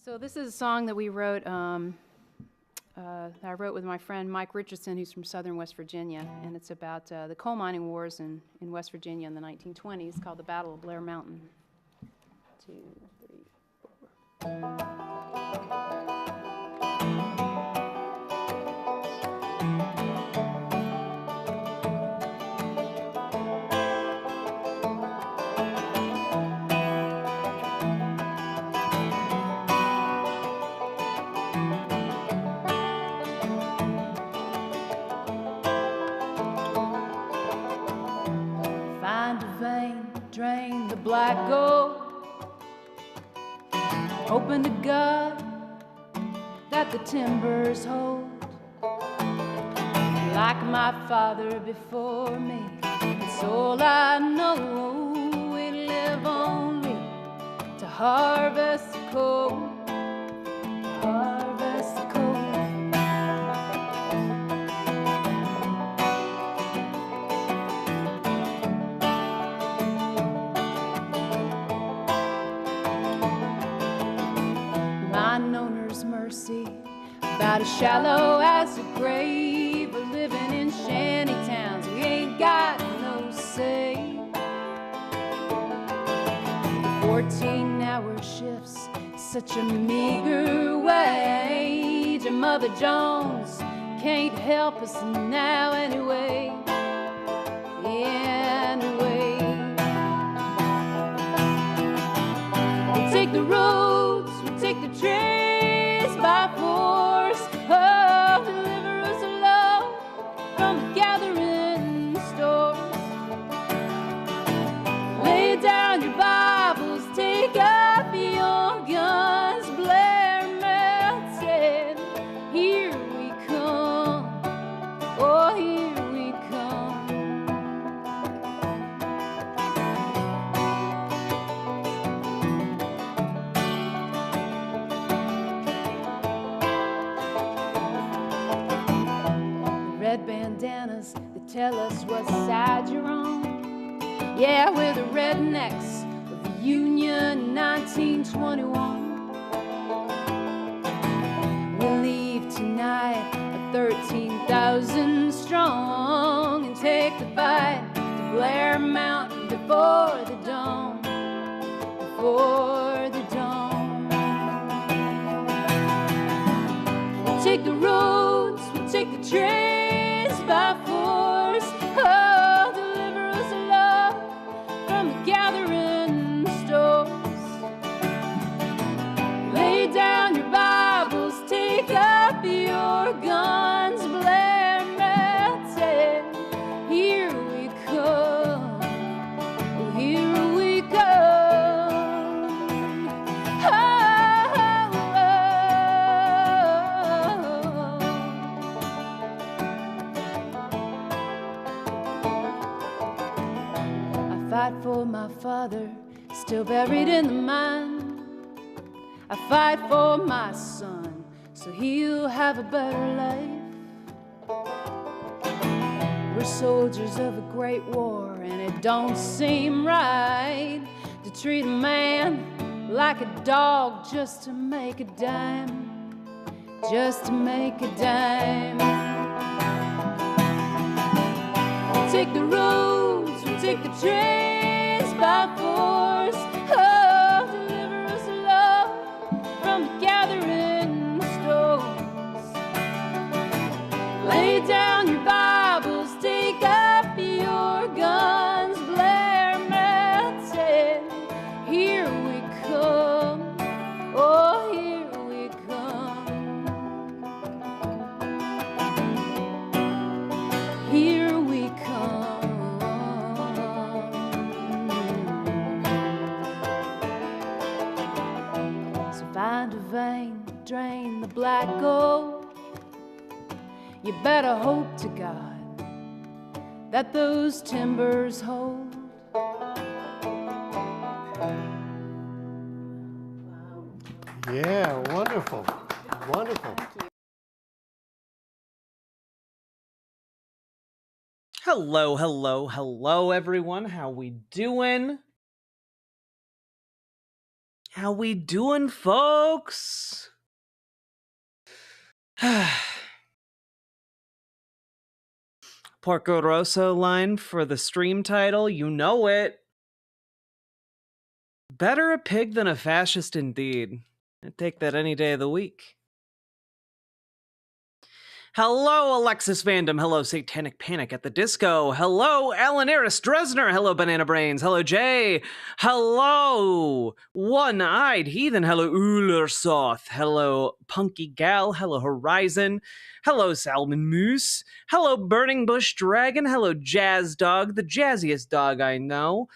So this is a song that we wrote, that I wrote with my friend Mike Richardson, who's from southern West Virginia, and it's about the coal mining wars in West Virginia in the 1920s, called the Battle of Blair Mountain. 2, 3, 4. Find a vein, drain the black gold. Open to God that the timbers hold. Like my father before me, it's all I know. We live only to harvest the coal. Harvest the coal. Mine owner's mercy, about as shallow as a grave. We're living in shanty towns, we ain't got no say. 14-hour shifts, such a meager wage. And Mother Jones can't help us now anyway. Anyway, we'll take the roads, we'll take the trees by force. Oh, deliver us alone from the gathering stores. Lay down your Bibles, take up your guns. Blair melted, here we come. Oh, here we come. Red bandanas that tell us what side you're on. Yeah, we're the rednecks of the Union 1921. We'll leave tonight at 13,000 strong and take the fight to Blair Mountain before the dawn. Before the dawn. We'll take the roads, we'll take the trains by force. Oh, deliver us love from the gathering stores. Lay down your Bibles, take up your guns. Blair melted, here we come. Oh, here we come. Oh, I fight for my father, still buried in the mine. I fight for my son, so he'll have a better life. We're soldiers of a great war, and it don't seem right to treat a man like a dog just to make a dime. Just to make a dime. We'll take the roads, we'll take the trains by force. Oh, deliver us love from the gathering stores. Lay down your Bibles, take up your guns. Blair melted, here we come. Oh, here we come. Here we come. So find a vein, drain the black gold. You better hope to God that those timbers hold. Yeah, wonderful. Wonderful. Hello, hello, hello, everyone. How we doing? How we doing, folks? Porco Rosso line for the stream title, you know it. Better a pig than a fascist indeed. I'd take that any day of the week. Hello, Alexis Vandam. Hello, Satanic Panic at the Disco. Hello, Alan Aris Dresner. Hello, Banana Brains. Hello, Jay. Hello, One-Eyed Heathen. Hello, Ulersoth. Hello, Punky Gal. Hello, Horizon. Hello, Salmon Moose. Hello, Burning Bush Dragon. Hello, Jazz Dog, the jazziest dog I know.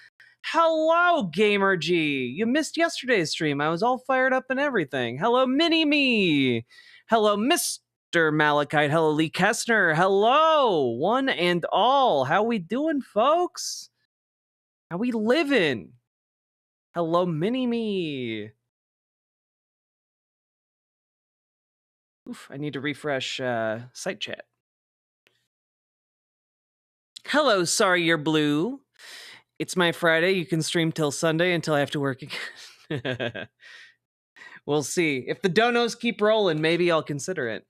Hello, Gamer G. You missed yesterday's stream. I was all fired up and everything. Hello, Mini Me. Hello, Mr. Malachite. Hello, Lee Kestner. Hello, one and all. How we doing, folks? How we living? Hello, Mini Me. Oof, I need to refresh site chat. Hello, sorry you're blue. It's my Friday. You can stream till Sunday until I have to work again. We'll see. If the donos keep rolling, maybe I'll consider it.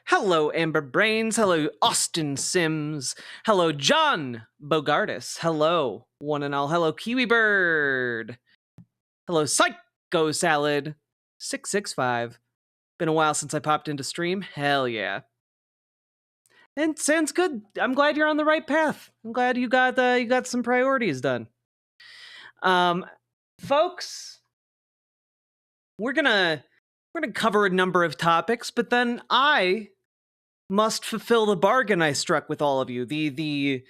Hello, Amber Brains. Hello, Austin Sims. Hello, John Bogardus. Hello, one and all. Hello, Kiwi Bird. Hello, Psycho Salad 665. Been a while since I popped into stream. Hell yeah. And sounds good. I'm glad you're on the right path. I'm glad you got some priorities done. Folks, we're gonna cover a number of topics, but then I must fulfill the bargain I struck with all of you. The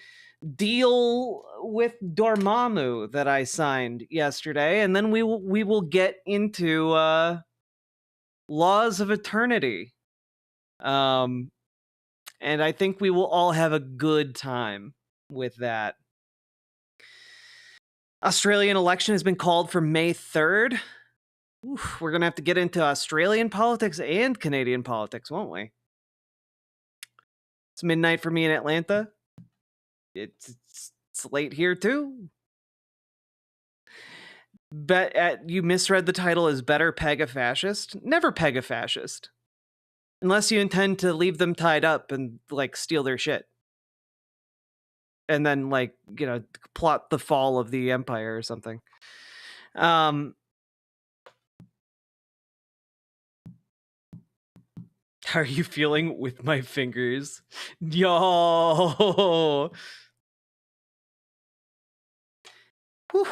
deal with Dormammu that I signed yesterday, and then we will get into Laws of Eternity. And I think we will all have a good time with that. Australian election has been called for May 3rd. Oof, we're going to have to get into Australian politics and Canadian politics, won't we? It's midnight for me in Atlanta. It's late here, too. But you misread the title as Better Peg a Fascist. Never peg a fascist. Unless you intend to leave them tied up and, like, steal their shit. And then, like, you know, plot the fall of the empire or something. How are you feeling with my fingers? Yo! Whew.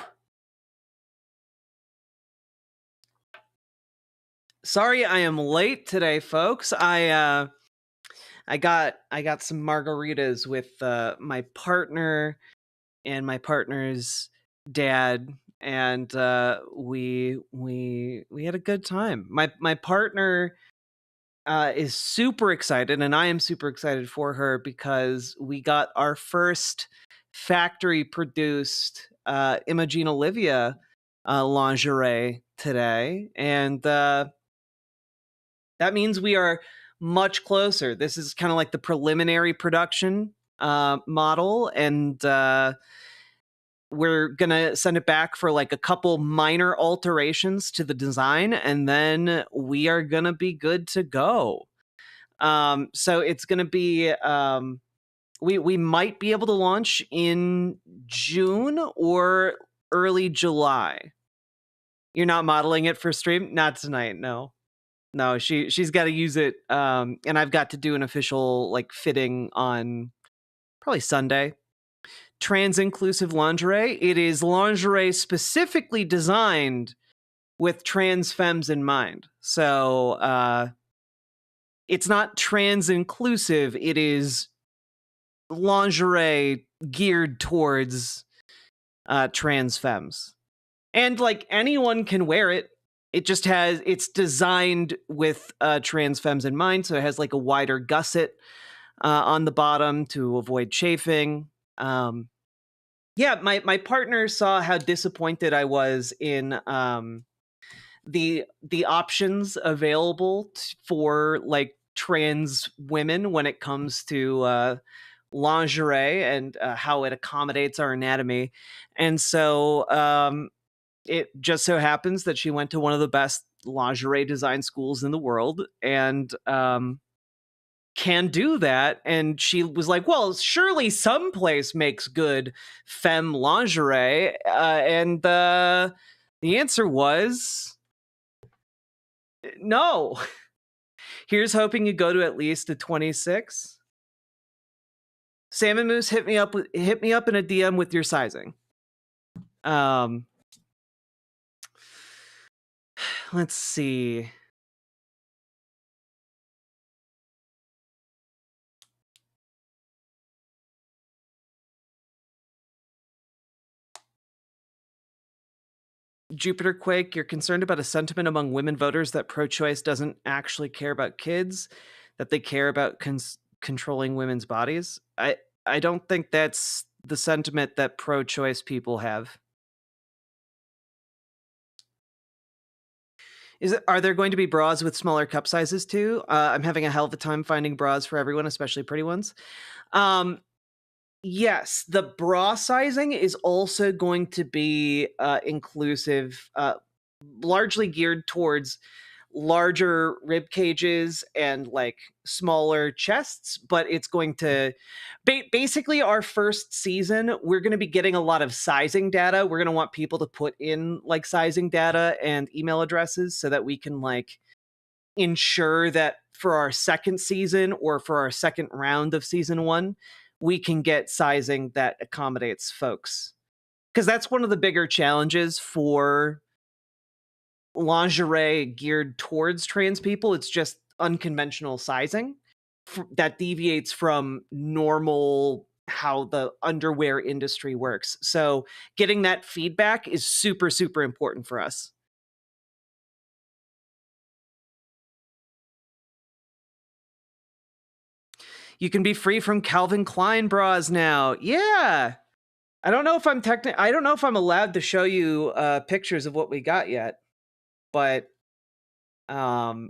Sorry I am late today, folks. I got some margaritas with my partner and my partner's dad, and we had a good time. My partner is super excited, and I am super excited for her because we got our first factory produced Imogen Olivia lingerie today, and that means we are much closer. This is kind of like the preliminary production model, and we're gonna send it back for like a couple minor alterations to the design, and then we are gonna be good to go. So it's gonna be we might be able to launch in June or early July. You're not modeling it for stream? Not tonight, no. No, she's got to use it, and I've got to do an official like fitting on probably Sunday. Trans-inclusive lingerie. It is lingerie specifically designed with trans femmes in mind. So it's not trans-inclusive. It is lingerie geared towards trans femmes. And like anyone can wear it. It's designed with trans femmes in mind, so it has like a wider gusset on the bottom to avoid chafing. Yeah, my partner saw how disappointed I was in the options available for like trans women when it comes to lingerie and how it accommodates our anatomy. And so it just so happens that she went to one of the best lingerie design schools in the world and can do that. And she was like, well, surely someplace makes good femme lingerie. And the answer was no. Here's hoping you go to at least a 26. Salmon Moose, hit me up in a DM with your sizing. Let's see. Jupiter Quake, you're concerned about a sentiment among women voters that pro-choice doesn't actually care about kids, that they care about controlling women's bodies. I don't think that's the sentiment that pro-choice people have. Are there going to be bras with smaller cup sizes too? I'm having a hell of a time finding bras for everyone, especially pretty ones. Yes, the bra sizing is also going to be inclusive, largely geared towards larger rib cages and like smaller chests, but it's going to basically our first season, we're going to be getting a lot of sizing data. We're going to want people to put in like sizing data and email addresses so that we can like ensure that for our second season or for our second round of season 1, we can get sizing that accommodates folks. Because that's one of the bigger challenges for lingerie geared towards trans people. It's just unconventional sizing that deviates from normal how the underwear industry works. So getting that feedback is super, super important for us. You can be free from Calvin Klein bras now. Yeah. I don't know if I'm allowed to show you pictures of what we got yet, but the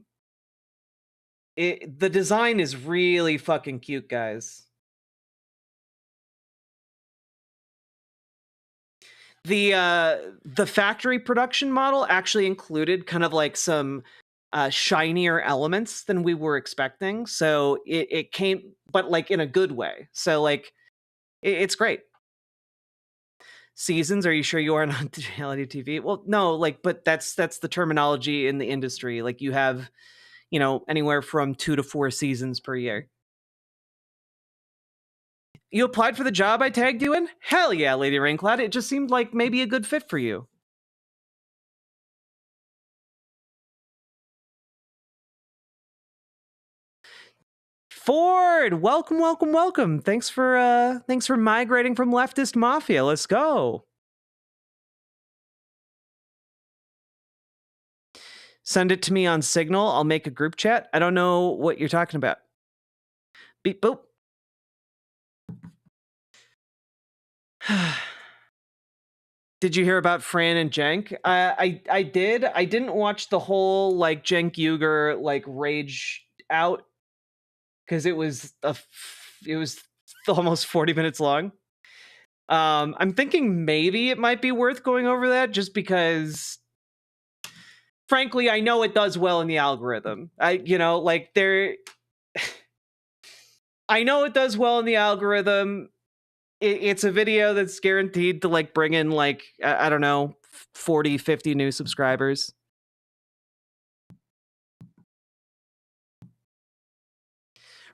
design is really fucking cute, guys. The factory production model actually included kind of like some shinier elements than we were expecting. So it came, but like in a good way. So like it's great. Seasons, are you sure you aren't on reality TV? Well, no, like, but that's the terminology in the industry. Like you have, you know, anywhere from 2 to 4 seasons per year. You applied for the job I tagged you in? Hell yeah, Lady Raincloud. It just seemed like maybe a good fit for you. Ford, welcome, welcome, welcome. Thanks for migrating from leftist mafia. Let's go. Send it to me on Signal. I'll make a group chat. I don't know what you're talking about. Beep boop. Did you hear about Fran and Jenk? I did. I didn't watch the whole like Jenk Uger like rage out because it was almost 40 minutes long. I'm thinking maybe it might be worth going over that just because frankly, I know it does well in the algorithm. I know it does well in the algorithm. It's a video that's guaranteed to like bring in like, I don't know, 40, 50 new subscribers.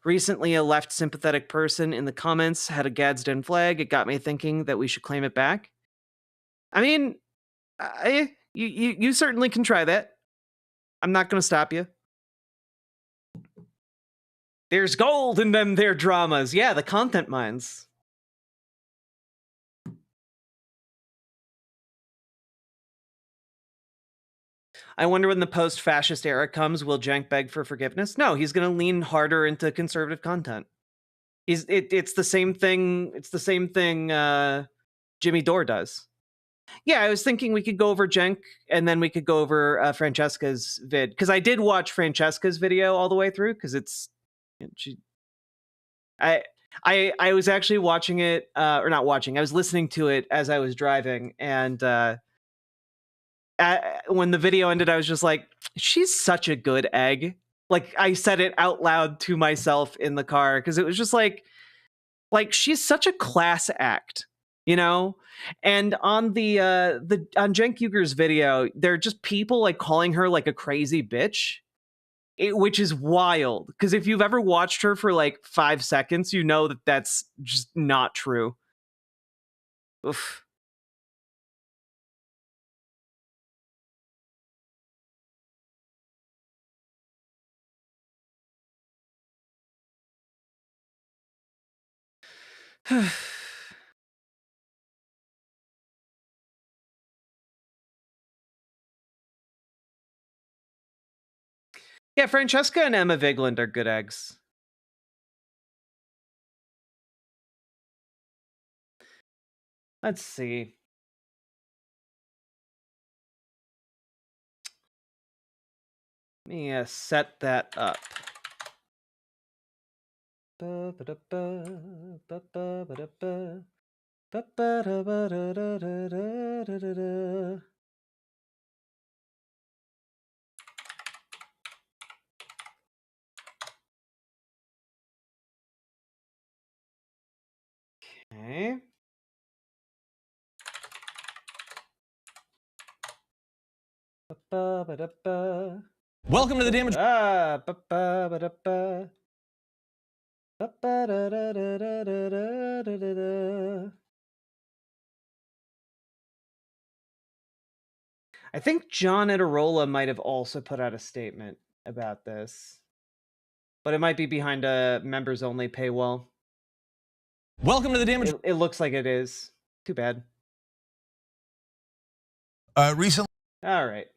Recently, a left sympathetic person in the comments had a Gadsden flag. It got me thinking that we should claim it back. I mean, you certainly can try that. I'm not going to stop you. There's gold in them there dramas. Yeah, the content mines. I wonder when the post-fascist era comes, will Jank beg for forgiveness? No, he's going to lean harder into conservative content. It's the same thing. It's the same thing Jimmy Dore does. Yeah, I was thinking we could go over Jenk and then we could go over Francesca's vid. Because I did watch Francesca's video all the way through because I was actually watching it, or not watching. I was listening to it as I was driving, and when the video ended, I was just like, "She's such a good egg." Like I said it out loud to myself in the car because it was just like she's such a class act, you know. And on the on Cenk Uger's video, they're just people like calling her like a crazy bitch. Which is wild because if you've ever watched her for like 5 seconds, you know that that's just not true. Oof. Yeah, Francesca and Emma Vigland are good eggs. Let's see. Let me set that up. Okay. Welcome to the damage. I think John Itarola might have also put out a statement about this, but it might be behind a members only paywall. Welcome to the damage. It looks like it is. Too bad. Recently. All right.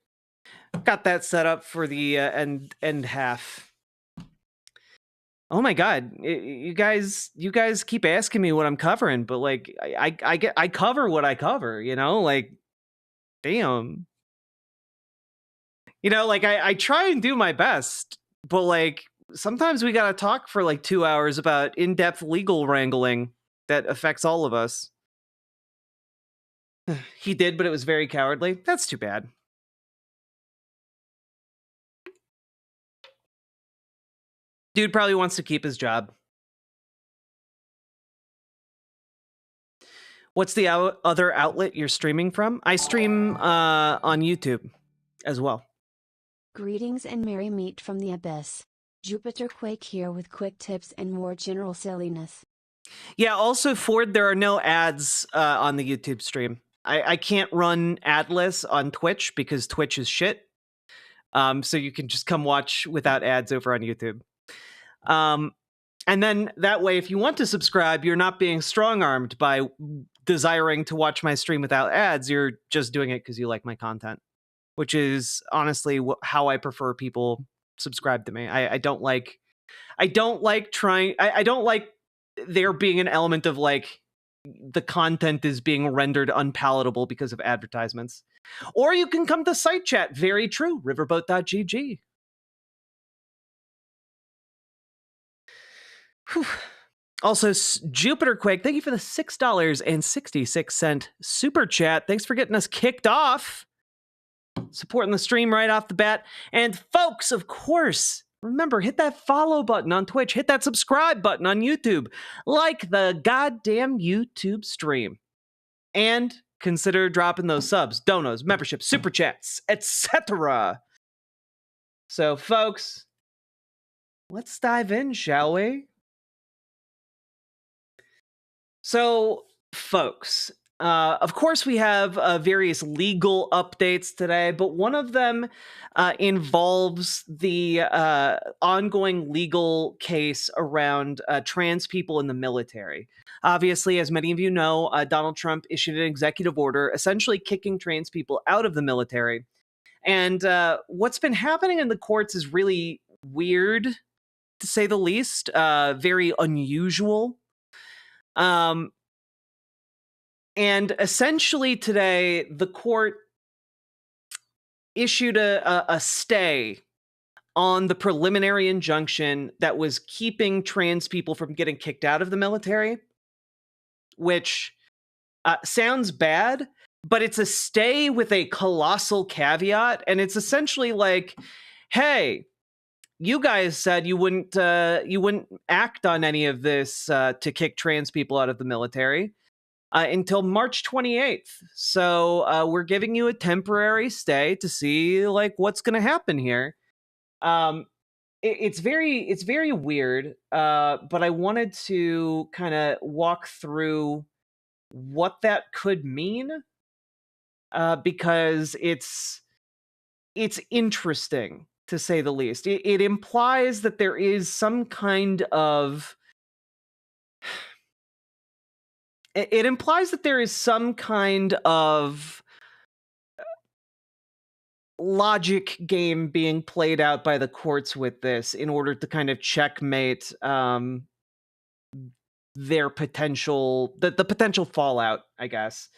Got that set up for the end half. Oh my god, you guys keep asking me what I'm covering, but like I cover what I cover, you know, like damn. You know, like I try and do my best, but like sometimes we got to talk for like 2 hours about in-depth legal wrangling that affects all of us. He did, but it was very cowardly. That's too bad. Dude probably wants to keep his job. What's the other outlet you're streaming from? I stream on YouTube as well. Greetings and merry meet from the abyss. Jupiter Quake here with quick tips and more general silliness. Yeah, also, Ford, there are no ads on the YouTube stream. I can't run adless on Twitch because Twitch is shit. So you can just come watch without ads over on YouTube. And then that way, if you want to subscribe, you're not being strong-armed by desiring to watch my stream without ads. You're just doing it because you like my content, which is honestly how I prefer people subscribe to me. I don't like there being an element of like the content is being rendered unpalatable because of advertisements. Or you can come to site chat. Very true. Riverboat.gg. Whew. Also, Jupiter Quake, thank you for the $6.66 super chat. Thanks for getting us kicked off. Supporting the stream right off the bat. And folks, of course, remember, hit that follow button on Twitch. Hit that subscribe button on YouTube. Like the goddamn YouTube stream. And consider dropping those subs, donos, memberships, super chats, etc. So, folks, let's dive in, shall we? So, folks, of course, we have various legal updates today, but one of them involves the ongoing legal case around trans people in the military. Obviously, as many of you know, Donald Trump issued an executive order essentially kicking trans people out of the military. And what's been happening in the courts is really weird, to say the least, very unusual. And essentially today, the court issued a stay on the preliminary injunction that was keeping trans people from getting kicked out of the military, which sounds bad, but it's a stay with a colossal caveat. And it's essentially like, hey, you guys said you wouldn't act on any of this to kick trans people out of the military until March 28th. So we're giving you a temporary stay to see like what's going to happen here. It's very weird, but I wanted to kind of walk through what that could mean, because it's interesting, to say the least. It implies that there is some kind of it implies that there is some kind of logic game being played out by the courts with this in order to kind of checkmate their potential, the potential fallout, I guess.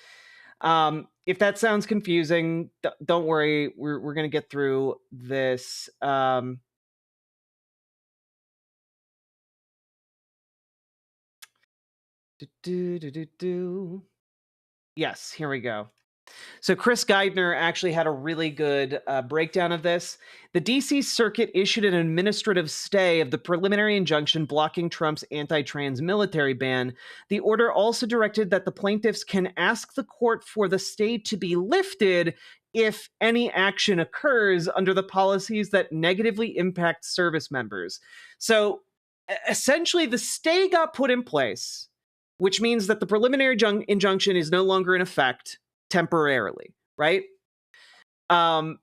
If that sounds confusing, don't worry. We're going to get through this. Yes, here we go. So Chris Geidner actually had a really good breakdown of this. The DC Circuit issued an administrative stay of the preliminary injunction blocking Trump's anti-trans military ban. The order also directed that the plaintiffs can ask the court for the stay to be lifted if any action occurs under the policies that negatively impact service members. So essentially, the stay got put in place, which means that the preliminary injunction is no longer in effect temporarily, right? But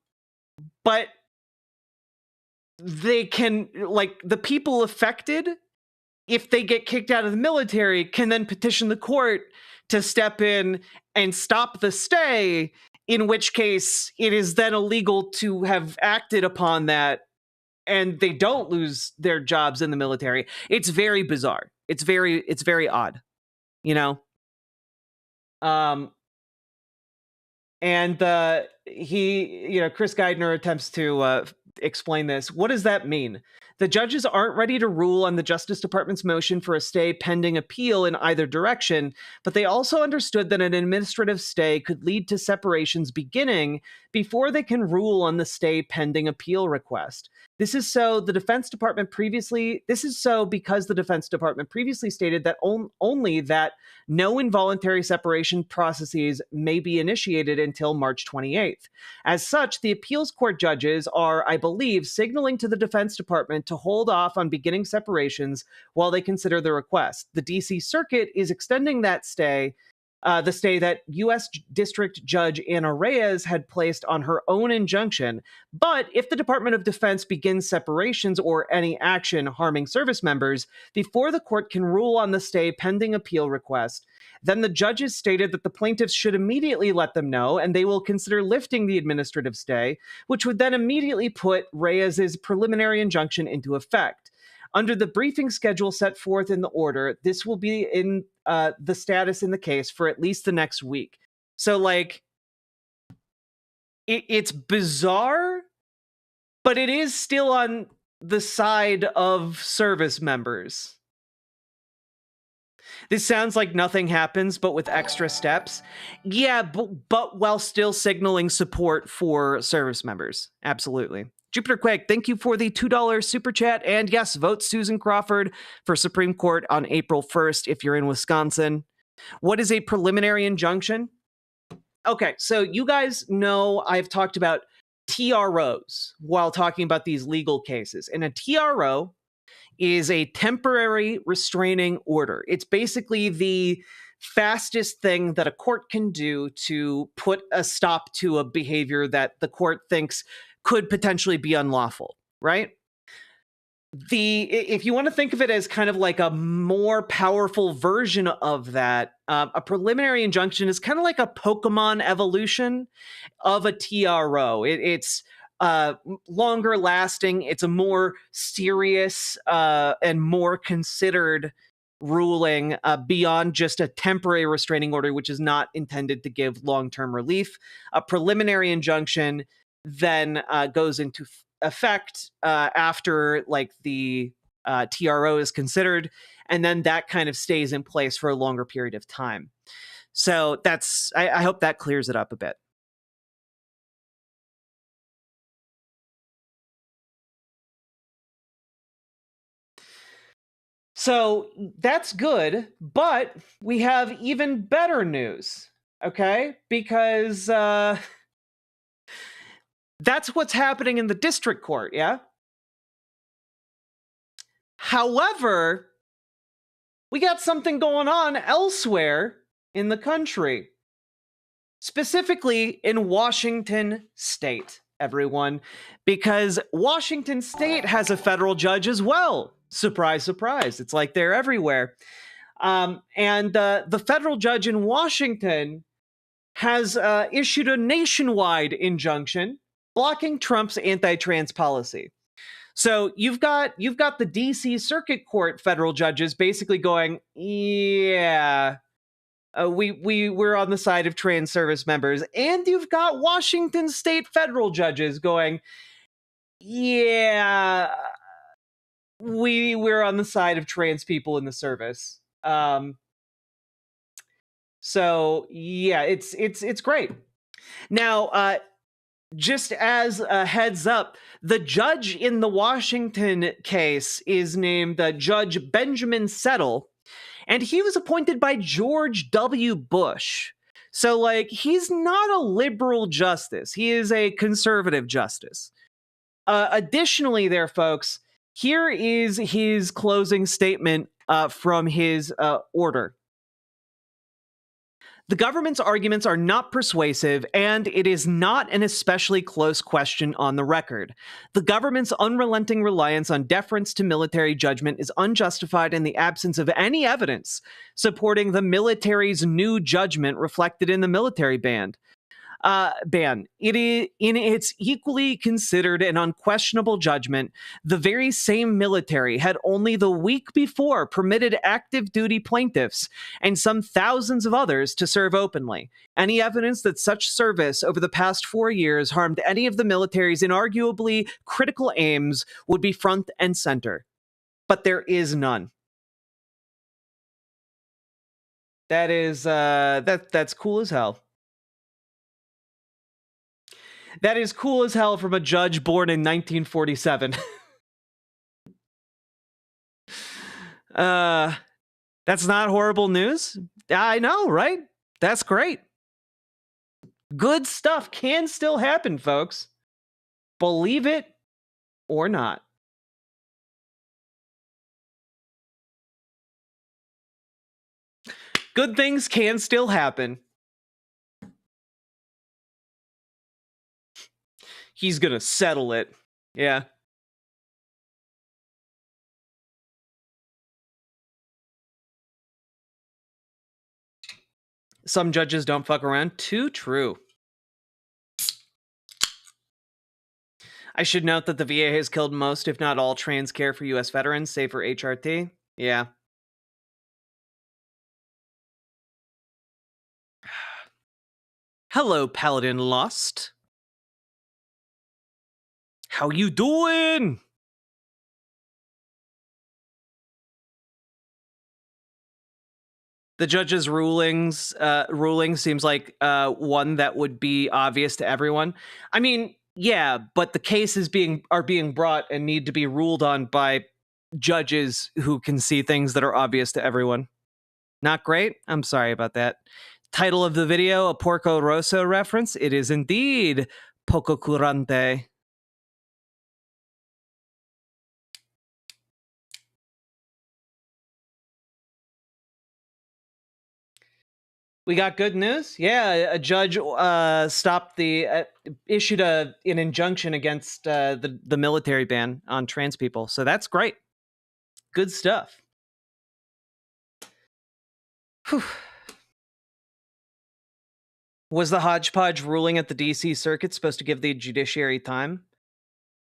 they can, like, the people affected, if they get kicked out of the military, can then petition the court to step in and stop the stay, in which case it is then illegal to have acted upon that, and they don't lose their jobs in the military. It's very bizarre. It's very odd, you know? And Chris Geidner attempts to explain this. What does that mean? The judges aren't ready to rule on the Justice Department's motion for a stay pending appeal in either direction, but they also understood that an administrative stay could lead to separations beginning before they can rule on the stay pending appeal request. This is because the Defense Department previously stated that only that no involuntary separation processes may be initiated until March 28th. As such, the appeals court judges are, I believe, signaling to the Defense Department to hold off on beginning separations while they consider the request. The DC Circuit is extending that stay, the stay that U.S. District Judge Anna Reyes had placed on her own injunction. But if the Department of Defense begins separations or any action harming service members before the court can rule on the stay pending appeal request, then the judges stated that the plaintiffs should immediately let them know, and they will consider lifting the administrative stay, which would then immediately put Reyes's preliminary injunction into effect. Under the briefing schedule set forth in the order, this will be in the status in the case for at least the next week. So, like, it's bizarre, but it is still on the side of service members. This sounds like nothing happens, but with extra steps. Yeah, but while still signaling support for service members. Absolutely. Jupiter Quake, thank you for the $2 super chat. And yes, vote Susan Crawford for Supreme Court on April 1st if you're in Wisconsin. What is a preliminary injunction? Okay, so you guys know I've talked about TROs while talking about these legal cases. And a TRO is a temporary restraining order. It's basically the fastest thing that a court can do to put a stop to a behavior that the court thinks could potentially be unlawful, right? If you want to think of it as kind of like a more powerful version of that, a preliminary injunction is kind of like a Pokemon evolution of a TRO. It's longer lasting. It's a more serious and more considered ruling beyond just a temporary restraining order, which is not intended to give long-term relief. A preliminary injunction then goes into effect after like the TRO is considered, and then that kind of stays in place for a longer period of time. So that's I hope that clears it up a bit. So that's good, but we have even better news, okay? Because that's what's happening in the district court, yeah? However, we got something going on elsewhere in the country, specifically in Washington State, everyone, because Washington State has a federal judge as well. Surprise, surprise. It's like they're everywhere. And the federal judge in Washington has issued a nationwide injunction blocking Trump's anti-trans policy. So you've got the DC Circuit Court federal judges basically going, yeah, we're on the side of trans service members, and you've got Washington State federal judges going, yeah, we're on the side of trans people in the service. So yeah, it's great. Now, just as a heads up, the judge in the Washington case is named Judge Benjamin Settle, and he was appointed by George W. Bush. So, like, he's not a liberal justice. He is a conservative justice. Additionally, there, folks, here is his closing statement from his order. The government's arguments are not persuasive, and it is not an especially close question on the record. The government's unrelenting reliance on deference to military judgment is unjustified in the absence of any evidence supporting the military's new judgment reflected in the military ban. It is, in its equally considered and unquestionable judgment, the very same military had only the week before permitted active duty plaintiffs and some thousands of others to serve openly. Any evidence that such service over the past 4 years harmed any of the military's inarguably critical aims would be front and center. But there is none. That is, that's cool as hell. That is cool as hell from a judge born in 1947. That's not horrible news. I know, right? That's great. Good stuff can still happen, folks. Believe it or not. Good things can still happen. He's gonna settle it. Yeah. Some judges don't fuck around. Too true. I should note that the VA has killed most, if not all, trans care for U.S. veterans, save for HRT. Yeah. Hello, Paladin Lost. How you doing? The judge's ruling seems like one that would be obvious to everyone. I mean, yeah, but the cases are being brought and need to be ruled on by judges who can see things that are obvious to everyone. Not great? I'm sorry about that. Title of the video, a Porco Rosso reference. It is indeed poco curante. We got good news. Yeah, a judge stopped issued an injunction against the military ban on trans people. So that's great. Good stuff. Whew. Was the hodgepodge ruling at the DC Circuit supposed to give the judiciary time?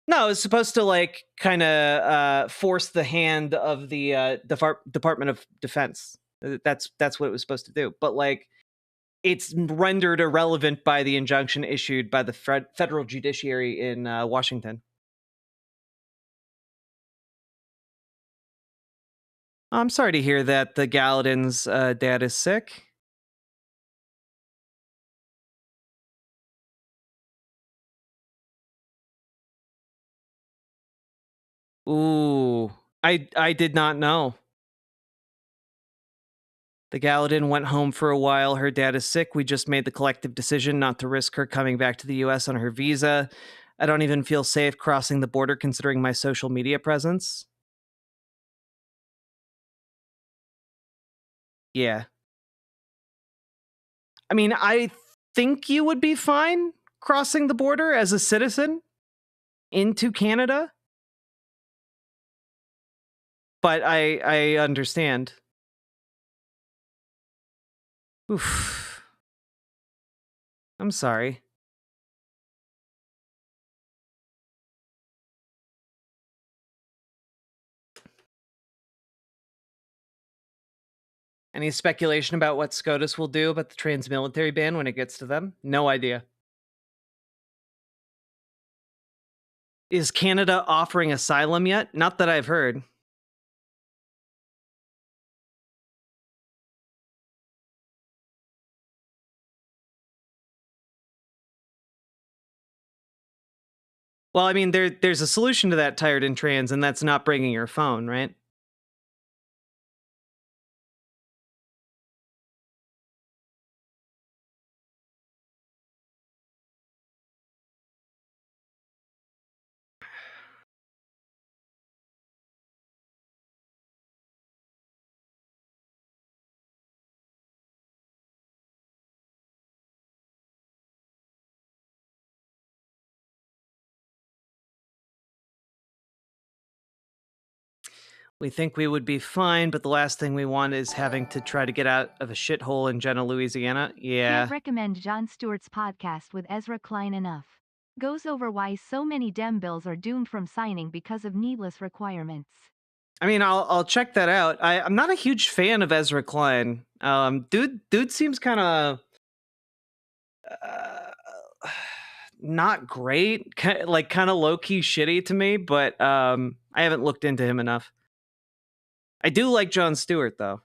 No, it's supposed to like kind of force the hand of the Department of Defense. That's what it was supposed to do. But like, it's rendered irrelevant by the injunction issued by the federal judiciary in Washington. I'm sorry to hear that the Gallatin's dad is sick. Ooh, I did not know. The Gallatin went home for a while. Her dad is sick. We just made the collective decision not to risk her coming back to the US on her visa. I don't even feel safe crossing the border considering my social media presence. Yeah. I mean, I think you would be fine crossing the border as a citizen into Canada. But I understand. Oof. I'm sorry. Any speculation about what SCOTUS will do about the trans-military ban when it gets to them? No idea. Is Canada offering asylum yet? Not that I've heard. Well, I mean, there's a solution to that, tired and trans, and that's not bringing your phone, right? We think we would be fine, but the last thing we want is having to try to get out of a shithole in Jenna, Louisiana. Yeah. Can't recommend Jon Stewart's podcast with Ezra Klein enough. Goes over why so many Dem bills are doomed from signing because of needless requirements. I mean, I'll check that out. I'm not a huge fan of Ezra Klein. Dude seems kind of not great, kind of low key shitty to me. But I haven't looked into him enough. I do like Jon Stewart though.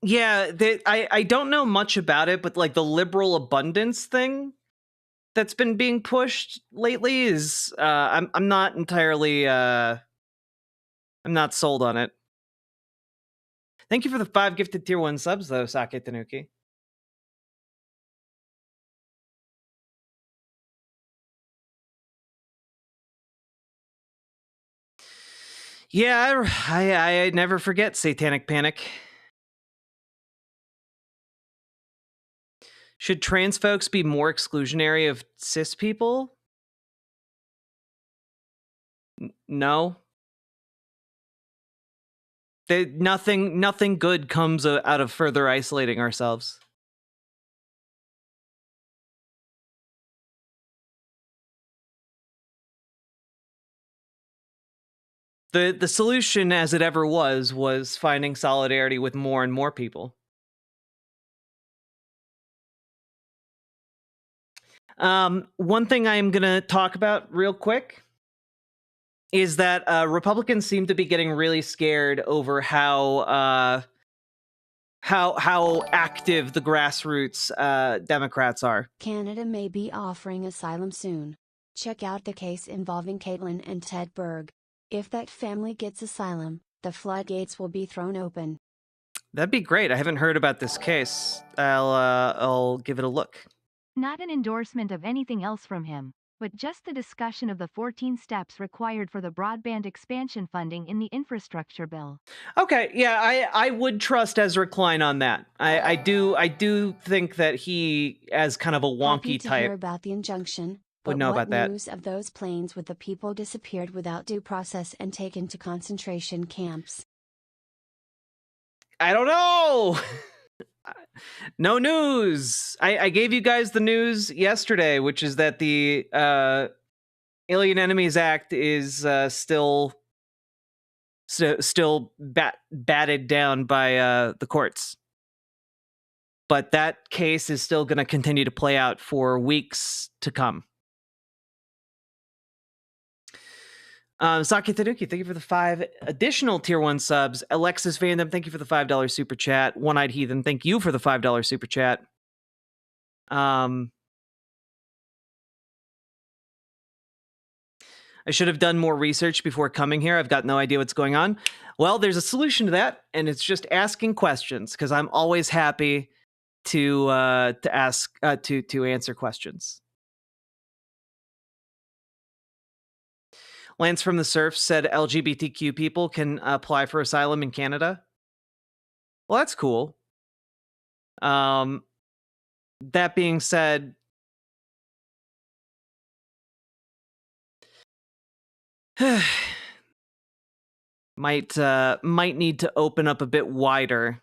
Yeah, I don't know much about it, but like the liberal abundance thing that's been being pushed lately is I'm not entirely I'm not sold on it. Thank you for the 5 gifted tier 1 subs though, Sake Tanuki. Yeah, I never forget Satanic Panic. Should trans folks be more exclusionary of cis people? No. Nothing good comes out of further isolating ourselves. The solution, as it ever was finding solidarity with more and more people. One thing I am going to talk about real quick is that Republicans seem to be getting really scared over how active the grassroots Democrats are. Canada may be offering asylum soon. Check out the case involving Caitlin and Ted Berg. If that family gets asylum, the floodgates will be thrown open. That'd be great. I haven't heard about this case. I'll give it a look. Not an endorsement of anything else from him, but just the discussion of the 14 steps required for the broadband expansion funding in the infrastructure bill. Okay, yeah, I would trust Ezra Klein on that. I do think that he, as kind of a wonky Happy to type, hear about the injunction, but would know what about that. news of those planes with the people disappeared without due process and taken to concentration camps? I don't know. No news. I gave you guys the news yesterday, which is that the Alien Enemies Act is still batted down by the courts. But that case is still going to continue to play out for weeks to come. Saki Tanuki, thank you for the 5 additional tier 1 subs. Alexis Vandam, thank you for the $5 super chat. One-Eyed Heathen, thank you for the $5 super chat. I should have done more research before coming here. I've got no idea what's going on. Well, there's a solution to that, and it's just asking questions, because I'm always happy to answer questions. Lance from the Surf said LGBTQ people can apply for asylum in Canada. Well, that's cool. That being said, might need to open up a bit wider.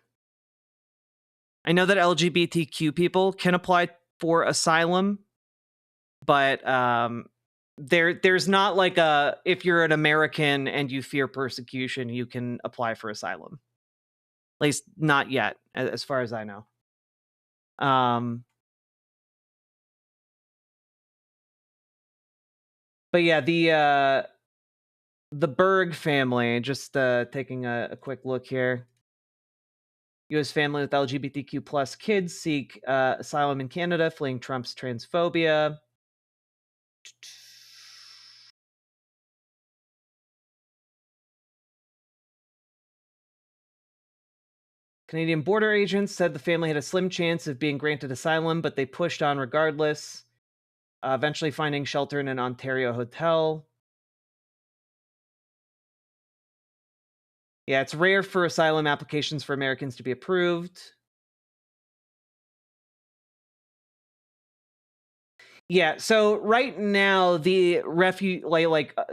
I know that LGBTQ people can apply for asylum, but there's not like a, if you're an American and you fear persecution, you can apply for asylum. At least not yet, as far as I know. But yeah, the Berg family, just taking a quick look here. U.S. family with LGBTQ plus kids seek asylum in Canada, fleeing Trump's transphobia. Canadian border agents said the family had a slim chance of being granted asylum, but they pushed on regardless, eventually finding shelter in an Ontario hotel. Yeah, it's rare for asylum applications for Americans to be approved. Yeah, so right now the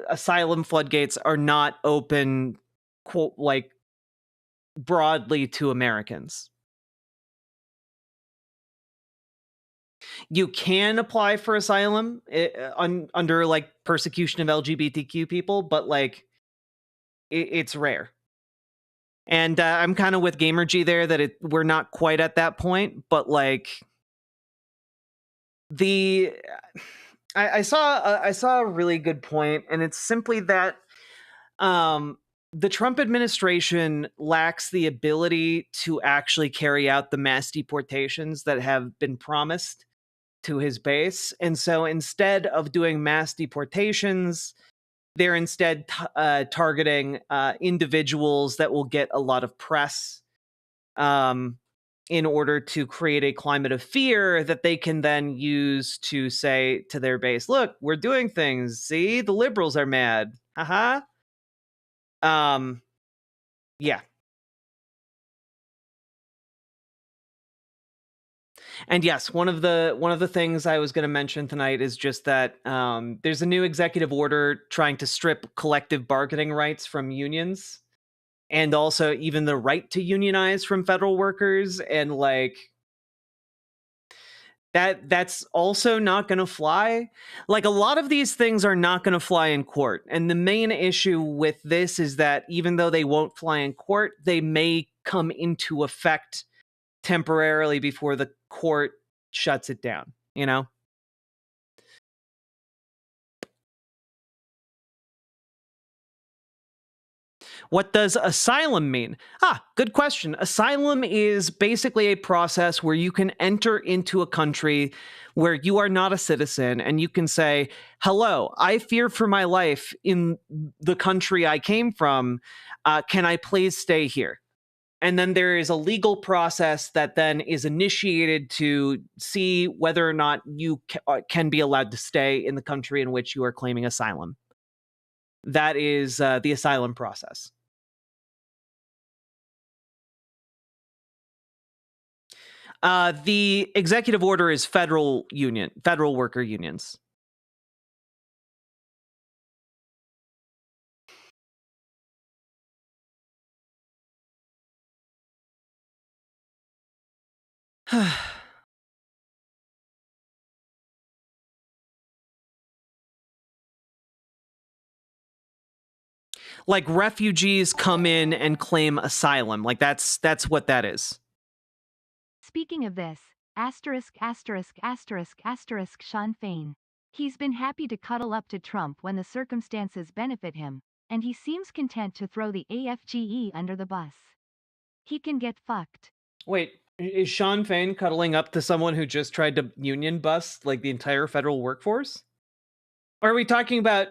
asylum floodgates are not open, quote, like broadly to Americans. You can apply for asylum under like persecution of LGBTQ people, but like it's rare. And I'm kind of with GamerG there that we're not quite at that point, but like I saw a really good point, and it's simply that the Trump administration lacks the ability to actually carry out the mass deportations that have been promised to his base. And so instead of doing mass deportations, they're instead targeting individuals that will get a lot of press in order to create a climate of fear that they can then use to say to their base, look, we're doing things. See, the liberals are mad. Haha. Yeah. And yes, one of the things I was going to mention tonight is just that there's a new executive order trying to strip collective bargaining rights from unions, and also even the right to unionize from federal workers, and like that's also not going to fly. Like a lot of these things are not going to fly in court. And the main issue with this is that even though they won't fly in court, they may come into effect temporarily before the court shuts it down, you know? What does asylum mean? Good question. Asylum is basically a process where you can enter into a country where you are not a citizen, and you can say, hello, I fear for my life in the country I came from. Can I please stay here? And then there is a legal process that then is initiated to see whether or not you can be allowed to stay in the country in which you are claiming asylum. That is the asylum process. The executive order is federal worker unions. Like refugees come in and claim asylum. Like that's what that is. Speaking of this, Sean Fain. He's been happy to cuddle up to Trump when the circumstances benefit him, and he seems content to throw the AFGE under the bus. He can get fucked. Wait, is Sean Fain cuddling up to someone who just tried to union bust like the entire federal workforce? Or are we talking about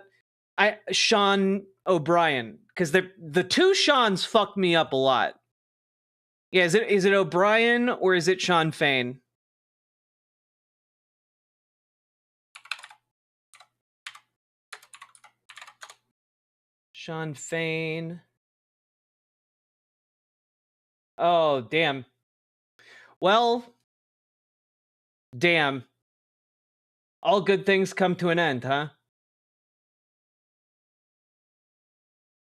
Sean O'Brien? Because the two Seans fuck me up a lot. Yeah, is it O'Brien or is it Sean Fain? Sean Fain. Oh, damn. Well, damn. All good things come to an end, huh?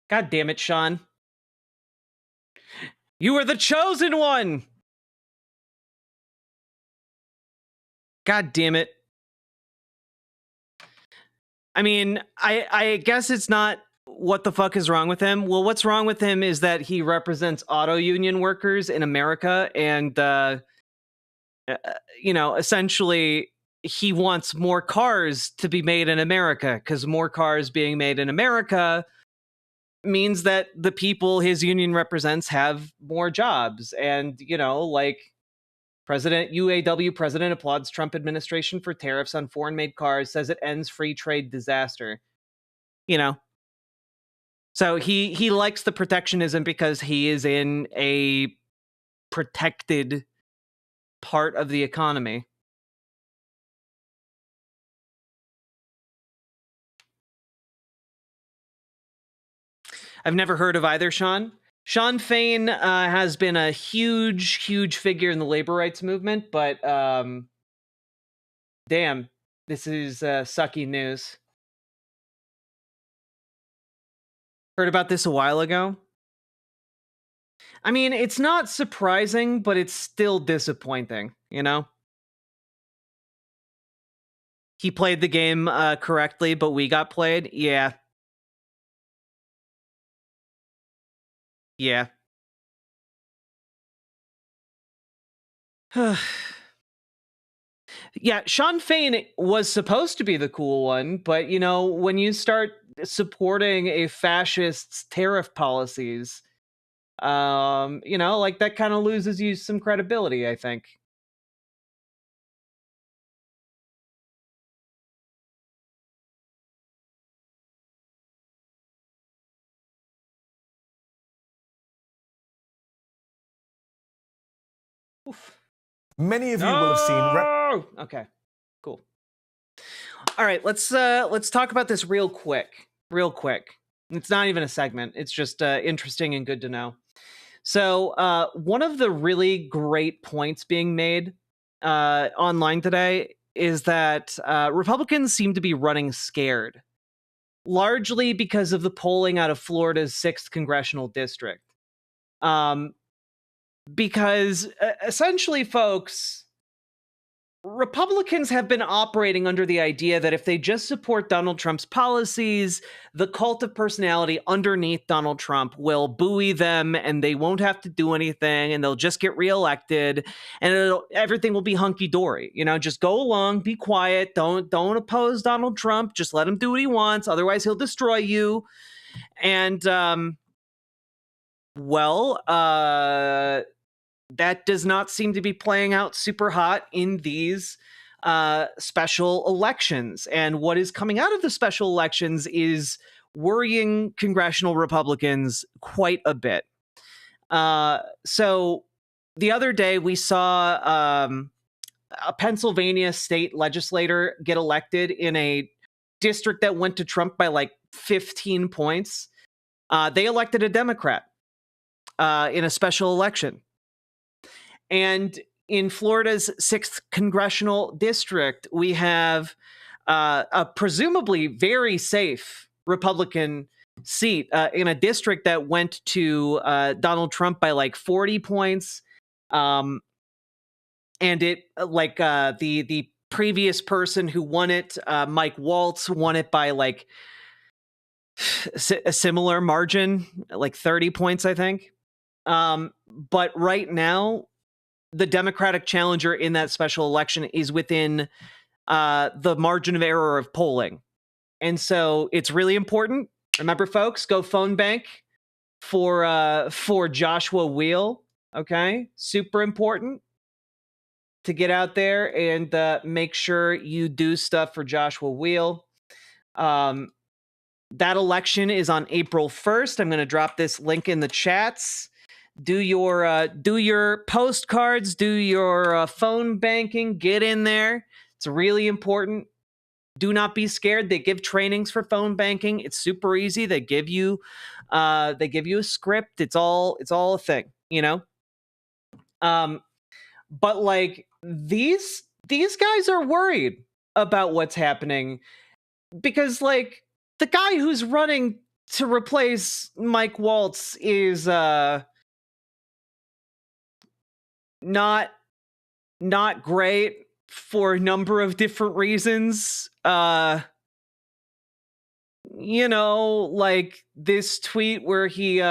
God damn it, Sean. You were the chosen one! God damn it. I mean, I guess it's not what the fuck is wrong with him. Well, what's wrong with him is that he represents auto union workers in America, and, essentially he wants more cars to be made in America, because more cars being made in America means that the people his union represents have more jobs. And, UAW president applauds Trump administration for tariffs on foreign-made cars, says it ends free trade disaster. So he likes the protectionism because he is in a protected part of the economy. I've never heard of either Sean. Sean Fain has been a huge figure in the labor rights movement, but damn, this is sucky news. Heard about this a while ago. I mean, it's not surprising, but it's still disappointing, He played the game correctly, but we got played? Yeah. Yeah. Yeah, Sean Fain was supposed to be the cool one, but, when you start supporting a fascist's tariff policies, that kind of loses you some credibility, I think. Oof. Many of you will have seen. Okay, cool. All right, let's talk about this real quick. It's not even a segment. It's just interesting and good to know. So one of the really great points being made online today is that Republicans seem to be running scared, largely because of the polling out of Florida's 6th congressional district. Because essentially, folks, Republicans have been operating under the idea that if they just support Donald Trump's policies, the cult of personality underneath Donald Trump will buoy them and they won't have to do anything and they'll just get reelected and everything will be hunky-dory. Just go along, be quiet, don't oppose Donald Trump, just let him do what he wants, otherwise he'll destroy you. And, that does not seem to be playing out super hot in these special elections. And what is coming out of the special elections is worrying congressional Republicans quite a bit. So the other day we saw a Pennsylvania state legislator get elected in a district that went to Trump by like 15 points. They elected a Democrat in a special election. And in Florida's 6th congressional district, we have a presumably very safe Republican seat in a district that went to Donald Trump by like 40 points. And it the previous person who won it, Mike Waltz, won it by like a similar margin, like 30 points, I think. But right now, the Democratic challenger in that special election is within the margin of error of polling. And so it's really important. Remember, folks, go phone bank for Joshua Wheel. Okay, super important to get out there and make sure you do stuff for Joshua Wheel. That election is on April 1st. I'm going to drop this link in the chats. Do your postcards, do your phone banking, get in there. It's really important. Do not be scared. They give trainings for phone banking. It's super easy. They give you a script. It's all a thing, you know? But like these guys are worried about what's happening because like the guy who's running to replace Mike Waltz is not great for a number of different reasons. You know, like this tweet where he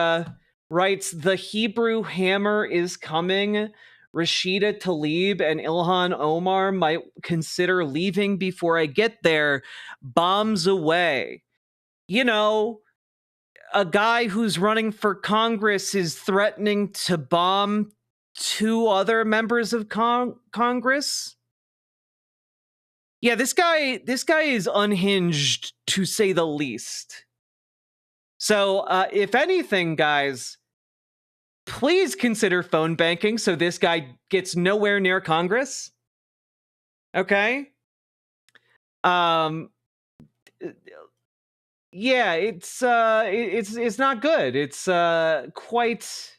writes, "The Hebrew hammer is coming. Rashida Tlaib and Ilhan Omar might consider leaving before I get there. Bombs away." You know, a guy who's running for Congress is threatening to bomb 2 other members of Congress. Yeah, this guy is unhinged, to say the least. So, if anything, guys, please consider phone banking so this guy gets nowhere near Congress. Okay? Yeah, it's not good. It's quite.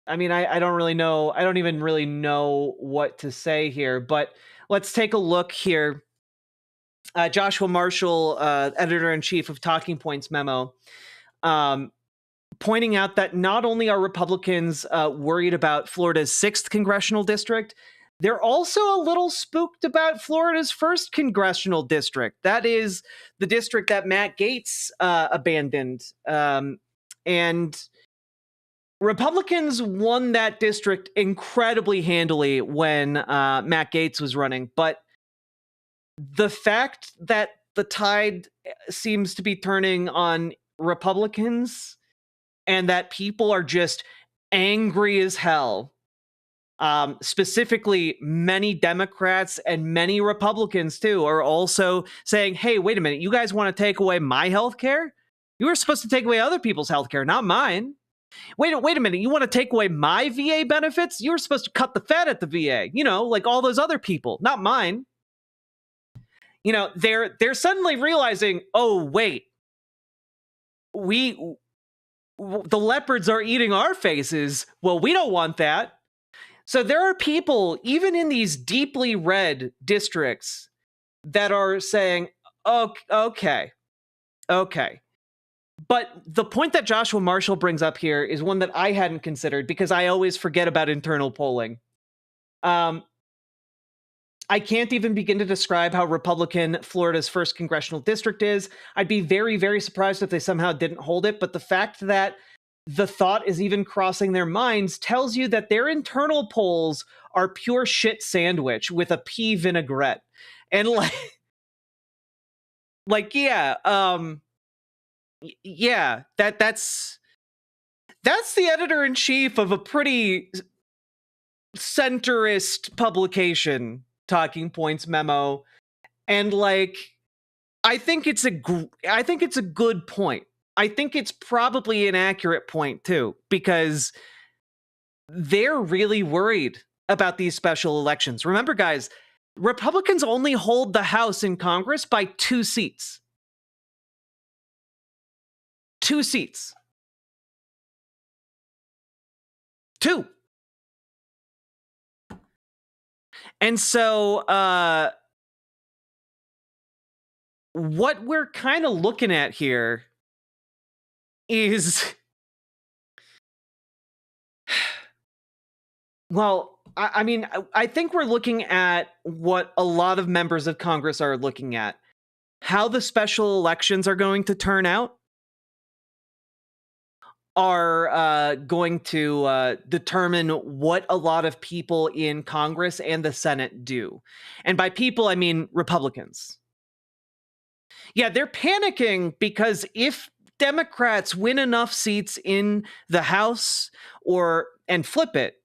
I mean, I don't really know. I don't even really know what to say here, but let's take a look here. Joshua Marshall, editor-in-chief of Talking Points memo, pointing out that not only are Republicans worried about Florida's 6th congressional district, they're also a little spooked about Florida's 1st congressional district. That is the district that Matt Gaetz abandoned. And Republicans won that district incredibly handily when Matt Gaetz was running. But the fact that the tide seems to be turning on Republicans and that people are just angry as hell, specifically many Democrats and many Republicans too, are also saying, hey, wait a minute, you guys want to take away my health care? You were supposed to take away other people's health care, not mine. Wait a minute, you want to take away my VA benefits? You were supposed to cut the fat at the VA, you know, like all those other people, not mine. You know, they're suddenly realizing, oh, wait, the leopards are eating our faces. Well, we don't want that. So there are people, even in these deeply red districts, that are saying, oh, okay. But the point that Joshua Marshall brings up here is one that I hadn't considered because I always forget about internal polling. I can't even begin to describe how Republican Florida's 1st congressional district is. I'd be very, very surprised if they somehow didn't hold it. But the fact that the thought is even crossing their minds tells you that their internal polls are pure shit sandwich with a pea vinaigrette. And that's the editor-in-chief of a pretty centrist publication, Talking Points memo, and like I think it's a good point. I think it's probably an accurate point too, because they're really worried about these special elections. Remember, guys, Republicans only hold the House in Congress by 2 seats. 2 seats. 2. And so what we're kind of looking at here is, well, I mean, I think we're looking at what a lot of members of Congress are looking at. how the special elections are going to turn out are going to determine what a lot of people in Congress and the Senate do. And by people, I mean Republicans. Yeah, they're panicking because if Democrats win enough seats in the House and flip it,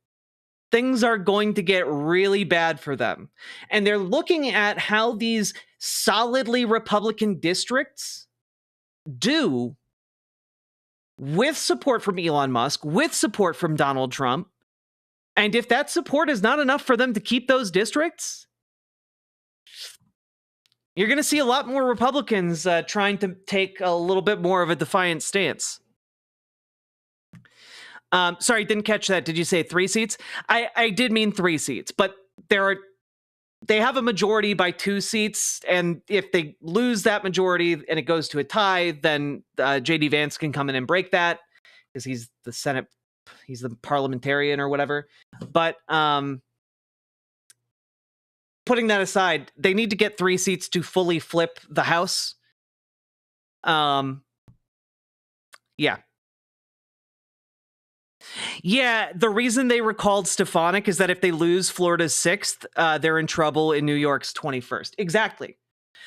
things are going to get really bad for them. And they're looking at how these solidly Republican districts do with support from Elon Musk, with support from Donald Trump. And if that support is not enough for them to keep those districts, you're going to see a lot more Republicans trying to take a little bit more of a defiant stance. Sorry, didn't catch that. Did you say 3 seats? I did mean 3 seats, but they have a majority by 2 seats, and if they lose that majority and it goes to a tie, then J.D. Vance can come in and break that because he's the Senate, he's the parliamentarian or whatever. But putting that aside, they need to get 3 seats to fully flip the House. Yeah. Yeah, the reason they recalled Stefanik is that if they lose Florida's 6th, they're in trouble in New York's 21st. Exactly.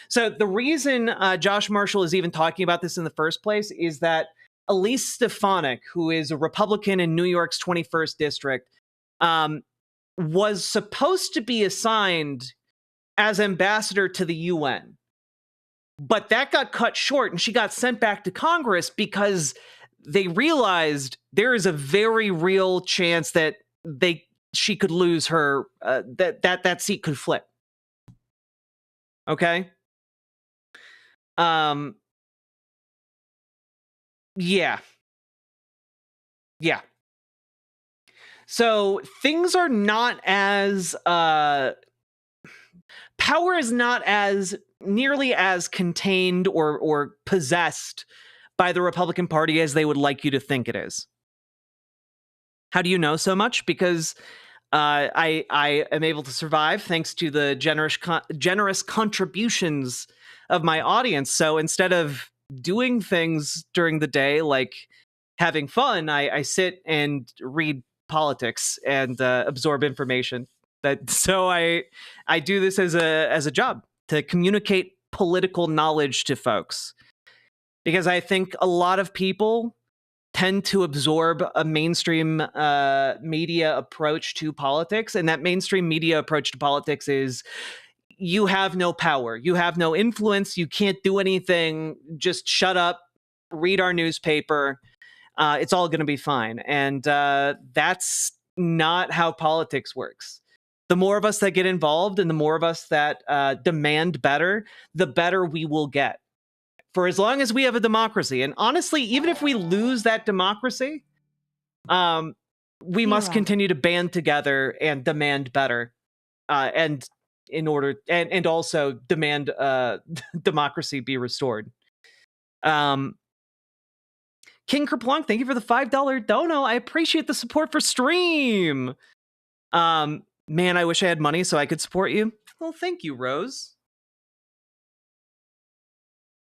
So the reason Josh Marshall is even talking about this in the first place is that Elise Stefanik, who is a Republican in New York's 21st district, was supposed to be assigned as ambassador to the UN. But that got cut short and she got sent back to Congress because they realized there is a very real chance that she could lose her, that seat could flip. Okay? Yeah. Yeah. So things are not as, power is not as nearly as contained or possessed by the Republican Party as they would like you to think it is. How do you know so much? Because I am able to survive thanks to the generous contributions of my audience. So instead of doing things during the day like having fun, I sit and read politics and absorb information. So I do this as a job to communicate political knowledge to folks. Because I think a lot of people tend to absorb a mainstream media approach to politics. And that mainstream media approach to politics is you have no power. You have no influence. You can't do anything. Just shut up, read our newspaper. It's all going to be fine. And that's not how politics works. The more of us that get involved and the more of us that demand better, the better we will get. For as long as we have a democracy. And honestly, even if we lose that democracy, we must continue to band together and demand better. And in order and also demand democracy be restored. King Kerplunk, thank you for the $5 dono. I appreciate the support for stream. Man, I wish I had money so I could support you. Well, thank you, Rose.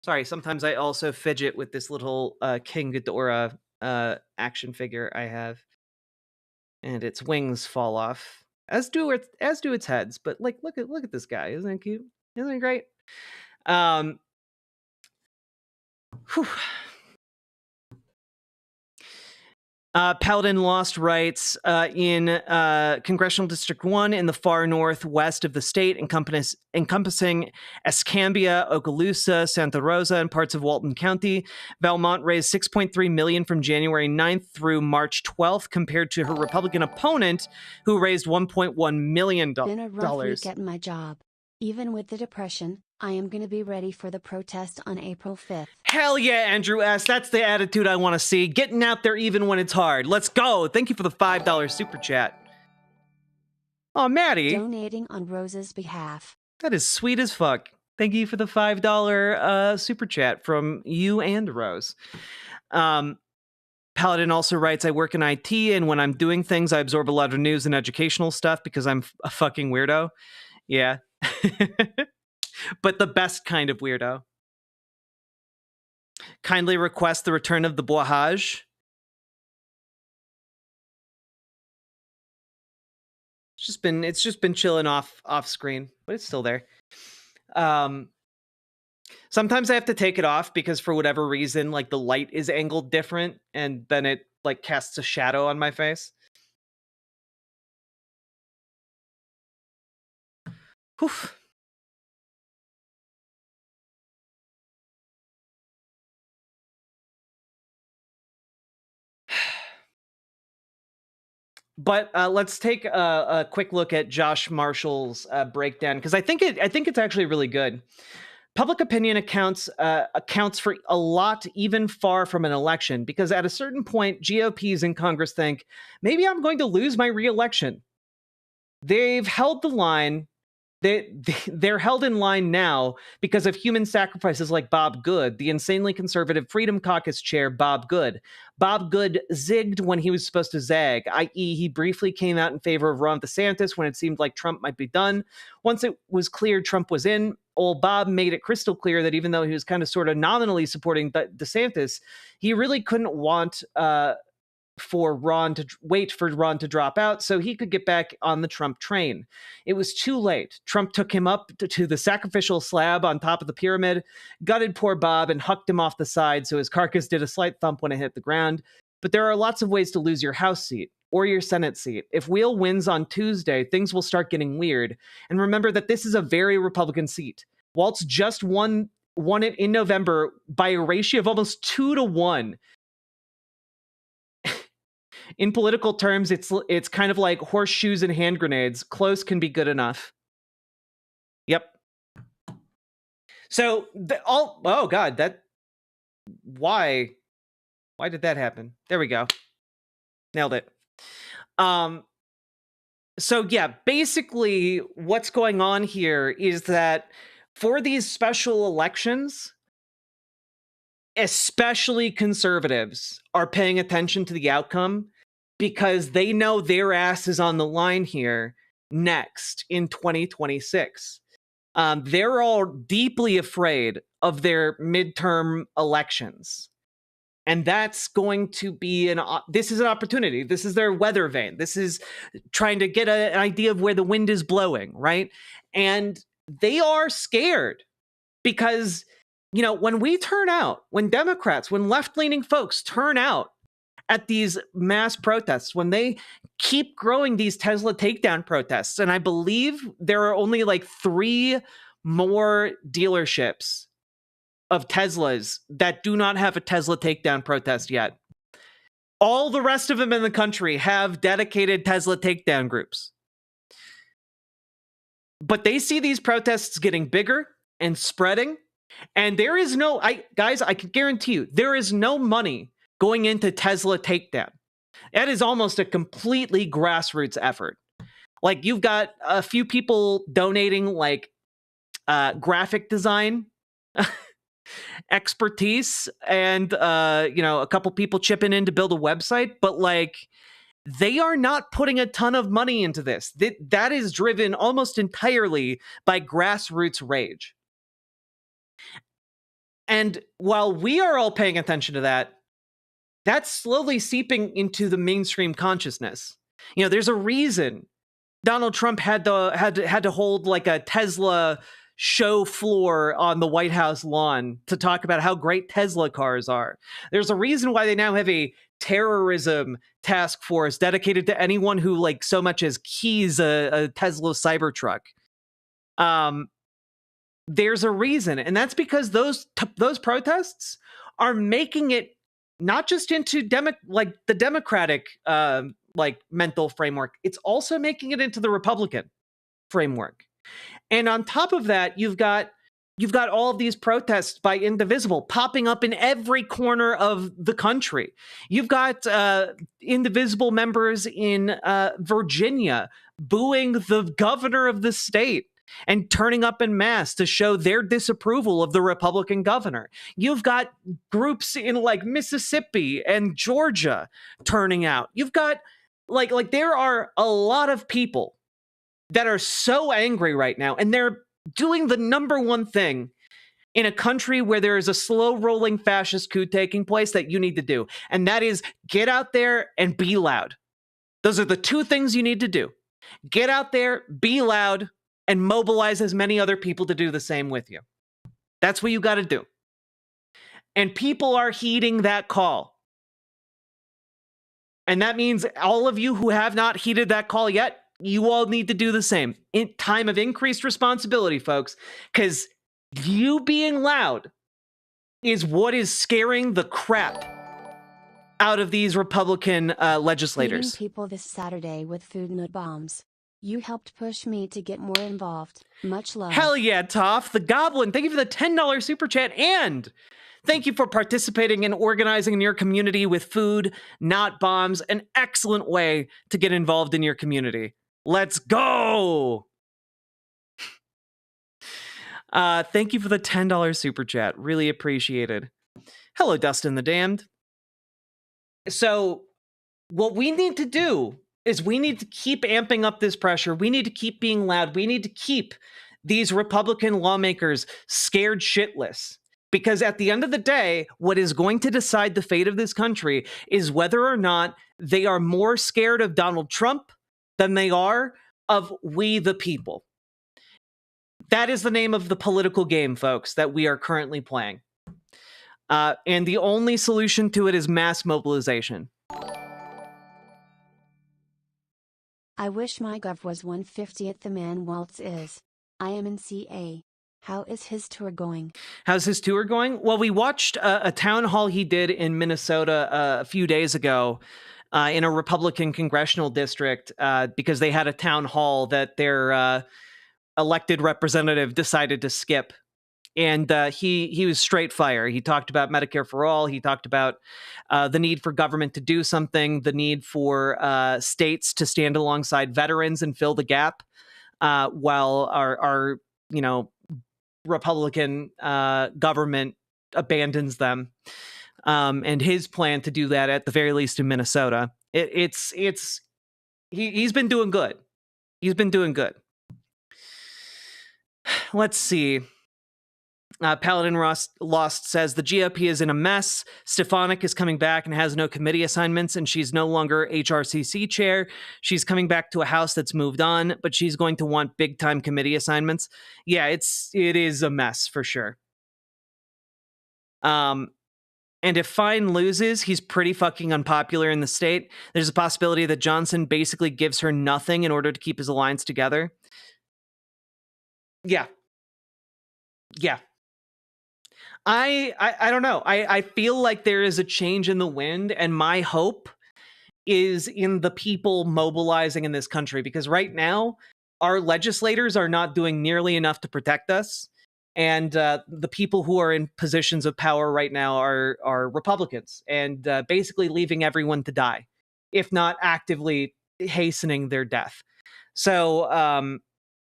Sorry, sometimes I also fidget with this little King Ghidorah action figure I have, and its wings fall off, as do its heads. But like, look at this guy, isn't it cute? Isn't it great? Paladin Lost writes, in Congressional District 1 in the far northwest of the state, encompassing Escambia, Okaloosa, Santa Rosa, and parts of Walton County, Valmont raised $6.3 million from January 9th through March 12th, compared to her Republican opponent, who raised $1.1 million. Been a rough week at my job. Even with the depression, I am going to be ready for the protest on April 5th. Hell yeah, Andrew S. That's the attitude I want to see. Getting out there even when it's hard. Let's go. Thank you for the $5 super chat. Oh, Maddie. Donating on Rose's behalf. That is sweet as fuck. Thank you for the $5 super chat from you and Rose. Paladin also writes, I work in IT, and when I'm doing things, I absorb a lot of news and educational stuff because I'm a fucking weirdo. Yeah. but the best kind of weirdo. Kindly request the return of the bohage. It's just been chilling off screen, but it's still there. Sometimes I have to take it off because for whatever reason, like the light is angled different, and then it like casts a shadow on my face. Whew. But let's take a quick look at Josh Marshall's breakdown, because I think it's actually really good. Public opinion accounts for a lot, even far from an election, because at a certain point, GOPs in Congress think, maybe I'm going to lose my re-election. They've held the line. They're held in line now because of human sacrifices like Bob Good, the insanely conservative Freedom Caucus chair, Bob Good. Bob Good zigged when he was supposed to zag, i.e. he briefly came out in favor of Ron DeSantis when it seemed like Trump might be done. Once it was clear Trump was in, old Bob made it crystal clear that even though he was kind of sort of nominally supporting DeSantis, he really couldn't wait for Ron to drop out so he could get back on the Trump train. It was too late. Trump took him up to the sacrificial slab on top of the pyramid, gutted poor Bob, and hucked him off the side so his carcass did a slight thump when it hit the ground. But there are lots of ways to lose your House seat or your Senate seat. If Wheel wins on Tuesday, things will start getting weird. And remember that this is a very Republican seat. Waltz just won it in November by a ratio of almost 2-1. In political terms, it's kind of like horseshoes and hand grenades. Close can be good enough. Yep. So oh god, why did that happen? There we go. Nailed it. So yeah, basically what's going on here is that for these special elections, especially conservatives are paying attention to the outcome because they know their ass is on the line here next in 2026. They're all deeply afraid of their midterm elections. And that's going to be this is an opportunity. This is their weather vane. This is trying to get an idea of where the wind is blowing, right? And they are scared because, you know, when Democrats, when left-leaning folks turn out at these mass protests, when they keep growing these Tesla takedown protests, and I believe there are only like 3 more dealerships of Teslas that do not have a Tesla takedown protest yet. All the rest of them in the country have dedicated Tesla takedown groups. But they see these protests getting bigger and spreading, and there is I can guarantee you, there is no money going into Tesla takedown. That is almost a completely grassroots effort. Like, you've got a few people donating like graphic design expertise and a couple people chipping in to build a website, but like, they are not putting a ton of money into this. That is driven almost entirely by grassroots rage. And while we are all paying attention to that, that's slowly seeping into the mainstream consciousness. You know, there's a reason Donald Trump had to hold like a Tesla show floor on the White House lawn to talk about how great Tesla cars are. There's a reason why they now have a terrorism task force dedicated to anyone who like so much as keys a Tesla Cybertruck. There's a reason, and that's because those protests are making it not just into the Democratic mental framework. It's also making it into the Republican framework. And on top of that, you've got all of these protests by Indivisible popping up in every corner of the country. You've got Indivisible members in Virginia booing the governor of the state and turning up en masse to show their disapproval of the Republican governor. You've got groups in like Mississippi and Georgia turning out. You've got like there are a lot of people that are so angry right now, and they're doing the number one thing in a country where there is a slow-rolling fascist coup taking place that you need to do, and that is get out there and be loud. Those are the two things you need to do. Get out there, be loud, and mobilize as many other people to do the same with you. That's what you got to do. And people are heeding that call. And that means all of you who have not heeded that call yet, you all need to do the same. In time of increased responsibility, folks, because you being loud is what is scaring the crap out of these Republican legislators. Feeding people this Saturday with food and bombs. You helped push me to get more involved. Much love. Hell yeah, Toph. The Goblin, thank you for the $10 super chat, and thank you for participating and organizing in your community with food, not bombs. An excellent way to get involved in your community. Let's go! Thank you for the $10 super chat. Really appreciated. Hello, Dustin the Damned. So, what we need to do is we need to keep amping up this pressure. We need to keep being loud. We need to keep these Republican lawmakers scared shitless. Because at the end of the day, what is going to decide the fate of this country is whether or not they are more scared of Donald Trump than they are of we the people. That is the name of the political game, folks, that we are currently playing. And the only solution to it is mass mobilization. I wish my gov was 1/50th the man Waltz is. I am in CA. How is his tour going? How's his tour going? Well, we watched a town hall he did in Minnesota a few days ago in a Republican congressional district because they had a town hall that their elected representative decided to skip. And he was straight fire. He talked about Medicare for all. He talked about the need for government to do something, the need for states to stand alongside veterans and fill the gap while our Republican government abandons them. And his plan to do that, at the very least in Minnesota, he's been doing good. He's been doing good. Let's see. Paladin Lost says the GOP is in a mess. Stefanik is coming back and has no committee assignments, and she's no longer HRCC chair. She's coming back to a house that's moved on, but she's going to want big time committee assignments. Yeah, it is a mess for sure. And if Fine loses, he's pretty fucking unpopular in the state. There's a possibility that Johnson basically gives her nothing in order to keep his alliance together. Yeah. I don't know. I feel like there is a change in the wind, and my hope is in the people mobilizing in this country, because right now our legislators are not doing nearly enough to protect us, and the people who are in positions of power right now are Republicans, and basically leaving everyone to die, if not actively hastening their death. So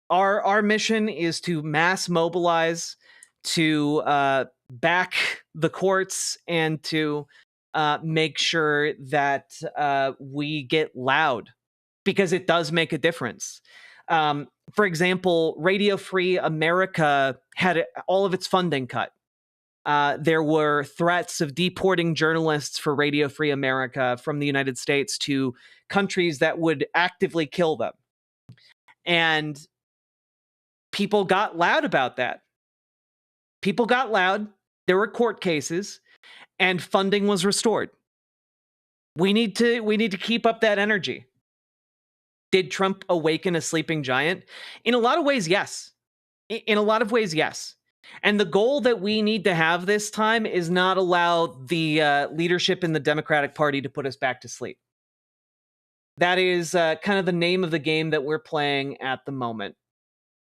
our mission is to mass mobilize, to back the courts, and to make sure that we get loud, because it does make a difference. For example, Radio Free America had all of its funding cut. There were threats of deporting journalists for Radio Free America from the United States to countries that would actively kill them. And people got loud about that. People got loud. There were court cases, and funding was restored. We need to keep up that energy. Did Trump awaken a sleeping giant? In a lot of ways, yes. In a lot of ways, yes. And the goal that we need to have this time is not allow the leadership in the Democratic Party to put us back to sleep. That is kind of the name of the game that we're playing at the moment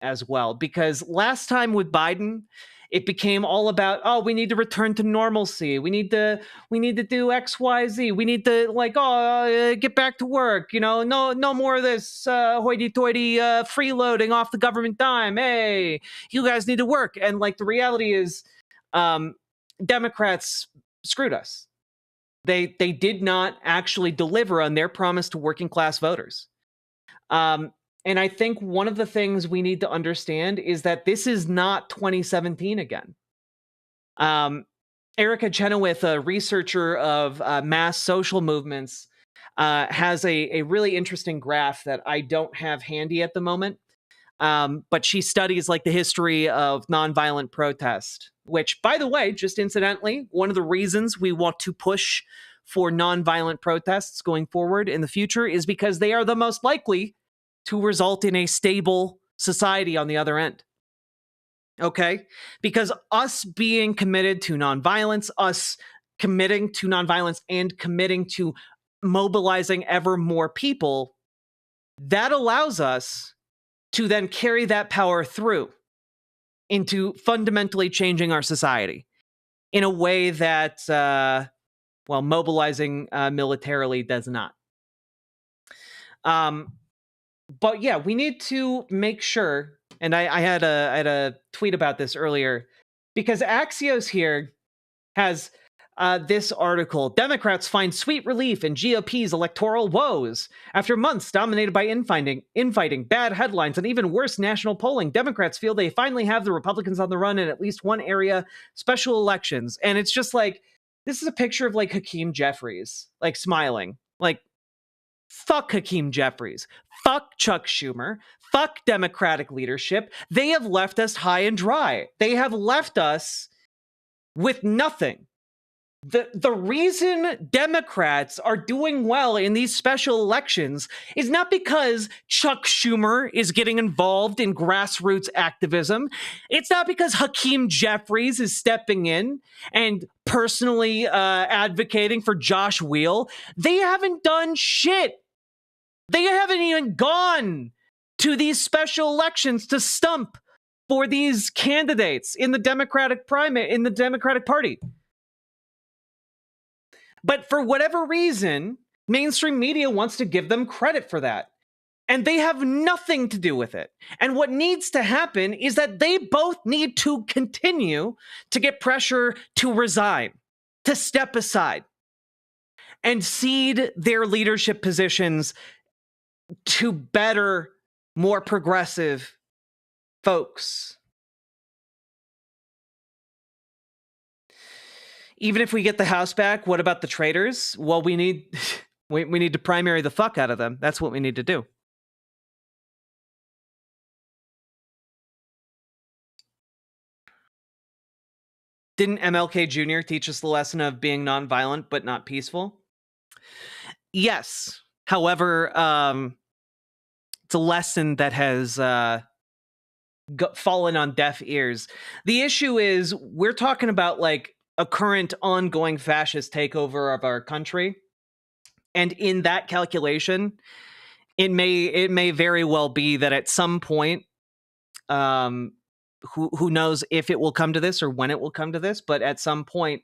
as well. Because last time with Biden, it became all about, oh, we need to return to normalcy. We need to do X, Y, Z. We need to get back to work. No more of this hoity-toity freeloading off the government dime. Hey, you guys need to work. And the reality is, Democrats screwed us. They did not actually deliver on their promise to working class voters. And I think one of the things we need to understand is that this is not 2017 again. Erica Chenoweth, a researcher of mass social movements, has a really interesting graph that I don't have handy at the moment. But she studies like the history of nonviolent protest, which, by the way, just incidentally, one of the reasons we want to push for nonviolent protests going forward in the future is because they are the most likely to result in a stable society on the other end. Okay? Because us being committed to nonviolence, us committing to nonviolence and committing to mobilizing ever more people, that allows us to then carry that power through into fundamentally changing our society in a way that, mobilizing militarily does not. But yeah, we need to make sure, and I had a tweet about this earlier, because Axios here has this article. Democrats find sweet relief in GOP's electoral woes. After months dominated by infighting, bad headlines, and even worse national polling, Democrats feel they finally have the Republicans on the run in at least one area, special elections. And it's just like, this is a picture of like Hakeem Jeffries, like smiling. Like, fuck Hakeem Jeffries. Fuck Chuck Schumer. Fuck Democratic leadership. They have left us high and dry. They have left us with nothing. The reason Democrats are doing well in these special elections is not because Chuck Schumer is getting involved in grassroots activism. It's not because Hakeem Jeffries is stepping in and personally advocating for Josh Wheel. They haven't done shit. They haven't even gone to these special elections to stump for these candidates in the Democratic Party. But for whatever reason, mainstream media wants to give them credit for that. And they have nothing to do with it. And what needs to happen is that they both need to continue to get pressure to resign, to step aside, and cede their leadership positions to better, more progressive folks. Even if we get the House back, what about the traitors? Well, we need to primary the fuck out of them. That's what we need to do. Didn't MLK Jr. teach us the lesson of being nonviolent but not peaceful? Yes. However, it's a lesson that has fallen on deaf ears. The issue is we're talking about like a current ongoing fascist takeover of our country. And in that calculation, it may very well be that at some point, who knows if it will come to this or when it will come to this, but at some point,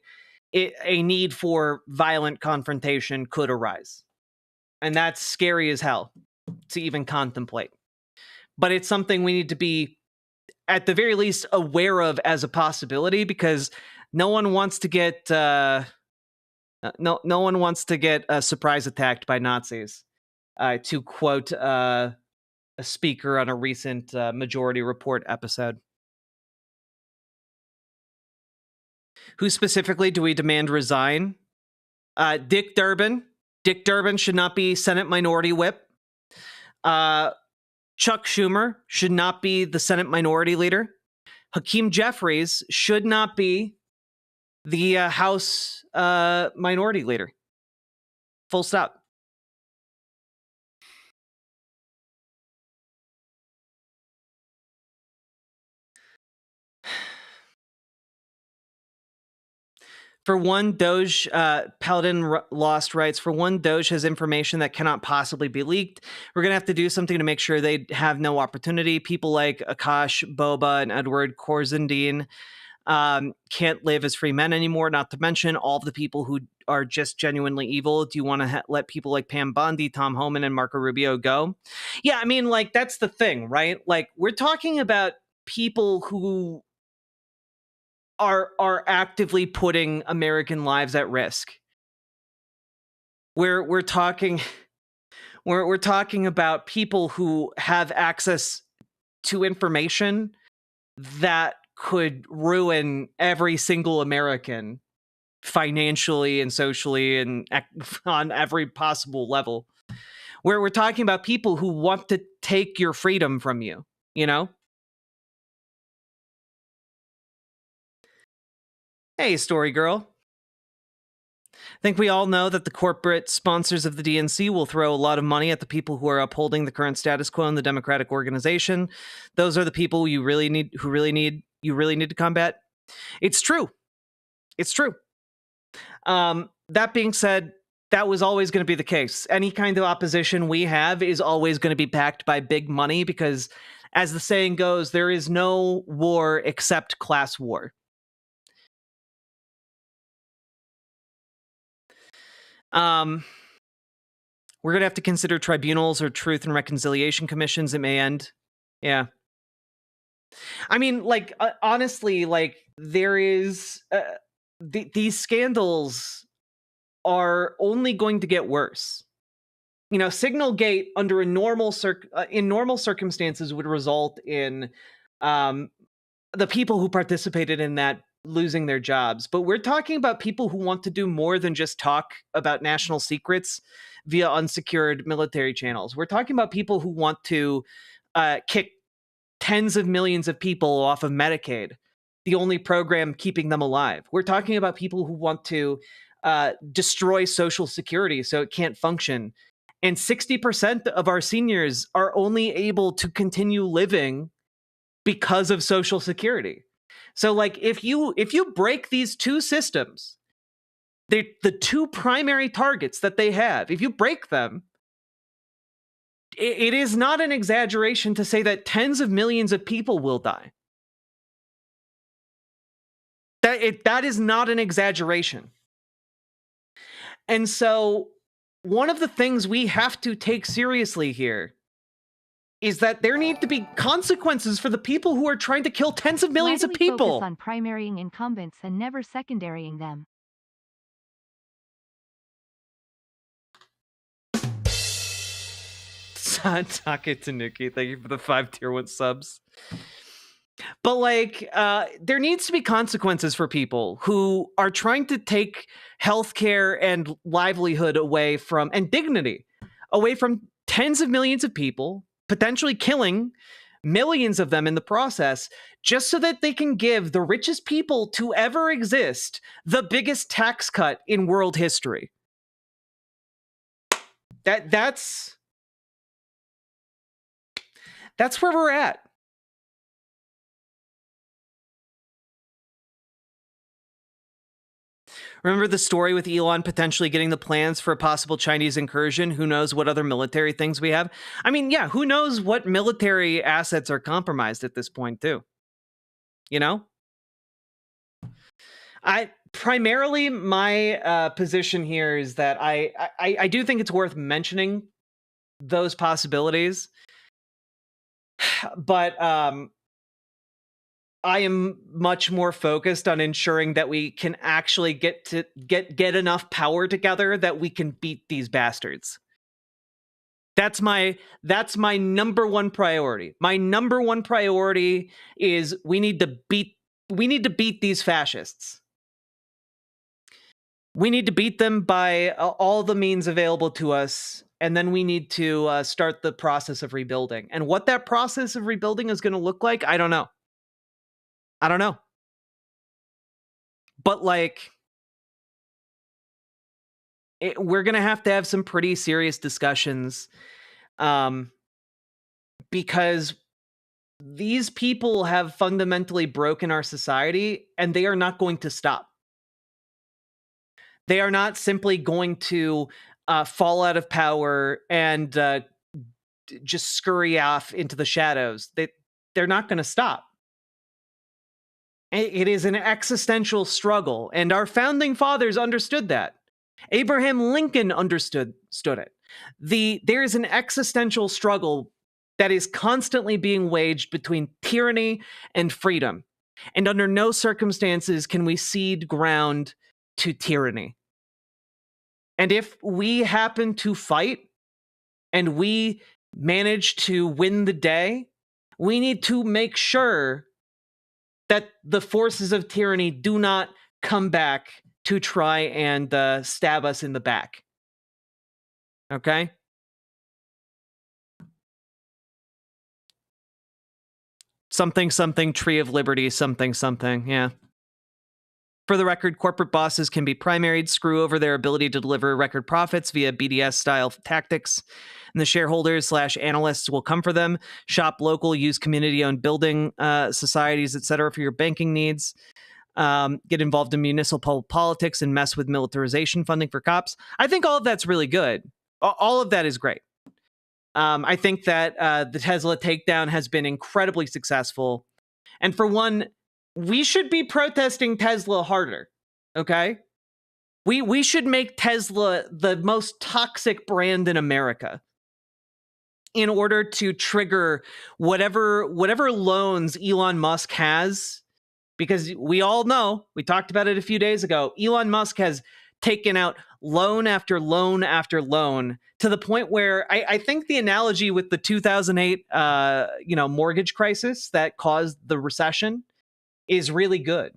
a need for violent confrontation could arise. And that's scary as hell to even contemplate. But it's something we need to be, at the very least, aware of as a possibility, because no one wants to get no one wants to get surprise attacked by Nazis. To quote a speaker on a recent Majority Report episode. Who specifically do we demand resign? Dick Durbin. Dick Durbin should not be Senate Minority Whip. Chuck Schumer should not be the Senate Minority Leader. Hakeem Jeffries should not be the House Minority Leader. Full stop. For one, Doge, Paladin Lost writes, for one, Doge has information that cannot possibly be leaked. We're going to have to do something to make sure they have no opportunity. People like Akash, Boba, and Edward Corzendine can't live as free men anymore, not to mention all of the people who are just genuinely evil. Do you want to let people like Pam Bondi, Tom Homan, and Marco Rubio go? Yeah, I mean, like, that's the thing, right? Like, we're talking about people who are actively putting American lives at risk. We're talking We're talking about people who have access to information that could ruin every single American financially and socially and on every possible level. Where we're talking about people who want to take your freedom from you, you know? Hey, story girl. I think we all know that the corporate sponsors of the DNC will throw a lot of money at the people who are upholding the current status quo in the Democratic organization. Those are the people you really need to combat. It's true. It's true. That being said, that was always going to be the case. Any kind of opposition we have is always going to be backed by big money because, as the saying goes, there is no war except class war. We're going to have to consider tribunals or truth and reconciliation commissions. It may end. Yeah. I mean, like, honestly, like, there is... these scandals are only going to get worse. You know, Signalgate under in normal circumstances would result in the people who participated in that losing their jobs. But we're talking about people who want to do more than just talk about national secrets via unsecured military channels. We're talking about people who want to kick tens of millions of people off of Medicaid, the only program keeping them alive. We're talking about people who want to destroy Social Security so it can't function. And 60% of our seniors are only able to continue living because of Social Security. So, like, if you break these two systems, the two primary targets that they have, if you break them, it is not an exaggeration to say that tens of millions of people will die. That is not an exaggeration. And so one of the things we have to take seriously here is that there need to be consequences for the people who are trying to kill tens of millions of people. Why do we focus on primarying incumbents and never secondarying them? Take Tanuki, thank you for the 5 tier 1 subs. But, like, there needs to be consequences for people who are trying to take healthcare and livelihood away from, and dignity away from tens of millions of people, potentially killing millions of them in the process, just so that they can give the richest people to ever exist the biggest tax cut in world history. That's where we're at. Remember the story with Elon potentially getting the plans for a possible Chinese incursion? Who knows what other military things we have? I mean, yeah, who knows what military assets are compromised at this point, too? You know? Primarily, my position here is that I do think it's worth mentioning those possibilities. But I am much more focused on ensuring that we can actually get enough power together that we can beat these bastards. That's my number one priority. My number one priority is we need to beat these fascists. We need to beat them by all the means available to us, and then we need to start the process of rebuilding. And what that process of rebuilding is going to look like, I don't know. But, like, we're going to have some pretty serious discussions because these people have fundamentally broken our society, and they are not going to stop. They are not simply going to fall out of power and just scurry off into the shadows. They're not going to stop. It is an existential struggle, and our founding fathers understood that. Abraham Lincoln understood it. There is an existential struggle that is constantly being waged between tyranny and freedom, and under no circumstances can we cede ground to tyranny. And if we happen to fight and we manage to win the day, we need to make sure that the forces of tyranny do not come back to try and stab us in the back. Okay? Something, something, Tree of Liberty, something, something. Yeah. For the record, corporate bosses can be primaried, screw over their ability to deliver record profits via BDS-style tactics, and the shareholders/analysts will come for them. Shop local, use community-owned building societies, etc. for your banking needs. Get involved in municipal politics and mess with militarization funding for cops. I think all of that's really good. All of that is great. I think that the Tesla takedown has been incredibly successful. And for one, we should be protesting Tesla harder, okay? We should make Tesla the most toxic brand in America in order to trigger whatever loans Elon Musk has, because we all know, we talked about it a few days ago, Elon Musk has taken out loan after loan after loan to the point where I think the analogy with the 2008 mortgage crisis that caused the recession is really good.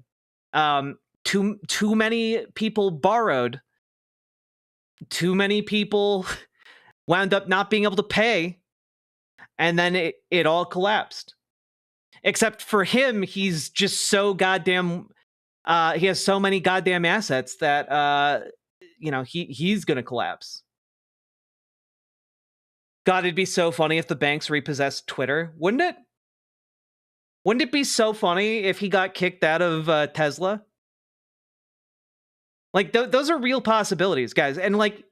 Too many people borrowed. Too many people wound up not being able to pay, and then it all collapsed. Except for him, he's just so goddamn. He has so many goddamn assets that he's gonna collapse. God, it'd be so funny if the banks repossessed Twitter, wouldn't it? Wouldn't it be so funny if he got kicked out of Tesla? Like, those are real possibilities, guys. And, like,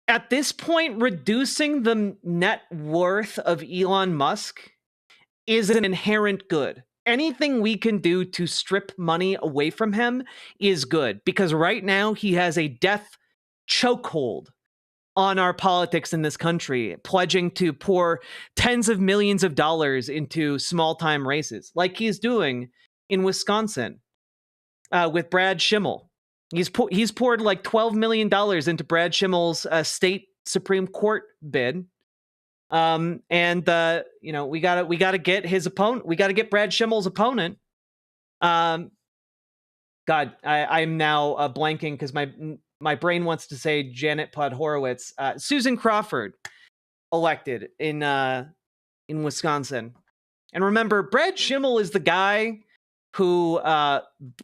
at this point, reducing the net worth of Elon Musk is an inherent good. Anything we can do to strip money away from him is good, because right now he has a death chokehold on our politics in this country, pledging to pour tens of millions of dollars into small-time races, like he's doing in Wisconsin with Brad Schimmel. He's poured like $12 million into Brad Schimmel's state Supreme Court bid. We gotta get his opponent. We gotta get Brad Schimmel's opponent. God, I'm now blanking because my brain wants to say Janet Podhorowicz. Susan Crawford elected in Wisconsin. And remember, Brad Schimmel is the guy who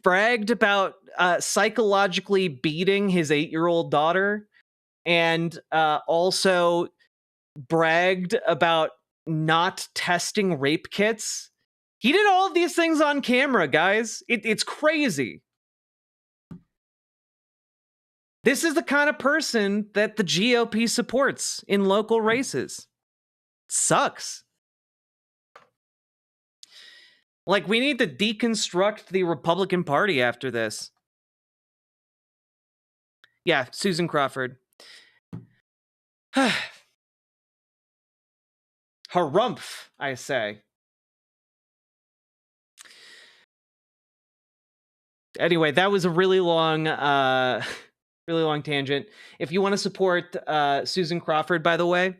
bragged about psychologically beating his 8-year-old daughter, and also bragged about not testing rape kits. He did all of these things on camera, guys. It's crazy. This is the kind of person that the GOP supports in local races. It sucks. Like, we need to deconstruct the Republican Party after this. Yeah, Susan Crawford. Harumph, I say. Anyway, that was a really long tangent. If you want to support Susan Crawford, by the way,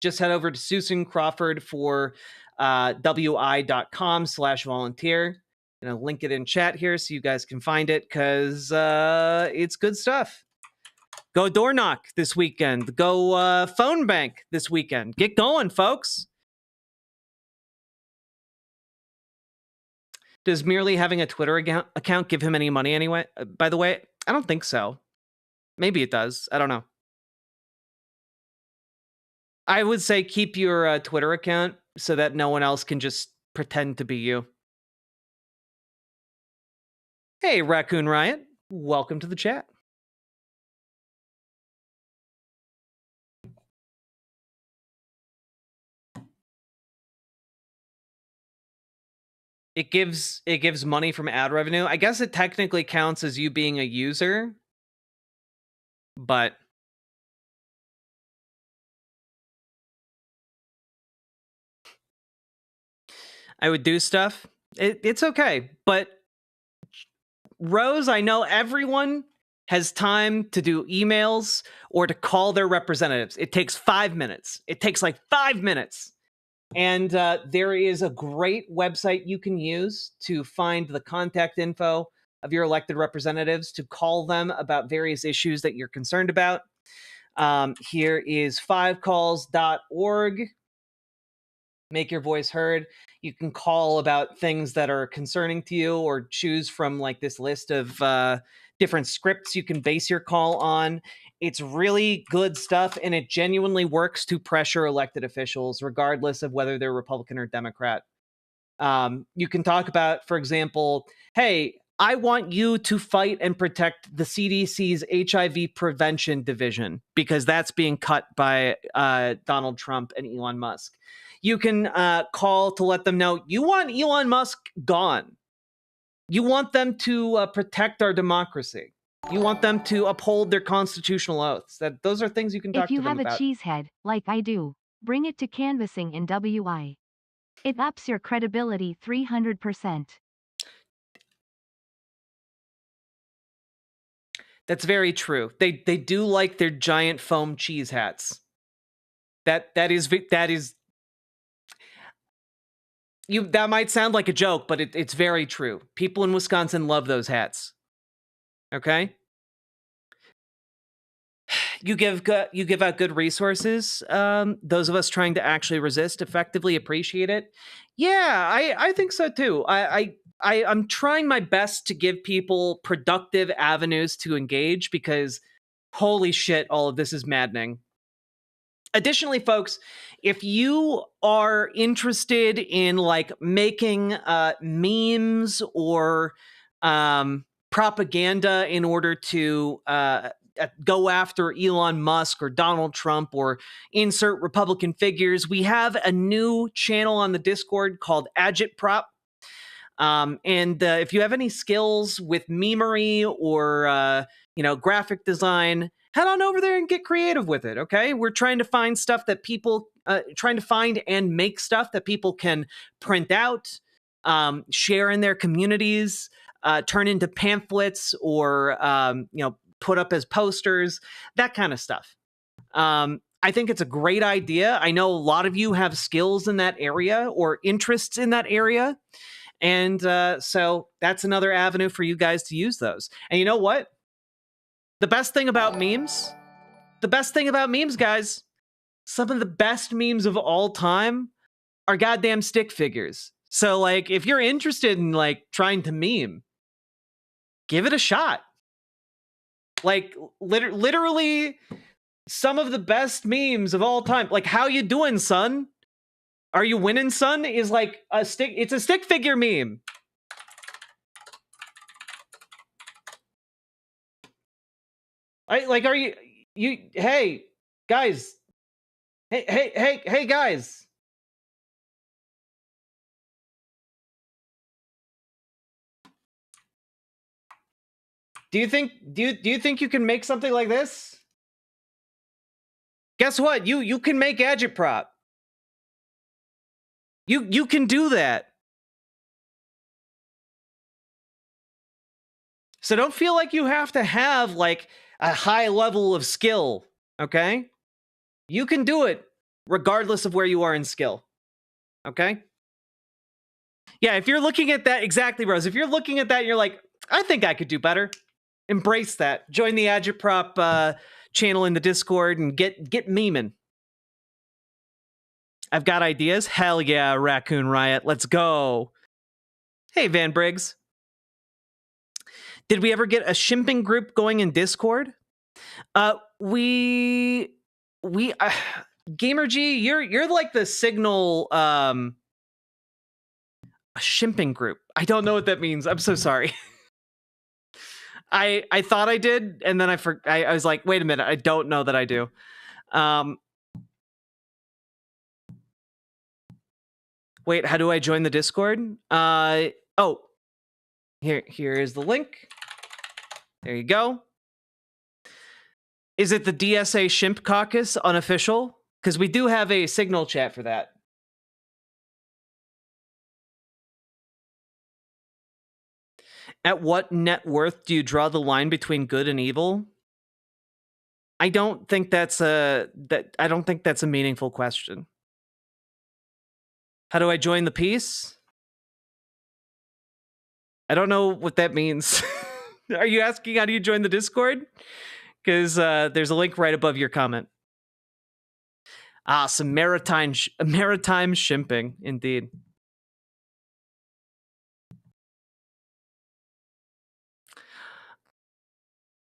just head over to Susan Crawford for wi.com/volunteer. And I'll link it in chat here so you guys can find it, because it's good stuff. Go door knock this weekend. Go phone bank this weekend. Get going, folks. Does merely having a Twitter account give him any money anyway? By the way, I don't think so. Maybe it does. I don't know. I would say keep your Twitter account so that no one else can just pretend to be you. Hey, Raccoon Riot. Welcome to the chat. It gives money from ad revenue. I guess it technically counts as you being a user, but I would do stuff. It's okay, but Rose, I know everyone has time to do emails or to call their representatives. It takes 5 minutes. It takes like 5 minutes. And there is a great website you can use to find the contact info of your elected representatives to call them about various issues that you're concerned about. Here is 5calls.org. Make your voice heard. You can call about things that are concerning to you or choose from like this list of different scripts you can base your call on. It's really good stuff, and it genuinely works to pressure elected officials, regardless of whether they're Republican or Democrat. You can talk about, for example, hey, I want you to fight and protect the CDC's HIV prevention division because that's being cut by Donald Trump and Elon Musk. You can call to let them know you want Elon Musk gone. You want them to protect our democracy. You want them to uphold their constitutional oaths. Those are things you can talk to them about. If you have a cheesehead, like I do, bring it to canvassing in WI. It ups your credibility 300%. That's very true. They do like their giant foam cheese hats. That might sound like a joke, but it's very true. People in Wisconsin love those hats. Okay? You give out good resources. Those of us trying to actually resist effectively appreciate it. Yeah, I think so too. I'm trying my best to give people productive avenues to engage because holy shit, all of this is maddening. Additionally, folks, if you are interested in like making memes or propaganda in order to go after Elon Musk or Donald Trump or insert Republican figures, we have a new channel on the Discord called Agitprop. And if you have any skills with memery or graphic design, head on over there and get creative with it. Okay, we're trying to find stuff that people trying to find and make stuff that people can print out, share in their communities, turn into pamphlets, or put up as posters, that kind of stuff. I think it's a great idea. I know a lot of you have skills in that area or interests in that area. And so that's another avenue for you guys to use those. And you know what? The best thing about memes, guys, some of the best memes of all time are goddamn stick figures. So, like, if you're interested in, like, trying to meme, give it a shot. Like, literally, some of the best memes of all time. Like, how you doing, son? Are you winning, son? Is like a stick. It's a stick figure meme. Are you hey guys. Hey guys. Do you think you can make something like this? Guess what? You can make Agitprop. You can do that. So don't feel like you have to have like a high level of skill, okay? You can do it regardless of where you are in skill. Okay? Yeah, if you're looking at that, exactly, Rose. If you're looking at that, you're like, I think I could do better. Embrace that. Join the Agitprop channel in the Discord and get memeing. I've got ideas. Hell yeah, Raccoon Riot. Let's go. Hey, Van Briggs. Did we ever get a shimping group going in Discord? We Gamer G, you're like the Signal a shimping group. I don't know what that means. I'm so sorry. I thought I did, and then I was like, wait a minute, I don't know that I do. Wait, how do I join the Discord? Oh, here is the link. There you go. Is it the DSA Shimp Caucus unofficial? Because we do have a Signal chat for that. At what net worth do you draw the line between good and evil? I don't think that's a meaningful question. How do I join the peace? I don't know what that means. Are you asking how do you join the Discord? Because there's a link right above your comment. Some maritime shimping, indeed.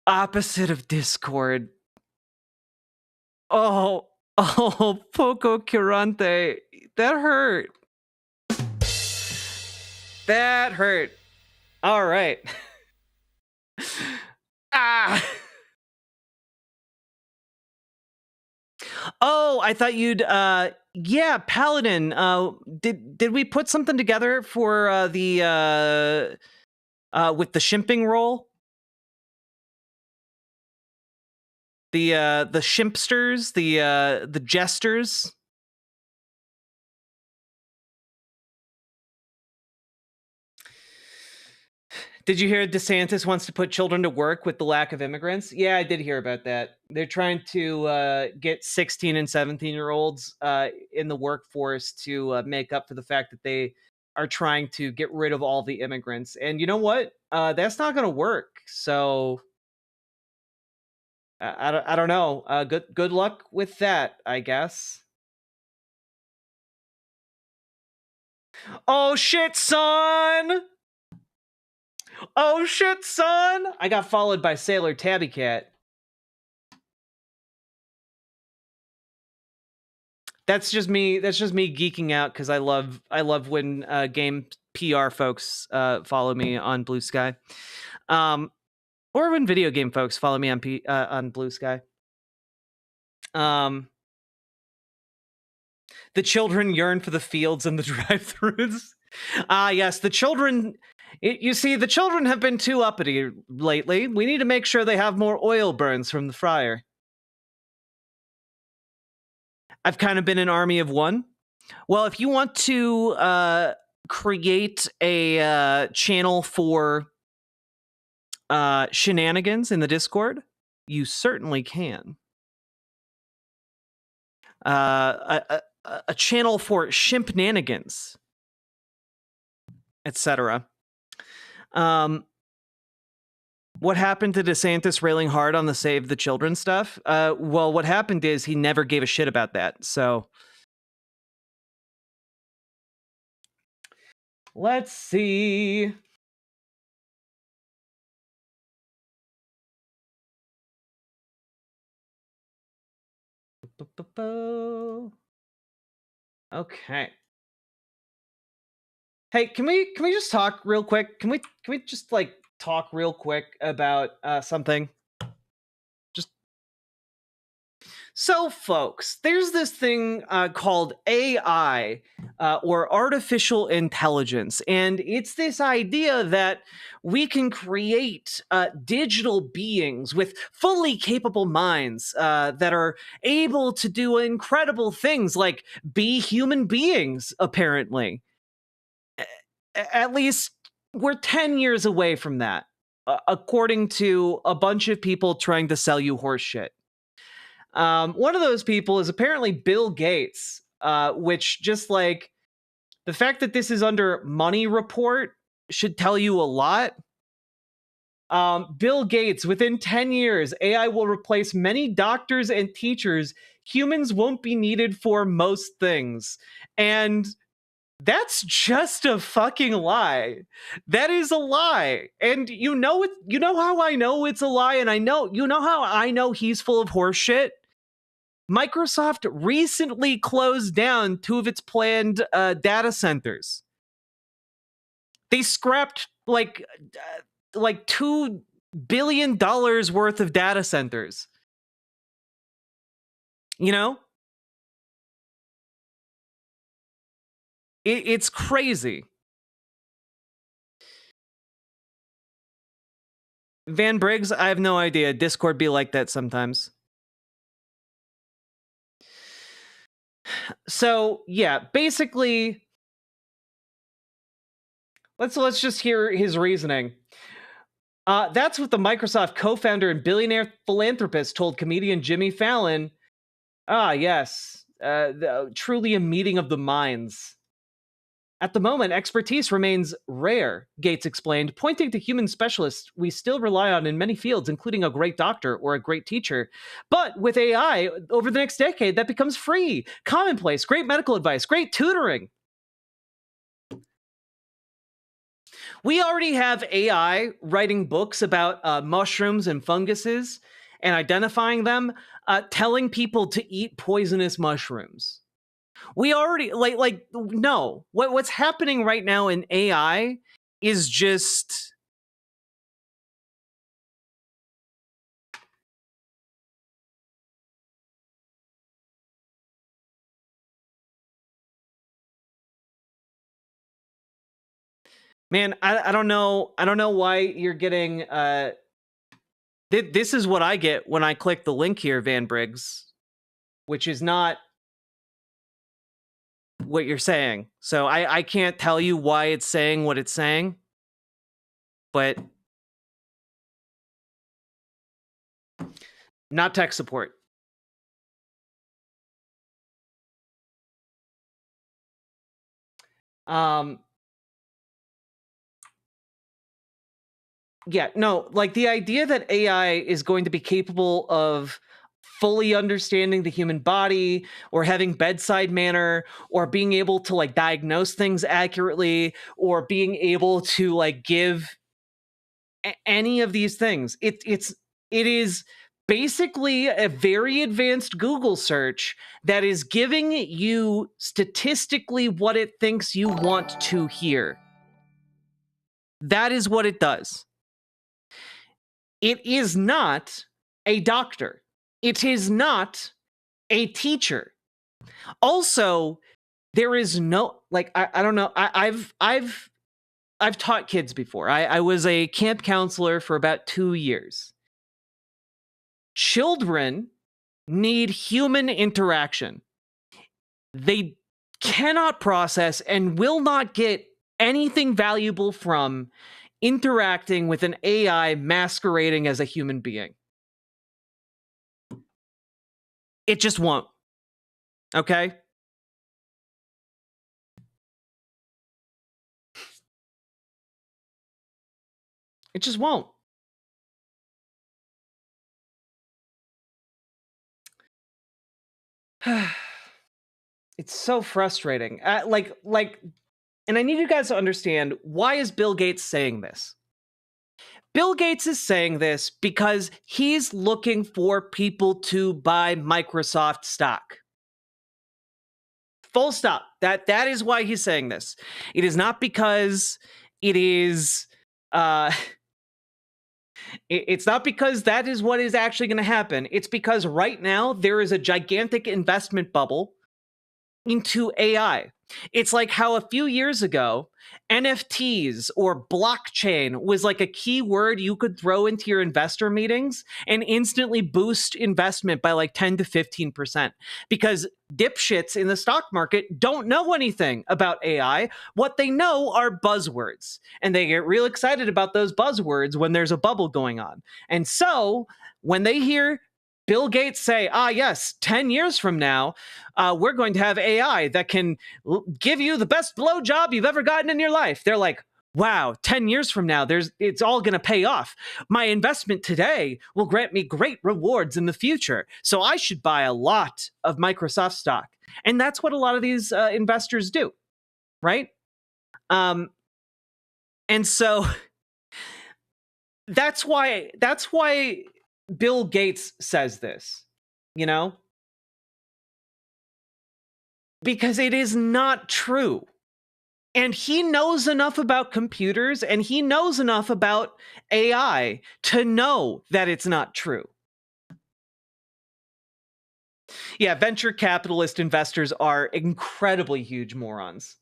Opposite of Discord. Oh, Poco Curante. That hurt. That hurt. All right. Oh, I thought you'd yeah, Paladin. Did we put something together for the with the shimping roll? The shimpsters, the jesters. Did you hear DeSantis wants to put children to work with the lack of immigrants? Yeah, I did hear about that. They're trying to get 16 and 17-year-olds in the workforce to make up for the fact that they are trying to get rid of all the immigrants. And you know what? That's not going to work. So I don't know. Good luck with that, I guess. Oh shit, son! Oh shit, son! I got followed by Sailor Tabby Cat. That's just me geeking out because I love when game PR folks follow me on Blue Sky. Or when video game folks follow me on Blue Sky. The children yearn for the fields and the drive-thrus. Yes, the children. You see, the children have been too uppity lately. We need to make sure they have more oil burns from the fryer. I've kind of been an army of one. Well, if you want to create a channel for shenanigans in the Discord, you certainly can. A channel for shimpnanigans, etc. What happened to DeSantis railing hard on the Save the Children stuff? Well, what happened is he never gave a shit about that. So let's see. Okay. Hey, can we just talk real quick? Can we just like talk real quick about something? So, folks, there's this thing called AI, or artificial intelligence, and it's this idea that we can create digital beings with fully capable minds that are able to do incredible things like be human beings, apparently. At least we're 10 years away from that, according to a bunch of people trying to sell you horse shit. One of those people is apparently Bill Gates, which just like the fact that this is under Money Report should tell you a lot. Bill Gates, within 10 years, AI will replace many doctors and teachers. Humans won't be needed for most things. And that's just a fucking lie. That is a lie. And you know how I know it's a lie, and you know how I know he's full of horse shit? Microsoft recently closed down 2 of its planned data centers. They scrapped like $2 billion worth of data centers. You know? It's crazy. Van Briggs, I have no idea. Discord be like that sometimes. So, yeah, basically, let's just hear his reasoning. That's what the Microsoft co-founder and billionaire philanthropist told comedian Jimmy Fallon. Ah, yes. Truly a meeting of the minds. At the moment, expertise remains rare, Gates explained, pointing to human specialists we still rely on in many fields, including a great doctor or a great teacher. But with AI, over the next decade, that becomes free, commonplace, great medical advice, great tutoring. We already have AI writing books about mushrooms and funguses and identifying them, telling people to eat poisonous mushrooms. We already no. What's happening right now in AI is just man, I don't know. I don't know why you're getting this is what I get when I click the link here, Van Briggs, which is not what you're saying. So I can't tell you why it's saying what it's saying, but not tech support. Yeah, no, like the idea that AI is going to be capable of fully understanding the human body or having bedside manner or being able to like diagnose things accurately or being able to like give any of these things. It is basically a very advanced Google search that is giving you statistically what it thinks you want to hear. That is what it does. It is not a doctor. It is not a teacher. Also, there is no like I don't know. I've taught kids before. I was a camp counselor for about 2 years. Children need human interaction. They cannot process and will not get anything valuable from interacting with an AI masquerading as a human being. It just won't. Okay? It just won't. It's so frustrating. And I need you guys to understand, why is Bill Gates saying this? Bill Gates is saying this because he's looking for people to buy Microsoft stock. Full stop. That is why he's saying this. It is not because it is it's not because that is what is actually going to happen. It's because right now there is a gigantic investment bubble into AI. It's like how a few years ago, NFTs or blockchain was like a key word you could throw into your investor meetings and instantly boost investment by like 10 to 15%. Because dipshits in the stock market don't know anything about AI. What they know are buzzwords. And they get real excited about those buzzwords when there's a bubble going on. And so when they hear Bill Gates say, yes, 10 years from now, we're going to have AI that can give you the best blowjob you've ever gotten in your life. They're like, wow, 10 years from now, it's all going to pay off. My investment today will grant me great rewards in the future. So I should buy a lot of Microsoft stock. And that's what a lot of these investors do, right? And so that's why Bill Gates says this, you know? Because it is not true. And he knows enough about computers and he knows enough about AI to know that it's not true. Yeah, venture capitalist investors are incredibly huge morons.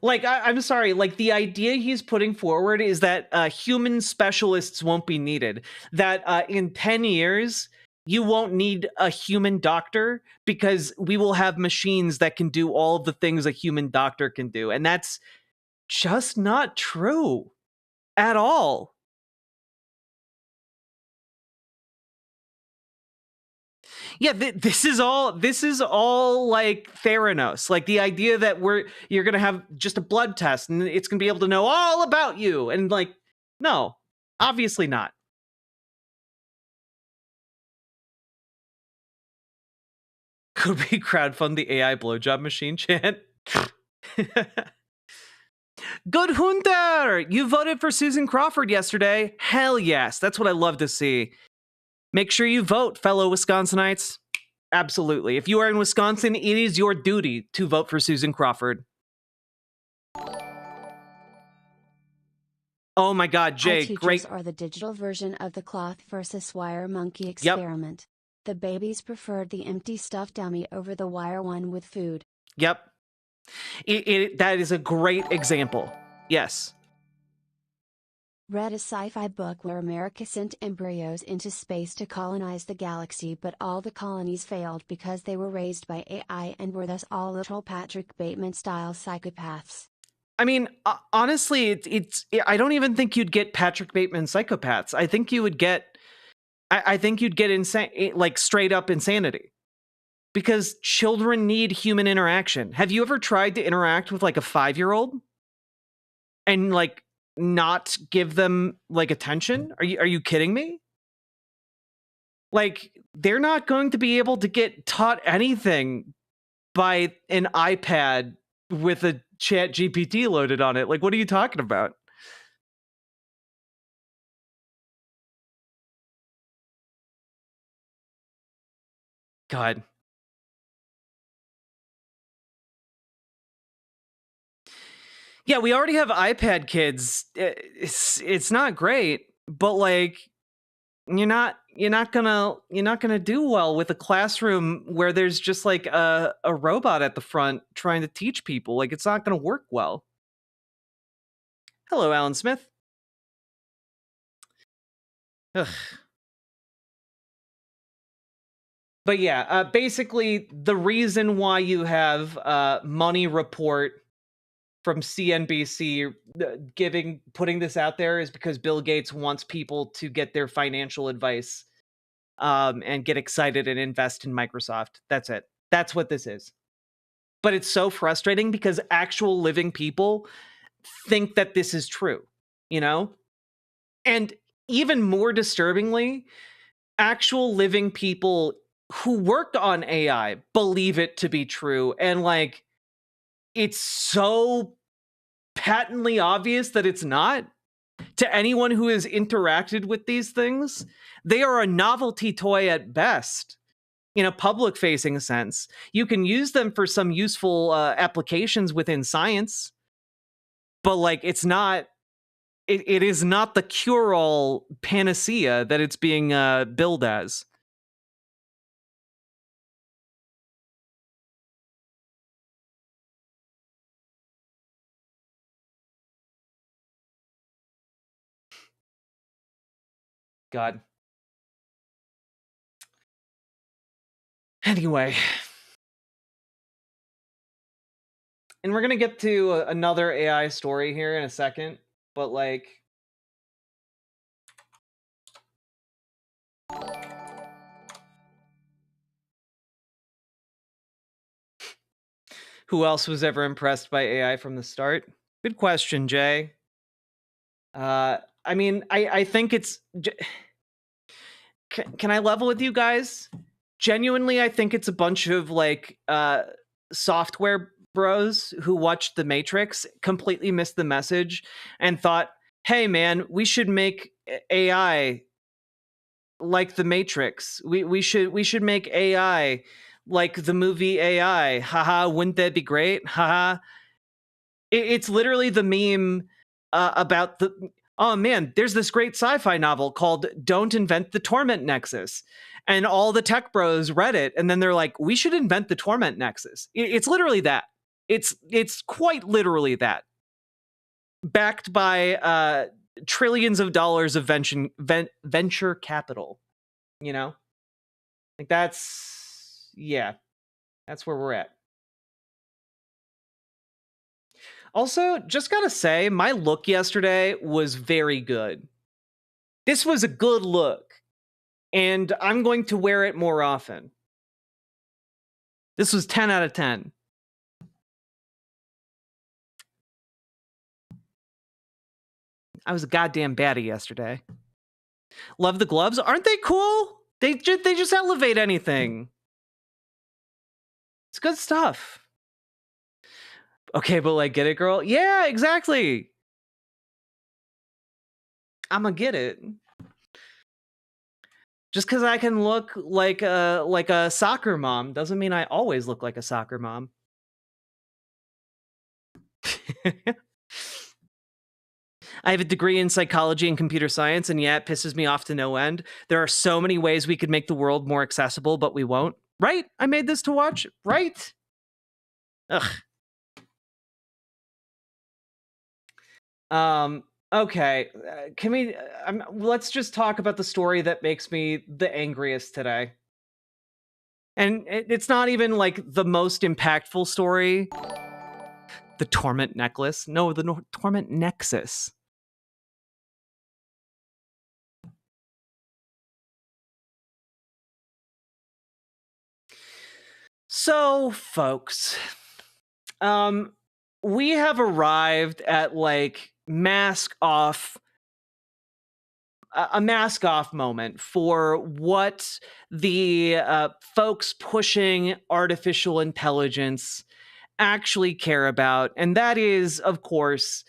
Like, I'm sorry, like the idea he's putting forward is that human specialists won't be needed. That in 10 years, you won't need a human doctor because we will have machines that can do all of the things a human doctor can do. And that's just not true at all. Yeah, this is all like Theranos, like the idea that you're gonna have just a blood test and it's gonna be able to know all about you, and like, no, obviously not. Could we crowdfund the AI blowjob machine chant? Good Hunter! You voted for Susan Crawford yesterday. Hell yes, that's what I love to see. Make sure you vote, fellow Wisconsinites. Absolutely. If you are in Wisconsin, it is your duty to vote for Susan Crawford. Oh my God, Jay, Our teachers great. are the digital version of the cloth versus wire monkey experiment. The babies preferred the empty stuffed dummy over the wire one with food. Yep. That is a great example. Yes. Read a sci-fi book where America sent embryos into space to colonize the galaxy, but all the colonies failed because they were raised by AI and were thus all little Patrick Bateman-style psychopaths. I mean, honestly, I don't even think you'd get Patrick Bateman psychopaths. I think you would get, I think you'd get insane, like straight up insanity. Because children need human interaction. Have you ever tried to interact with like a 5-year-old and like not give them like attention? Are you kidding me? Like, they're not going to be able to get taught anything by an iPad with a Chat GPT loaded on it. Like, what are you talking about? God. Yeah, we already have iPad kids. It's not great, but like, you're not gonna do well with a classroom where there's just like a robot at the front trying to teach people. Like, it's not gonna work well. Hello, Alan Smith. Ugh. But yeah, basically the reason why you have Money Report from CNBC putting this out there is because Bill Gates wants people to get their financial advice and get excited and invest in Microsoft. That's it. That's what this is. But it's so frustrating because actual living people think that this is true, you know? And even more disturbingly, actual living people who work on AI believe it to be true. And like, it's so patently obvious that it's not. To anyone who has interacted with these things, they are a novelty toy at best. In a public facing sense, you can use them for some useful applications within science, but like, it is not the cure-all panacea that it's being billed as. God. Anyway. And we're going to get to another AI story here in a second, but like, who else was ever impressed by AI from the start? Good question, Jay. I mean, I think it's... Can I level with you guys? Genuinely, I think it's a bunch of like software bros who watched The Matrix, completely missed the message, and thought, hey man, we should make AI like The Matrix. We should make AI like the movie AI. Haha, wouldn't that be great? Haha. It's literally the meme about the... Oh man, there's this great sci-fi novel called Don't Invent the Torment Nexus. And all the tech bros read it, and then they're like, we should invent the Torment Nexus. It's literally that. It's quite literally that. Backed by trillions of dollars of venture capital. You know? Like, that's... Yeah. That's where we're at. Also, just gotta say, my look yesterday was very good. This was a good look, and I'm going to wear it more often. This was 10 out of 10. I was a goddamn baddie yesterday. Love the gloves. Aren't they cool? They just elevate anything. It's good stuff. Okay, but like, get it, girl? Yeah, exactly. I'ma get it. Just because I can look like a soccer mom doesn't mean I always look like a soccer mom. I have a degree in psychology and computer science, and yeah, it pisses me off to no end. There are so many ways we could make the world more accessible, but we won't. Right? I made this to watch, right? Ugh. Okay. Can we let's just talk about the story that makes me the angriest today. And it's not even like the most impactful story. The Torment Necklace. No, the Torment Nexus. So, folks, we have arrived at like a mask off moment for what the folks pushing artificial intelligence actually care about, and that is, of course,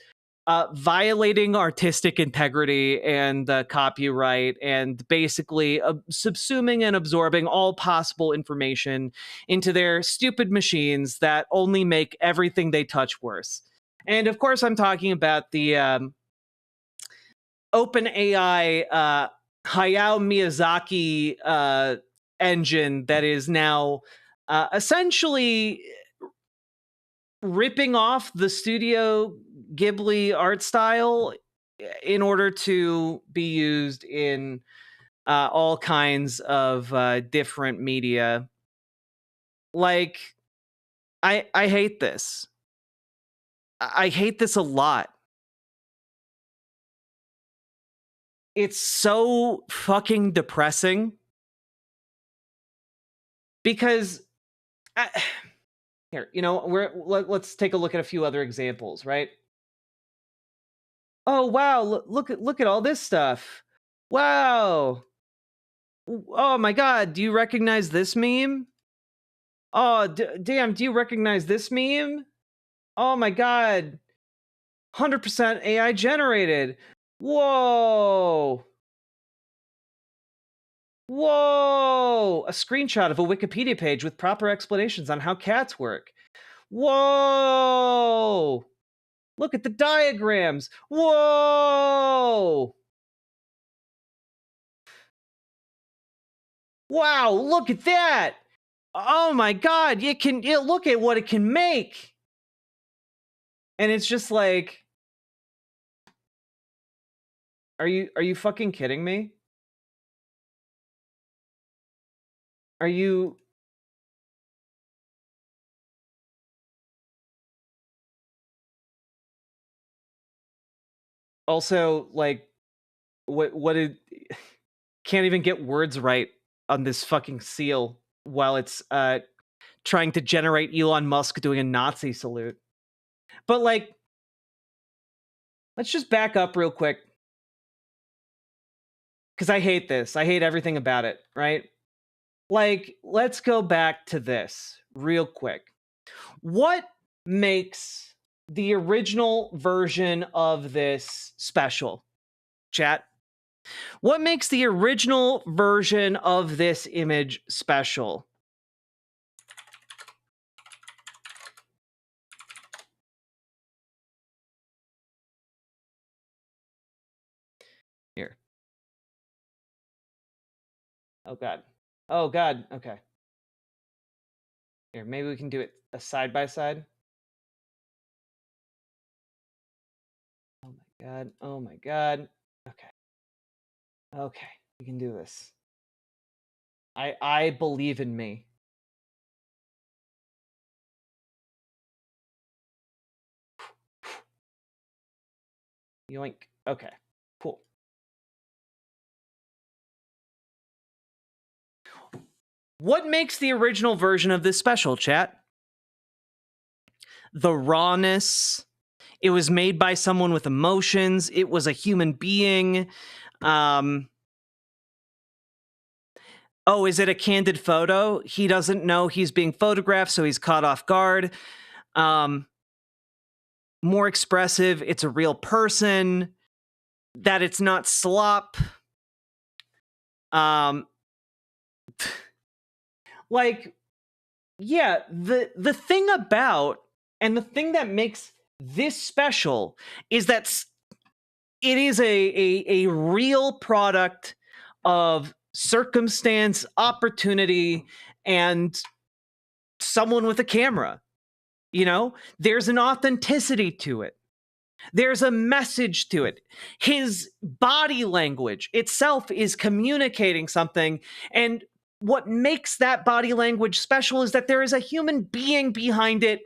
violating artistic integrity and copyright, and basically subsuming and absorbing all possible information into their stupid machines that only make everything they touch worse. And of course, I'm talking about the OpenAI Hayao Miyazaki engine that is now essentially ripping off the Studio Ghibli art style in order to be used in all kinds of different media. Like, I hate this. I hate this a lot. It's so fucking depressing because here, let's take a look at a few other examples, right? Oh wow, look at all this stuff. Wow. Oh my god, do you recognize this meme? Oh, damn, do you recognize this meme? Oh my god. 100% AI generated. Whoa. Whoa! A screenshot of a Wikipedia page with proper explanations on how cats work. Whoa! Look at the diagrams. Whoa! Wow, look at that. Oh my god, look at what it can make. And it's just like, are you fucking kidding me? Are you also like what did can't even get words right on this fucking seal while it's trying to generate Elon Musk doing a Nazi salute. But like, let's just back up real quick, because I hate this. I hate everything about it, right? Like, let's go back to this real quick. What makes the original version of this special, chat? What makes the original version of this image special? Here. Oh, God. Oh, God. Okay. Here, maybe we can do it a side by side. Oh, my God. Oh, my God. Okay. Okay. We can do this. I believe in me. Yoink. Okay, cool. What makes the original version of this special, chat? The rawness. It was made by someone with emotions. It was a human being. Oh, is it a candid photo? He doesn't know he's being photographed, so he's caught off guard. More expressive. It's a real person. That it's not slop. Like, yeah, the thing about, and the thing that makes this special is that it is a real product of circumstance, opportunity, and someone with a camera. You know, there's an authenticity to it. There's a message to it. His body language itself is communicating something. And what makes that body language special is that there is a human being behind it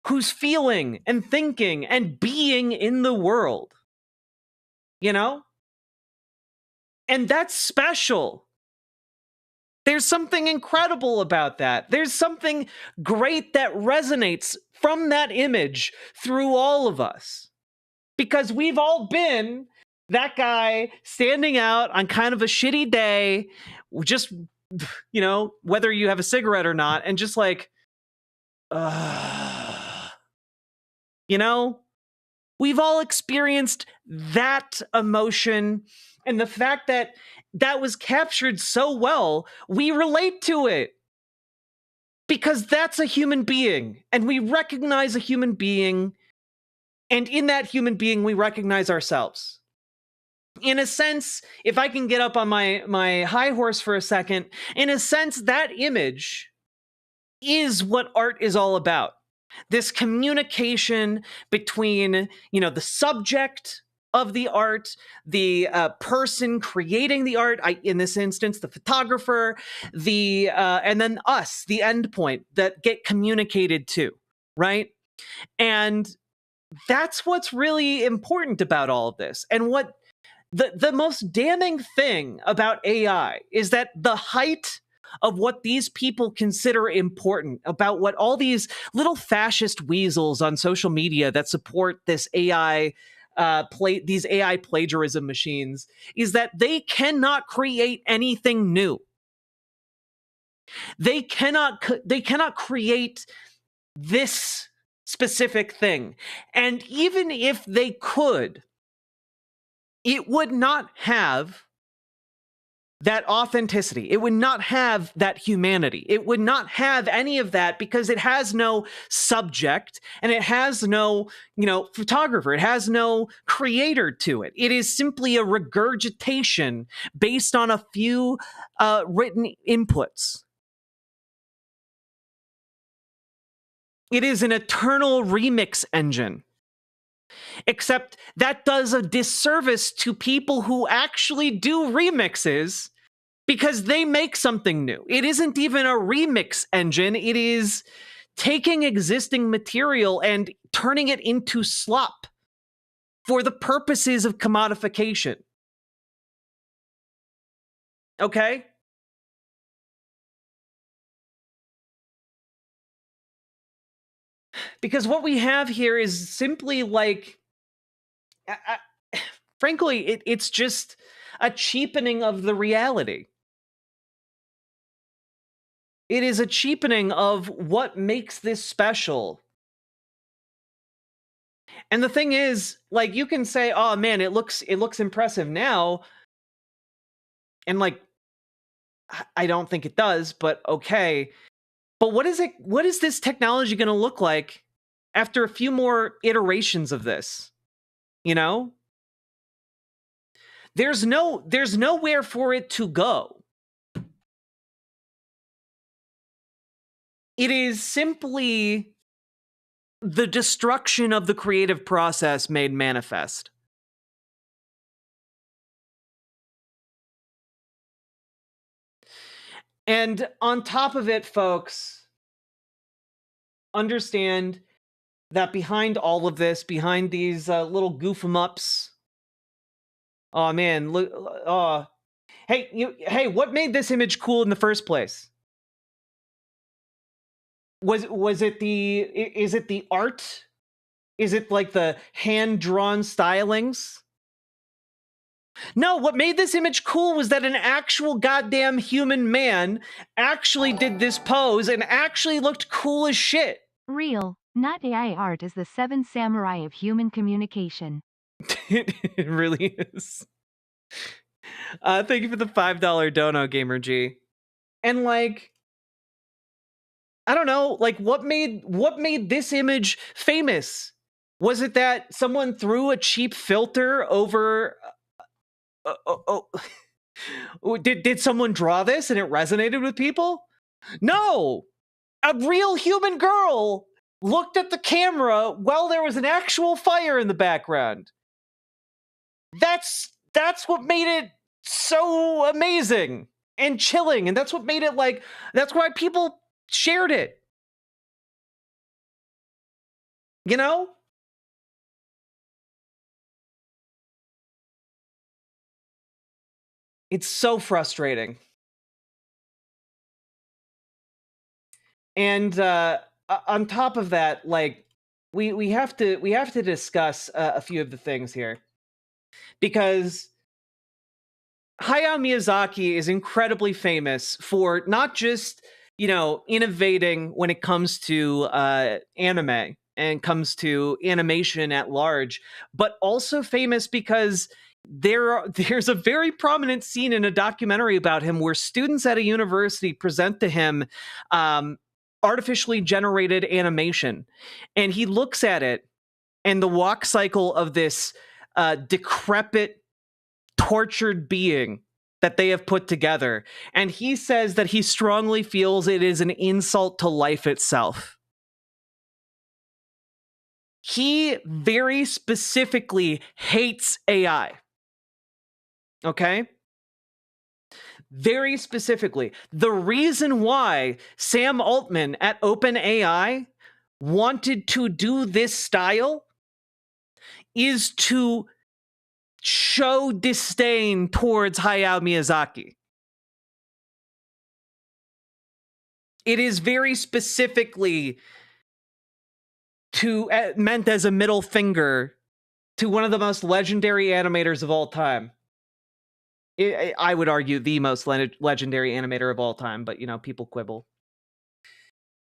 who's feeling and thinking and being in the world. You know? And that's special. There's something incredible about that. There's something great that resonates from that image through all of us. Because we've all been that guy standing out on kind of a shitty day, just, you know, whether you have a cigarette or not, and just like, you know, we've all experienced that emotion. And the fact that that was captured so well, we relate to it. Because that's a human being, and we recognize a human being, and in that human being, we recognize ourselves. In a sense, if I can get up on my high horse for a second, in a sense, that image is what art is all about. This communication between, you know, the subject of the art, the person creating the art, in this instance, the photographer, and then us, the endpoint that get communicated to, right? And that's what's really important about all of this. And what the most damning thing about AI is that the height of what these people consider important, about what all these little fascist weasels on social media that support this AI these AI plagiarism machines, is that they cannot create anything new. They cannot create this specific thing. And even if they could, it would not have that authenticity. It would not have that humanity. It would not have any of that because it has no subject and it has no, you know, photographer. It has no creator to it. It is simply a regurgitation based on a few written inputs. It is an eternal remix engine. Except that does a disservice to people who actually do remixes because they make something new. It isn't even a remix engine. It is taking existing material and turning it into slop for the purposes of commodification. Okay? Because what we have here is simply like, frankly, it's just a cheapening of the reality. It is a cheapening of what makes this special. And the thing is, like, you can say, oh man, it looks impressive now. And like, I don't think it does, but okay. But what is this technology going to look like after a few more iterations of this? You know? There's nowhere for it to go. It is simply the destruction of the creative process made manifest. And on top of it, folks, understand that behind all of this, behind these little goof 'em ups. Oh man, look! Hey, what made this image cool in the first place? Was it the? Is it the art? Is it like the hand-drawn stylings? No, what made this image cool was that an actual goddamn human man actually did this pose and actually looked cool as shit. Real, not AI art is the seven samurai of human communication. It really is. Thank you for the $5 dono, Gamer G. And like, I don't know, like what made this image famous? Was it that someone threw a cheap filter over? Did someone draw this and it resonated with people? No, a real human girl looked at the camera while there was an actual fire in the background. That's what made it so amazing and chilling, and that's what made it like, that's why people shared it. You know? It's so frustrating. And on top of that, like we have to discuss a few of the things here, because Hayao Miyazaki is incredibly famous for not just, you know, innovating when it comes to anime and comes to animation at large, but also famous because there's a very prominent scene in a documentary about him where students at a university present to him artificially generated animation, and he looks at it and the walk cycle of this decrepit, tortured being that they have put together, and he says that he strongly feels it is an insult to life itself. He very specifically hates AI. Okay? Very specifically. The reason why Sam Altman at OpenAI wanted to do this style is to show disdain towards Hayao Miyazaki. It is very specifically meant as a middle finger to one of the most legendary animators of all time. I would argue the most legendary animator of all time, but, you know, people quibble.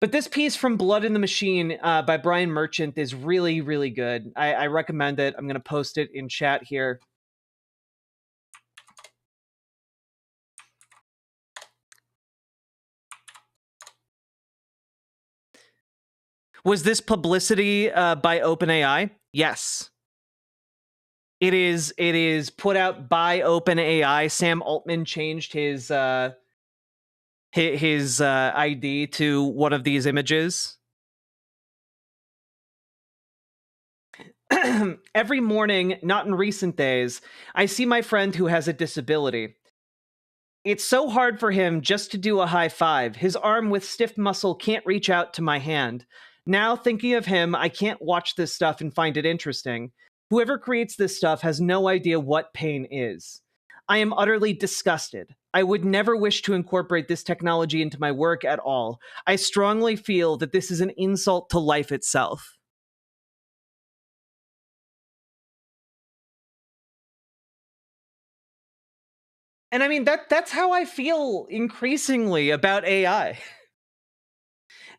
But this piece from Blood in the Machine by Brian Merchant is really, really good. I recommend it. I'm going to post it in chat here. Was this publicity by OpenAI? Yes. It is put out by OpenAI. Sam Altman changed his ID to one of these images. Every morning, not in recent days, I see my friend who has a disability. It's so hard for him just to do a high five. His arm with stiff muscle can't reach out to my hand. Now, thinking of him, I can't watch this stuff and find it interesting. Whoever creates this stuff has no idea what pain is. I am utterly disgusted. I would never wish to incorporate this technology into my work at all. I strongly feel that this is an insult to life itself. And I mean, that's how I feel increasingly about AI.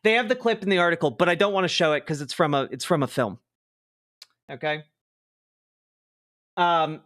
They have the clip in the article, but I don't want to show it because it's from a film. Okay? God.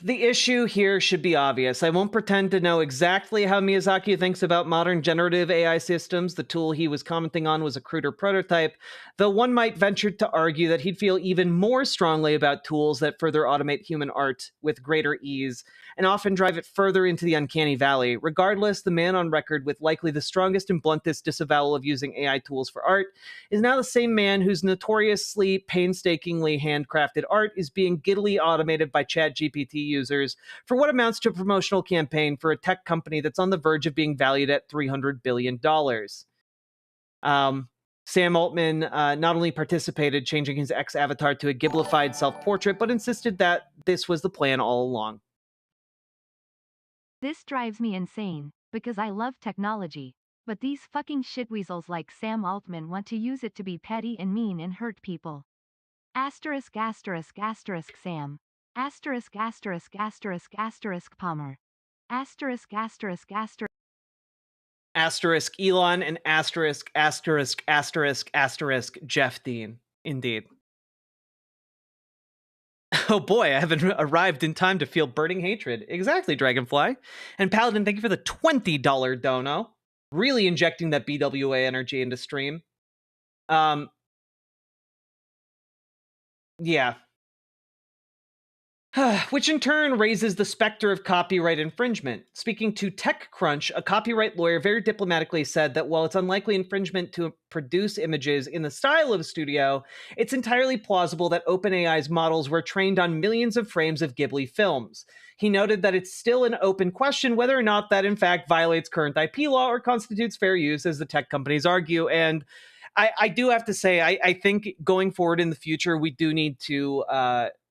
The issue here should be obvious. I won't pretend to know exactly how Miyazaki thinks about modern generative AI systems. The tool he was commenting on was a cruder prototype, though one might venture to argue that he'd feel even more strongly about tools that further automate human art with greater ease and often drive it further into the uncanny valley. Regardless, the man on record with likely the strongest and bluntest disavowal of using AI tools for art is now the same man whose notoriously painstakingly handcrafted art is being giddily automated by ChatGPT users for what amounts to a promotional campaign for a tech company that's on the verge of being valued at $300 billion. Sam Altman not only participated, changing his ex-avatar to a Ghiblified self-portrait, but insisted that this was the plan all along. This drives me insane, because I love technology, but these fucking shitweasels like Sam Altman want to use it to be petty and mean and hurt people. Asterisk asterisk asterisk Sam. Asterisk asterisk asterisk asterisk Palmer. Asterisk asterisk asterisk. Asterisk Elon and asterisk asterisk asterisk asterisk Jeff Dean. Indeed. Oh boy, I haven't arrived in time to feel burning hatred. Exactly, Dragonfly. And Paladin, thank you for the $20 dono. Really injecting that BWA energy into stream. Yeah. Which in turn raises the specter of copyright infringement. Speaking to TechCrunch, a copyright lawyer very diplomatically said that while it's unlikely infringement to produce images in the style of a studio, it's entirely plausible that OpenAI's models were trained on millions of frames of Ghibli films. He noted that it's still an open question whether or not that in fact violates current IP law or constitutes fair use, as the tech companies argue. And I do have to say, I think going forward in the future, we do need to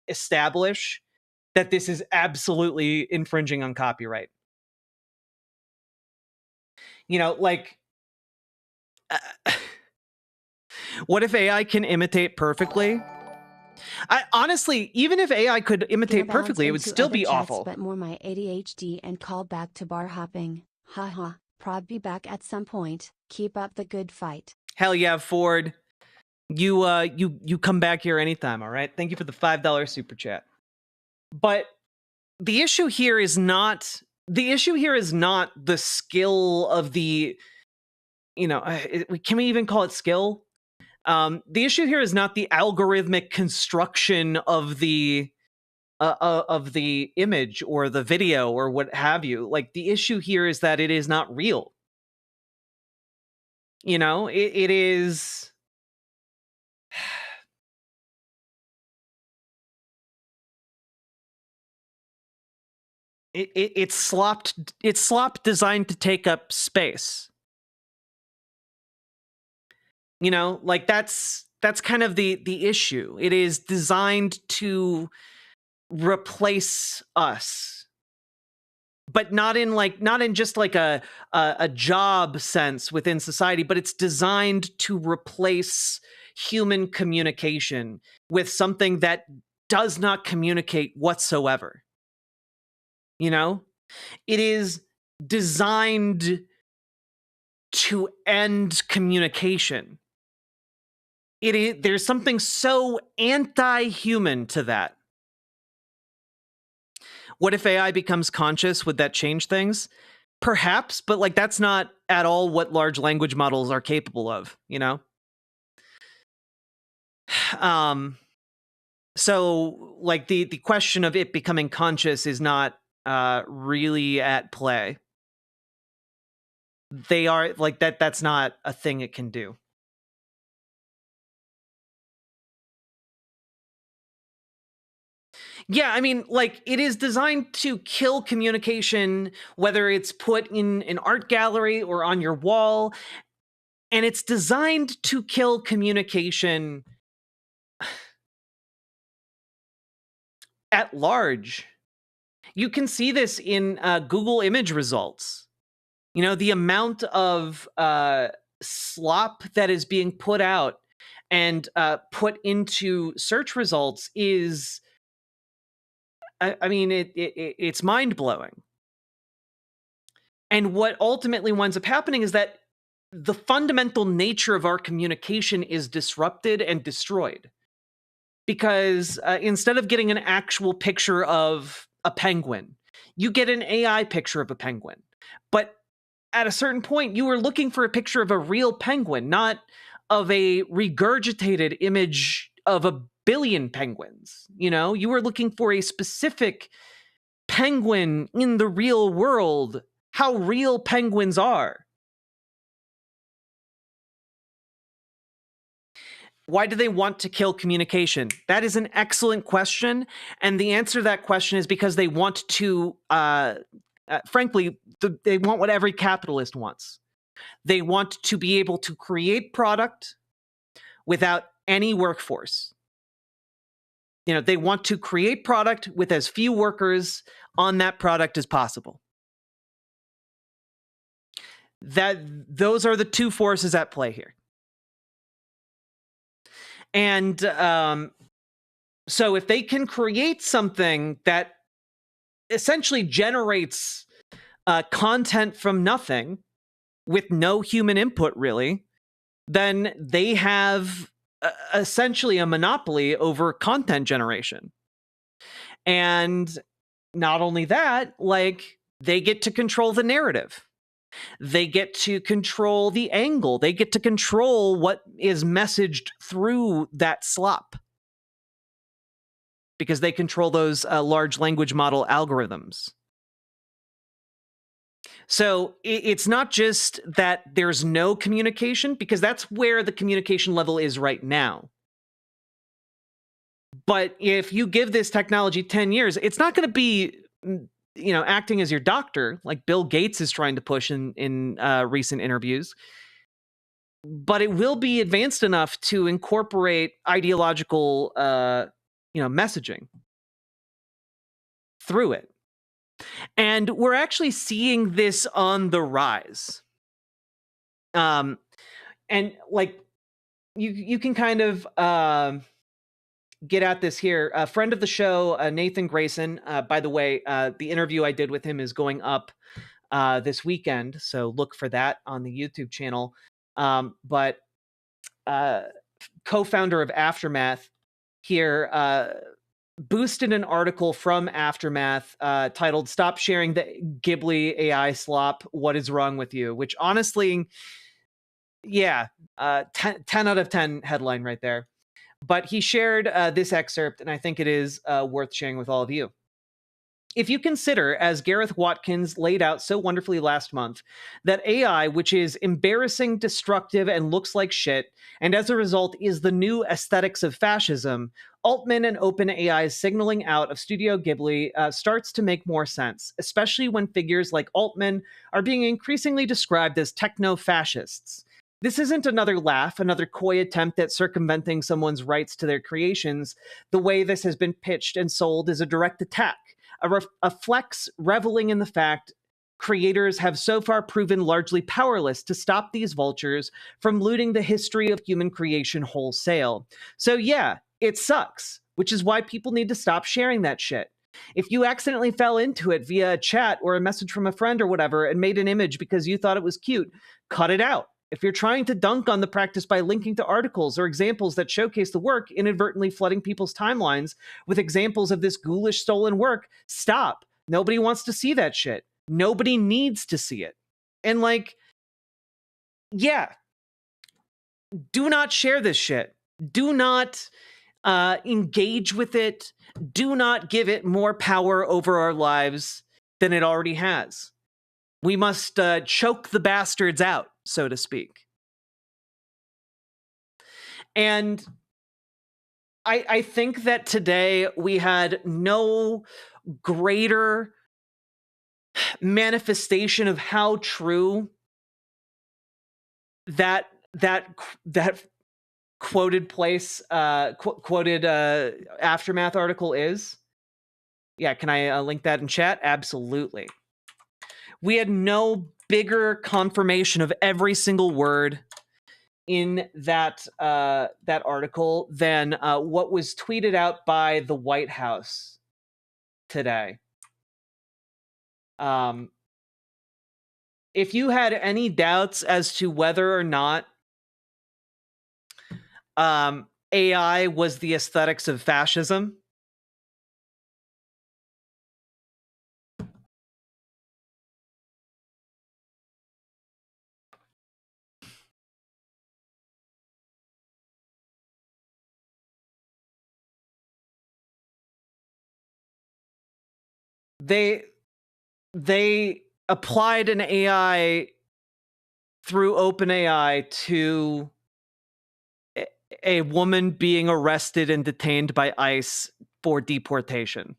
establish that this is absolutely infringing on copyright. You know, like, what if AI can imitate perfectly? Honestly, even if AI could imitate perfectly, it would still be awful. But more my ADHD and call back to bar hopping. Haha, prod be back at some point. Keep up the good fight. Hell yeah, Ford. You come back here anytime, all right? Thank you for the $5 super chat. But the issue here is not the skill of the, you know, can we even call it skill? The issue here is not the algorithmic construction of the image or the video or what have you. Like, the issue here is that it is not real. You know, it is. It's slop designed to take up space. You know, like that's kind of the issue. It is designed to replace us, but not in just like a job sense within society, but it's designed to replace human communication with something that does not communicate whatsoever. You know, it is designed to end communication. There's something so anti-human to that. What if AI becomes conscious? Would that change things? Perhaps, but like that's not at all what large language models are capable of, you know? So like the question of it becoming conscious is not really at play. They are like that's not a thing it can do. Yeah, I mean, like, it is designed to kill communication, whether it's put in an art gallery or on your wall, and it's designed to kill communication at large. You can see this in Google image results. You know, the amount of slop that is being put out and put into search results is, I mean, it's mind-blowing. And what ultimately winds up happening is that the fundamental nature of our communication is disrupted and destroyed. Because instead of getting an actual picture of a penguin, you get an AI picture of a penguin. But at a certain point, you were looking for a picture of a real penguin, not of a regurgitated image of a billion penguins. You know, you were looking for a specific penguin in the real world, how real penguins are. Why do they want to kill communication? That is an excellent question. And the answer to that question is because they want to, frankly, they want what every capitalist wants. They want to be able to create product without any workforce. You know, they want to create product with as few workers on that product as possible. Those are the two forces at play here. And so if they can create something that essentially generates content from nothing with no human input, really, then they have essentially a monopoly over content generation. And not only that, like, they get to control the narrative. They get to control the angle. They get to control what is messaged through that slop, because they control those large language model algorithms. So it's not just that there's no communication, because that's where the communication level is right now. But if you give this technology 10 years, it's not going to be, you know, acting as your doctor, like Bill Gates is trying to push in recent interviews. But it will be advanced enough to incorporate ideological, messaging through it. And we're actually seeing this on the rise. And like, you can kind of get at this here. A friend of the show, Nathan Grayson, by the way, the interview I did with him is going up this weekend, so look for that on the YouTube channel. But co-founder of Aftermath here boosted an article from Aftermath titled "Stop Sharing the Ghibli AI Slop, What is Wrong with You?" Which honestly, yeah, 10 out of 10 headline right there. But he shared this excerpt, and I think it is worth sharing with all of you. If you consider, as Gareth Watkins laid out so wonderfully last month, that AI, which is embarrassing, destructive, and looks like shit, and as a result is the new aesthetics of fascism, Altman and OpenAI's signaling out of Studio Ghibli starts to make more sense, especially when figures like Altman are being increasingly described as techno-fascists. This isn't another laugh, another coy attempt at circumventing someone's rights to their creations. The way this has been pitched and sold is a direct attack, a flex reveling in the fact creators have so far proven largely powerless to stop these vultures from looting the history of human creation wholesale. So yeah, it sucks, which is why people need to stop sharing that shit. If you accidentally fell into it via a chat or a message from a friend or whatever and made an image because you thought it was cute, cut it out. If you're trying to dunk on the practice by linking to articles or examples that showcase the work, inadvertently flooding people's timelines with examples of this ghoulish stolen work, stop. Nobody wants to see that shit. Nobody needs to see it. And like, yeah, do not share this shit. Do not engage with it. Do not give it more power over our lives than it already has. We must choke the bastards out, so to speak. And I think that today we had no greater manifestation of how true that quoted place, quoted Aftermath article is. Yeah, can I link that in chat? Absolutely. We had no bigger confirmation of every single word in that article than what was tweeted out by the White House today. If you had any doubts as to whether or not AI was the aesthetics of fascism, they applied an AI through OpenAI to a woman being arrested and detained by ICE for deportation.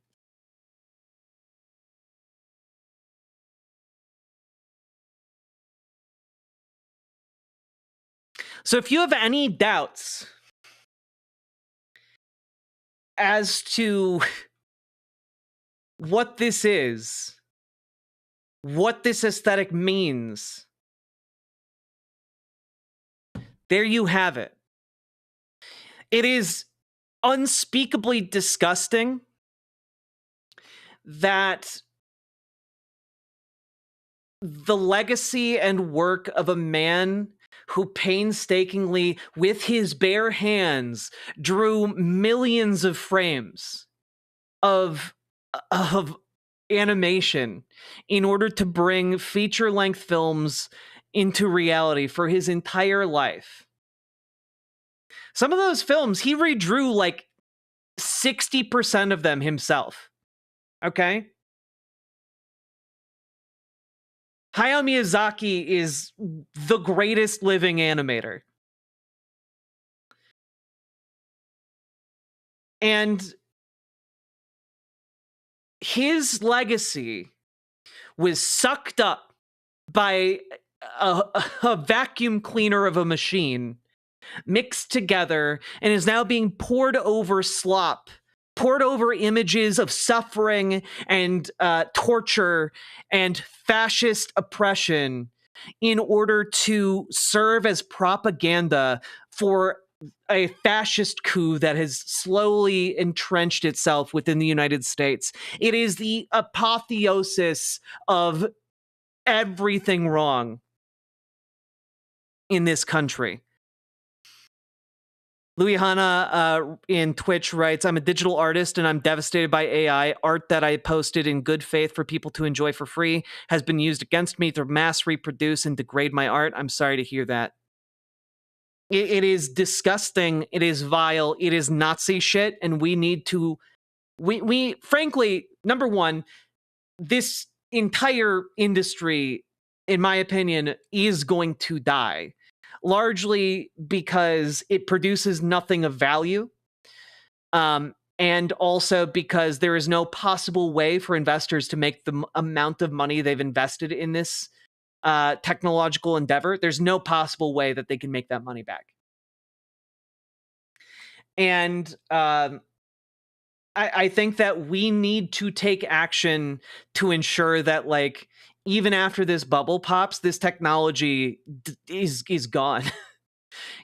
So if you have any doubts as to what this is, what this aesthetic means, there you have it. It is unspeakably disgusting that the legacy and work of a man who painstakingly, with his bare hands, drew millions of frames of animation in order to bring feature-length films into reality for his entire life. Some of those films, he redrew like 60% of them himself. Okay? Hayao Miyazaki is the greatest living animator. And his legacy was sucked up by a vacuum cleaner of a machine, mixed together, and is now being poured over slop, poured over images of suffering and torture and fascist oppression in order to serve as propaganda for a fascist coup that has slowly entrenched itself within the United States. It is the apotheosis of everything wrong in this country. Louis Hanna in Twitch writes, I'm a digital artist and I'm devastated by AI. Art that I posted in good faith for people to enjoy for free has been used against me to mass reproduce and degrade my art. I'm sorry to hear that. It is disgusting. It is vile. It is Nazi shit. And we need to, we frankly, number one, this entire industry, in my opinion, is going to die. Largely because it produces nothing of value. And also because there is no possible way for investors to make the amount of money they've invested in this technological endeavor. There's no possible way that they can make that money back. And I think that we need to take action to ensure that, like, even after this bubble pops, this technology is gone.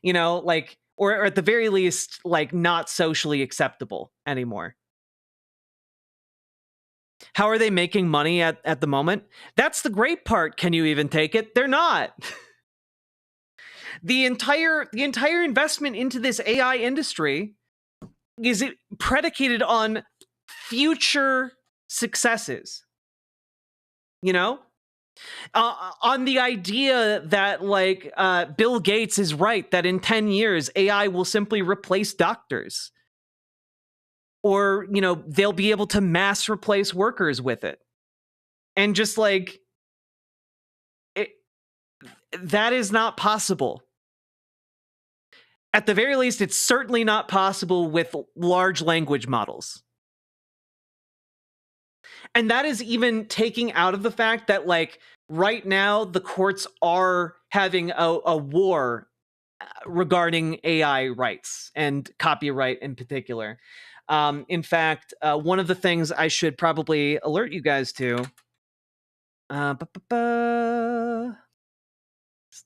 You know, like, or at the very least, like, not socially acceptable anymore. How are they making money at the moment? That's the great part. Can you even take it? They're not. The entire investment into this AI industry is predicated on future successes. You know? On the idea that, like, Bill Gates is right, that in 10 years, AI will simply replace doctors. Or, you know, they'll be able to mass replace workers with it. And just, like, that is not possible. At the very least, it's certainly not possible with large language models. And that is even taking out of the fact that, like, right now, the courts are having a war regarding AI rights and copyright in particular. In fact, one of the things I should probably alert you guys to. Let's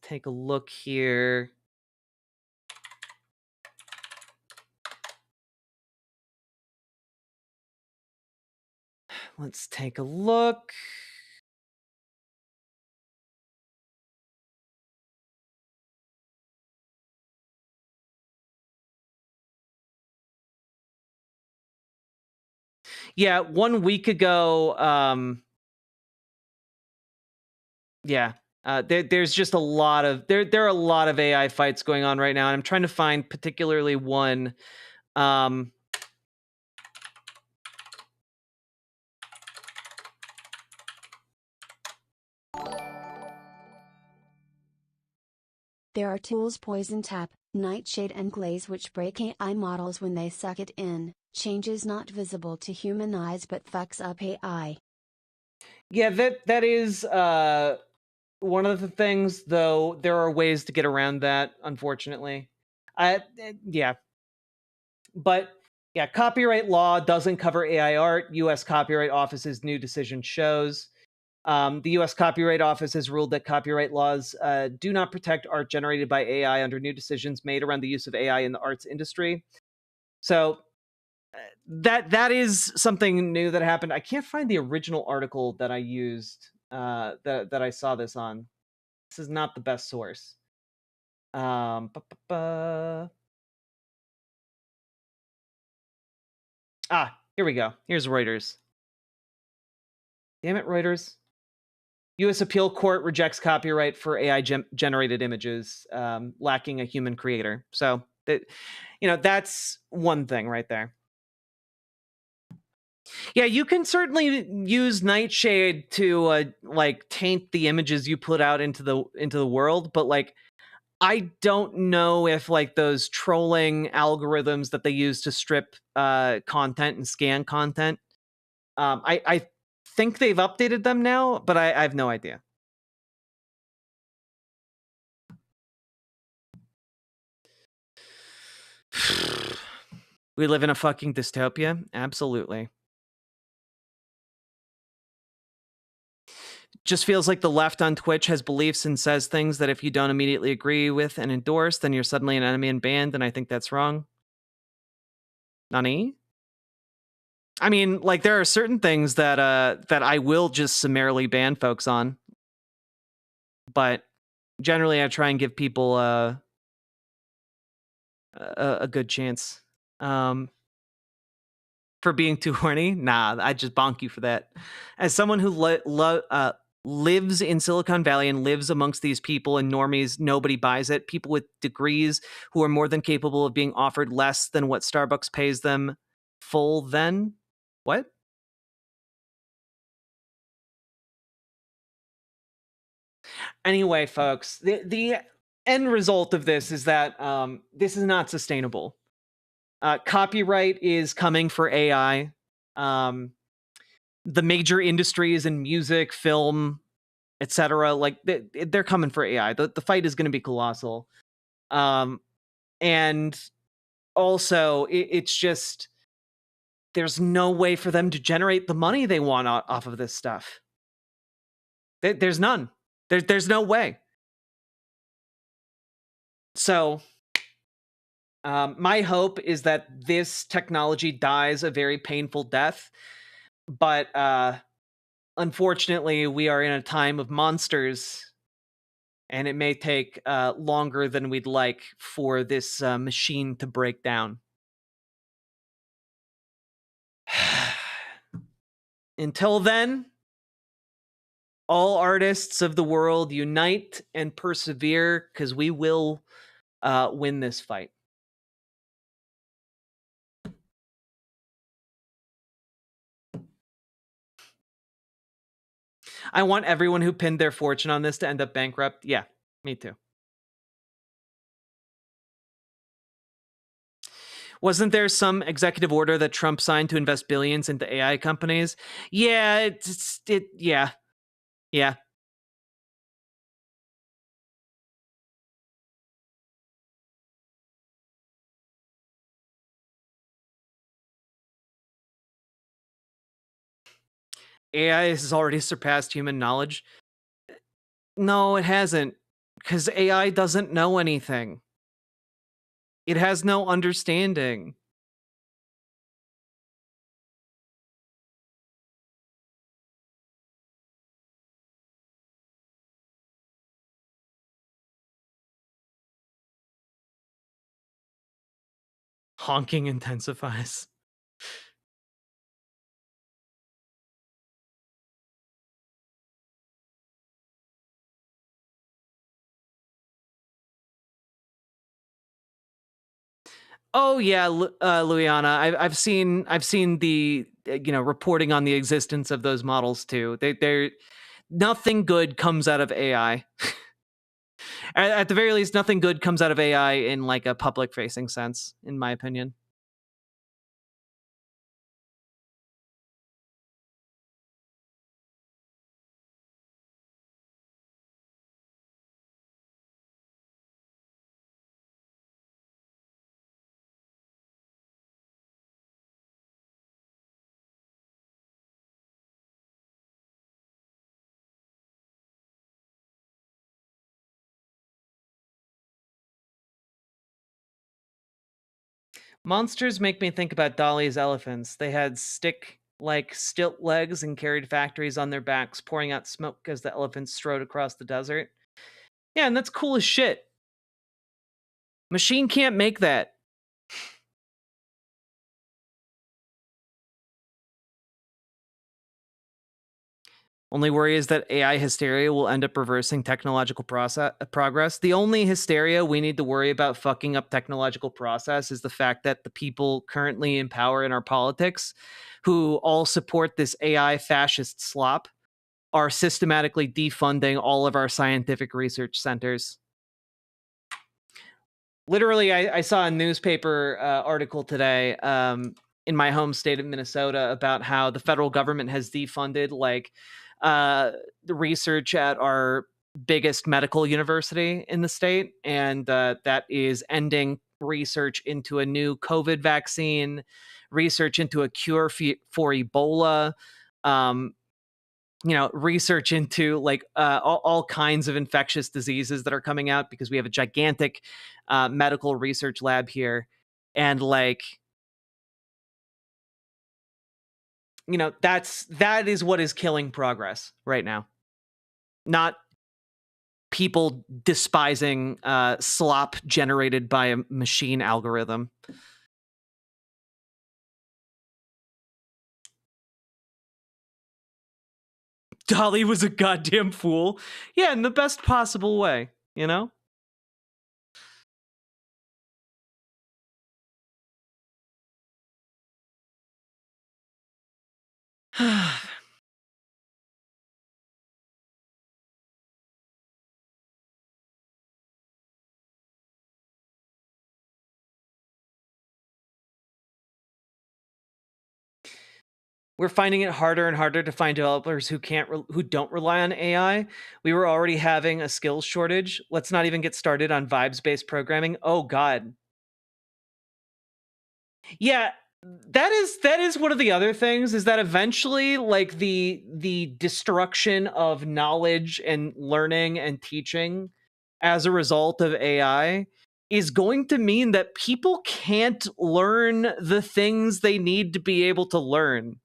take a look here. Let's take a look. Yeah, 1 week ago, there's just a lot of there are a lot of AI fights going on right now, and I'm trying to find particularly one. There are tools Poison Tap, Nightshade and Glaze which break AI models when they suck it in, changes not visible to human eyes but fucks up AI. Yeah, that is one of the things, though there are ways to get around that, unfortunately. Yeah. But yeah, copyright law doesn't cover AI art. US Copyright Office's new decision shows. The US Copyright Office has ruled that copyright laws do not protect art generated by AI under new decisions made around the use of AI in the arts industry. So that is something new that happened. I can't find the original article that I used that I saw this on. This is not the best source. Ah, here we go. Here's Reuters. Damn it, Reuters. U.S. Appeal Court rejects copyright for AI generated images lacking a human creator. So that's one thing right there. Yeah, you can certainly use Nightshade to taint the images you put out into the world, but I don't know if those trolling algorithms that they use to strip content and scan content. I think they've updated them now, but I have no idea. We live in a fucking dystopia? Absolutely. Just feels like the left on Twitch has beliefs and says things that if you don't immediately agree with and endorse, then you're suddenly an enemy and banned, and I think that's wrong. Nani? I mean, there are certain things that I will just summarily ban folks on. But generally I try and give people a good chance. For being too horny? Nah, I just bonk you for that. As someone who lives in Silicon Valley and lives amongst these people and normies, nobody buys it. People with degrees who are more than capable of being offered less than what Starbucks pays them full then? What? Anyway, folks, the end result of this is that this is not sustainable. Copyright is coming for AI. The major industries in music, film, etc., they're coming for AI. The fight is going to be colossal. And also, it's just there's no way for them to generate the money they want off of this stuff. There's none. There's no way. So my hope is that this technology dies a very painful death, but unfortunately we are in a time of monsters, and it may take longer than we'd like for this machine to break down. Until then, all artists of the world unite and persevere, because we will win this fight. I want everyone who pinned their fortune on this to end up bankrupt. Yeah, me too. Wasn't there some executive order that Trump signed to invest billions into AI companies? Yeah, yeah. AI has already surpassed human knowledge. No, it hasn't, because AI doesn't know anything. It has no understanding. Honking intensifies. Oh yeah, Luiana, I've seen the reporting on the existence of those models too. They're nothing good comes out of AI. At the very least, nothing good comes out of AI in like a public facing sense, in my opinion. Monsters make me think about Dolly's elephants. They had stick-like stilt legs and carried factories on their backs, pouring out smoke as the elephants strode across the desert. Yeah, and that's cool as shit. Machine can't make that. Only worry is that AI hysteria will end up reversing technological progress. The only hysteria we need to worry about fucking up technological process is the fact that the people currently in power in our politics, who all support this AI fascist slop, are systematically defunding all of our scientific research centers. Literally, I saw a newspaper article today in my home state of Minnesota about how the federal government has defunded like the research at our biggest medical university in the state, and that is ending research into a new COVID vaccine, research into a cure for Ebola, research into like all kinds of infectious diseases that are coming out because we have a gigantic medical research lab here, and like that is what is killing progress right now, not people despising slop generated by a machine algorithm. Dolly was a goddamn fool. Yeah, in the best possible way, you know? We're finding it harder and harder to find developers who who don't rely on AI. We were already having a skills shortage. Let's not even get started on vibes-based programming. Oh god. Yeah, that is one of the other things, is that eventually like the destruction of knowledge and learning and teaching as a result of AI is going to mean that people can't learn the things they need to be able to learn.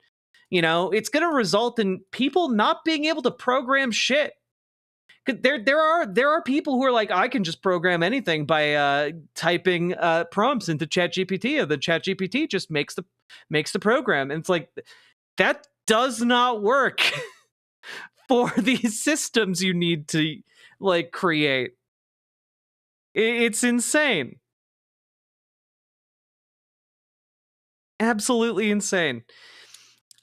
It's going to result in people not being able to program shit. 'Cause there are people who are like, I can just program anything by typing prompts into ChatGPT, and the ChatGPT just makes the program. And it's like, that does not work for these systems you need to like create. It's insane. Absolutely insane.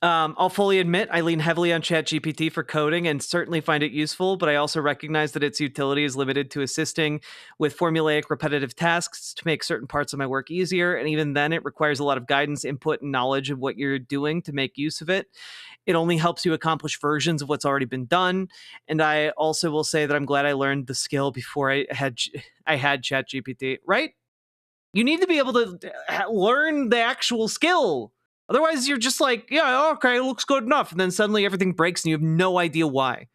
I'll fully admit I lean heavily on ChatGPT for coding and certainly find it useful, but I also recognize that its utility is limited to assisting with formulaic repetitive tasks to make certain parts of my work easier, and even then it requires a lot of guidance, input, and knowledge of what you're doing to make use of it. It only helps you accomplish versions of what's already been done, and I also will say that I'm glad I learned the skill before I had ChatGPT, right? You need to be able to learn the actual skill. Otherwise, you're just like, yeah, okay, it looks good enough. And then suddenly everything breaks and you have no idea why.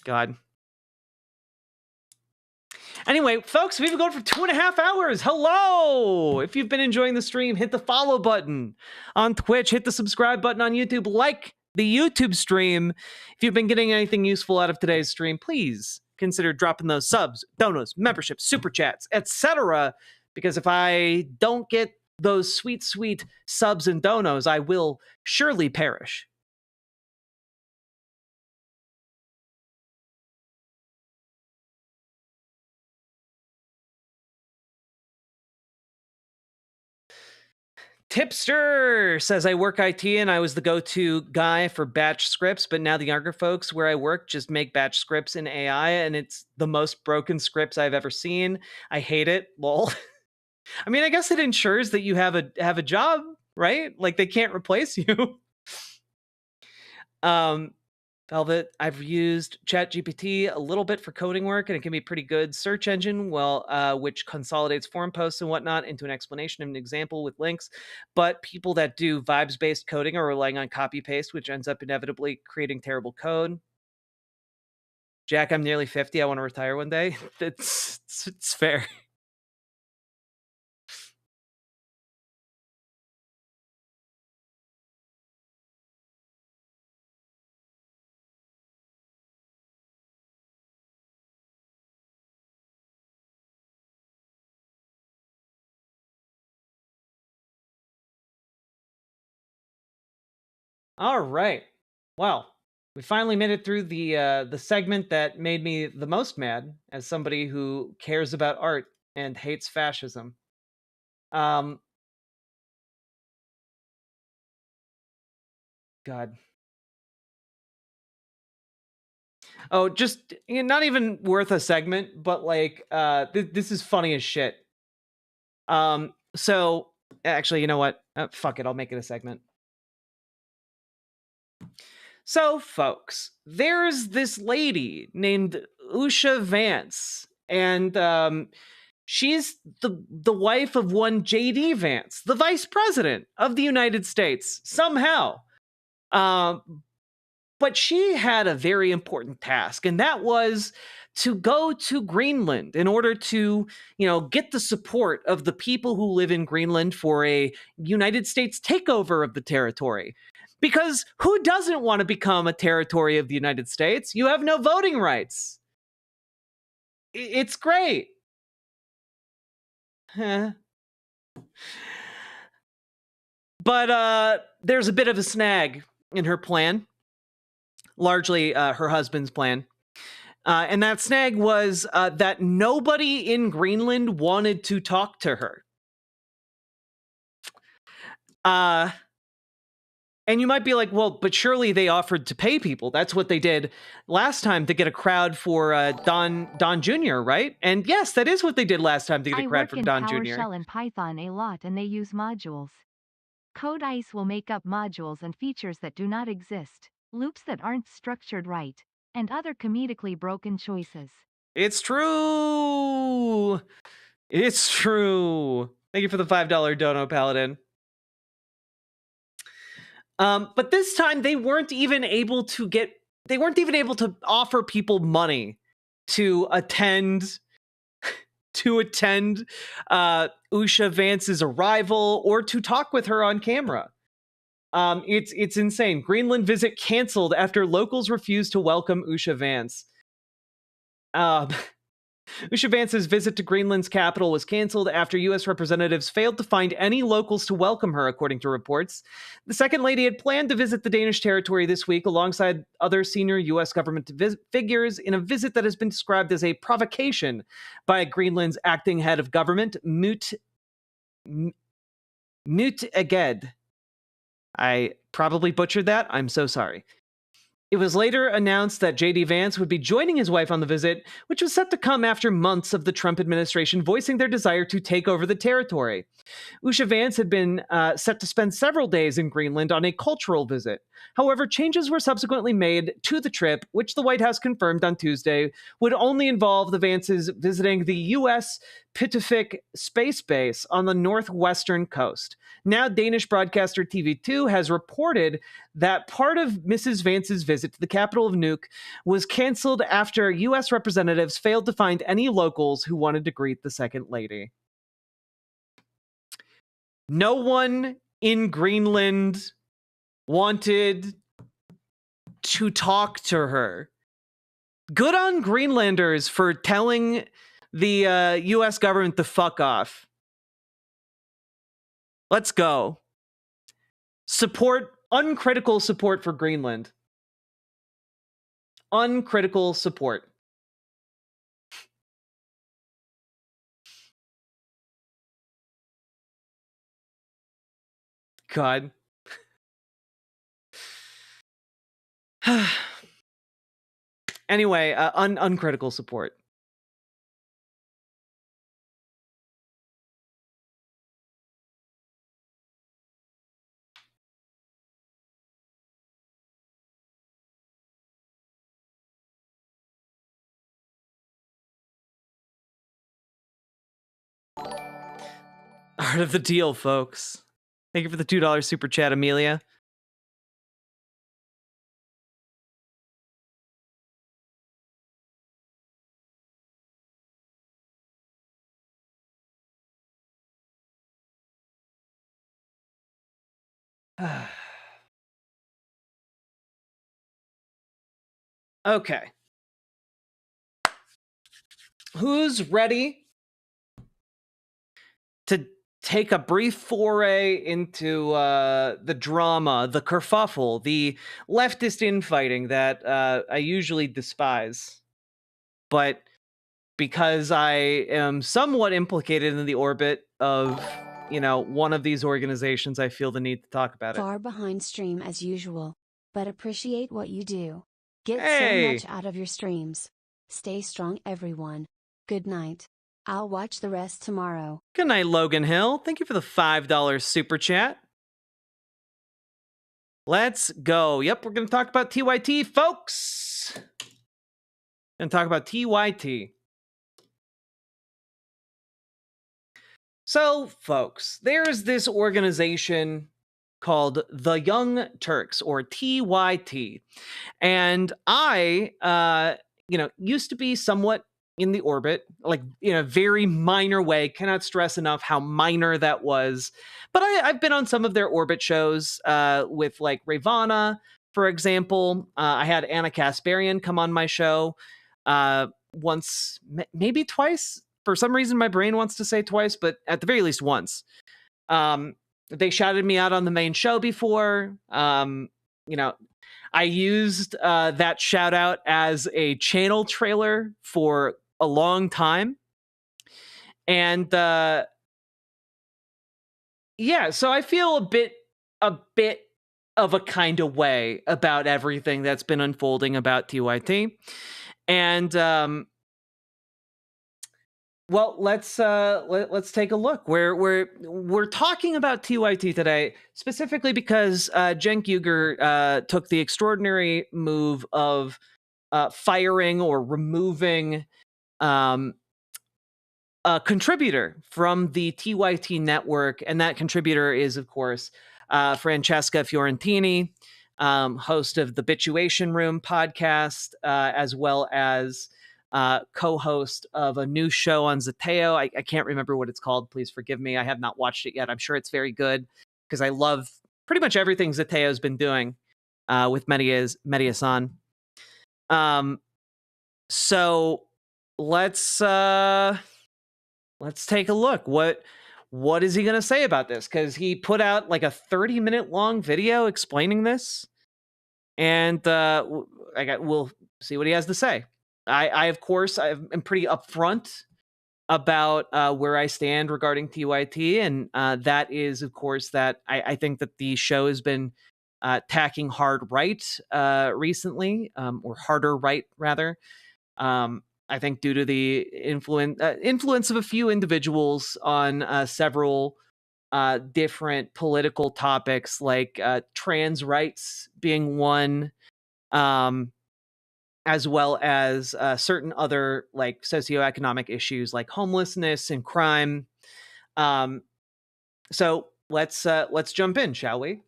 God. Anyway, folks, we've been going for 2.5 hours. Hello! If you've been enjoying the stream, hit the follow button on Twitch, hit the subscribe button on YouTube, like the YouTube stream. If you've been getting anything useful out of today's stream, please consider dropping those subs, donos, memberships, super chats, etc. Because if I don't get those sweet, sweet subs and donos, I will surely perish. Tipster says, I work IT and I was the go-to guy for batch scripts, but now the younger folks where I work just make batch scripts in AI, and it's the most broken scripts I've ever seen. I hate it. Lol. I mean, I guess it ensures that you have a job, right? Like they can't replace you. Velvet, I've used ChatGPT a little bit for coding work, and it can be a pretty good search engine, which consolidates forum posts and whatnot into an explanation and an example with links. But people that do vibes-based coding are relying on copy-paste, which ends up inevitably creating terrible code. Jack, I'm nearly 50. I want to retire one day. It's fair. All right. Well, we finally made it through the segment that made me the most mad as somebody who cares about art and hates fascism. God. Oh, just not even worth a segment, but like this is funny as shit. So actually, you know what? Fuck it, I'll make it a segment. So, folks, there's this lady named Usha Vance, and she's the wife of one J.D. Vance, the vice president of the United States, somehow. But she had a very important task, and that was to go to Greenland in order to, get the support of the people who live in Greenland for a United States takeover of the territory. Because who doesn't want to become a territory of the United States? You have no voting rights. It's great. But there's a bit of a snag in her plan. Largely her husband's plan. And that snag was that nobody in Greenland wanted to talk to her. And you might be like, well, but surely they offered to pay people. That's what they did last time to get a crowd for Don Jr., right? And yes, that is what they did last time to get a crowd for Don Jr. I work in PowerShell and Python a lot, and they use modules. Code ice will make up modules and features that do not exist, loops that aren't structured right, and other comedically broken choices. It's true. It's true. Thank you for the $5 dono, Paladin. But this time they weren't even able to offer people money to attend Usha Vance's arrival or to talk with her on camera. It's insane. Greenland visit canceled after locals refused to welcome Usha Vance. Usha Vance's visit to Greenland's capital was canceled after U.S. representatives failed to find any locals to welcome her, according to reports. The second lady had planned to visit the Danish territory this week alongside other senior U.S. government figures in a visit that has been described as a provocation by Greenland's acting head of government, Knut Eged. I probably butchered that. I'm so sorry. It was later announced that J.D. Vance would be joining his wife on the visit, which was set to come after months of the Trump administration voicing their desire to take over the territory. Usha Vance had been set to spend several days in Greenland on a cultural visit. However, changes were subsequently made to the trip, which the White House confirmed on Tuesday would only involve the Vances visiting the U.S. Pitufik space base on the northwestern coast. Now, Danish broadcaster TV2 has reported that part of Mrs. Vance's visit to the capital of Nuuk was canceled after U.S. representatives failed to find any locals who wanted to greet the second lady. No one in Greenland wanted to talk to her. Good on Greenlanders for telling the U.S. government to fuck off. Let's go. Uncritical support for Greenland. Uncritical support. God. Anyway, uncritical support. Art of the deal, folks. Thank you for the $2 super chat, Amelia. Okay. Who's ready to take a brief foray into the drama, the kerfuffle, the leftist infighting that I usually despise? But because I am somewhat implicated in the orbit of, one of these organizations, I feel the need to talk about it. Far behind stream as usual, but appreciate what you do. Get so Hey! much out of your streams. Stay strong, everyone. Good night. I'll watch the rest tomorrow. Good night, Logan Hill. Thank you for the $5 super chat. Let's go. Yep, we're going to talk about TYT, folks. Going to talk about TYT. So, folks, there's this organization called The Young Turks, or TYT. And I, used to be somewhat in the orbit, like in a very minor way. Cannot stress enough how minor that was. But I've been on some of their orbit shows with like Ravana, for example. I had Anna Kasparian come on my show once, maybe twice. For some reason, my brain wants to say twice, but at the very least once. They shouted me out on the main show before. I used that shout out as a channel trailer for a long time. And so I feel a bit of a kind of way about everything that's been unfolding about TYT. And well, let's take a look. We're talking about TYT today specifically because Cenk Uygur took the extraordinary move of firing or removing a contributor from the TYT network, and that contributor is, of course, Francesca Fiorentini, host of the Bituation Room podcast, as well as co-host of a new show on Zateo. I can't remember what it's called. Please forgive me. I have not watched it yet. I'm sure it's very good because I love pretty much everything Zateo's been doing with Media-san. So let's take a look. What is he going to say about this? Because he put out like a 30-minute long video explaining this, and we'll see what he has to say. I of course, I'm pretty upfront about where I stand regarding TYT, and that is, of course, that I think that the show has been tacking hard right recently, or harder right, rather. I think due to the influence of a few individuals on several different political topics, like trans rights being one, as well as certain other like socioeconomic issues like homelessness and crime. So let's jump in, shall we?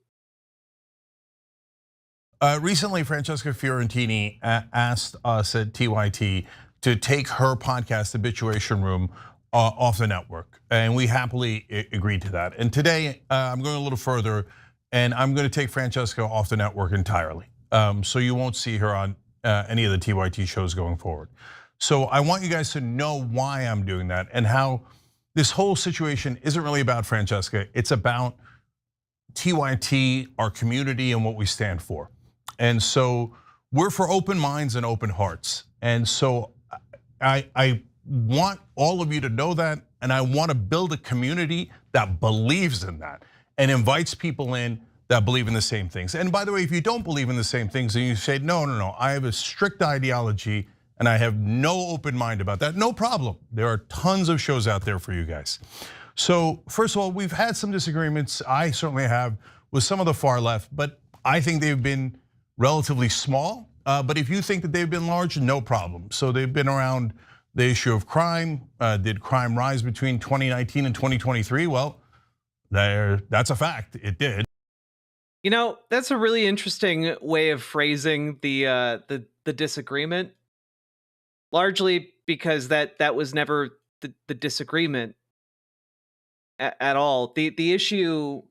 Recently, Francesca Fiorentini asked us at TYT to take her podcast, The Bituation Room, off the network, and we happily agreed to that. And today, I'm going a little further, and I'm going to take Francesca off the network entirely. So you won't see her on any of the TYT shows going forward. So I want you guys to know why I'm doing that and how this whole situation isn't really about Francesca. It's about TYT, our community, and what we stand for. And so we're for open minds and open hearts. And so I want all of you to know that, and I want to build a community that believes in that. and invites people in that believe in the same things. And by the way, if you don't believe in the same things and you say, no, I have a strict ideology and I have no open mind about that, no problem. There are tons of shows out there for you guys. So first of all, we've had some disagreements, I certainly have, with some of the far left, but I think they've been relatively small. But if you think that they've been large, no problem. So they've been around the issue of crime. Did crime rise between 2019 and 2023? Well, that's a fact, it did. You know, that's a really interesting way of phrasing the disagreement. Largely because that was never the disagreement at all. The issue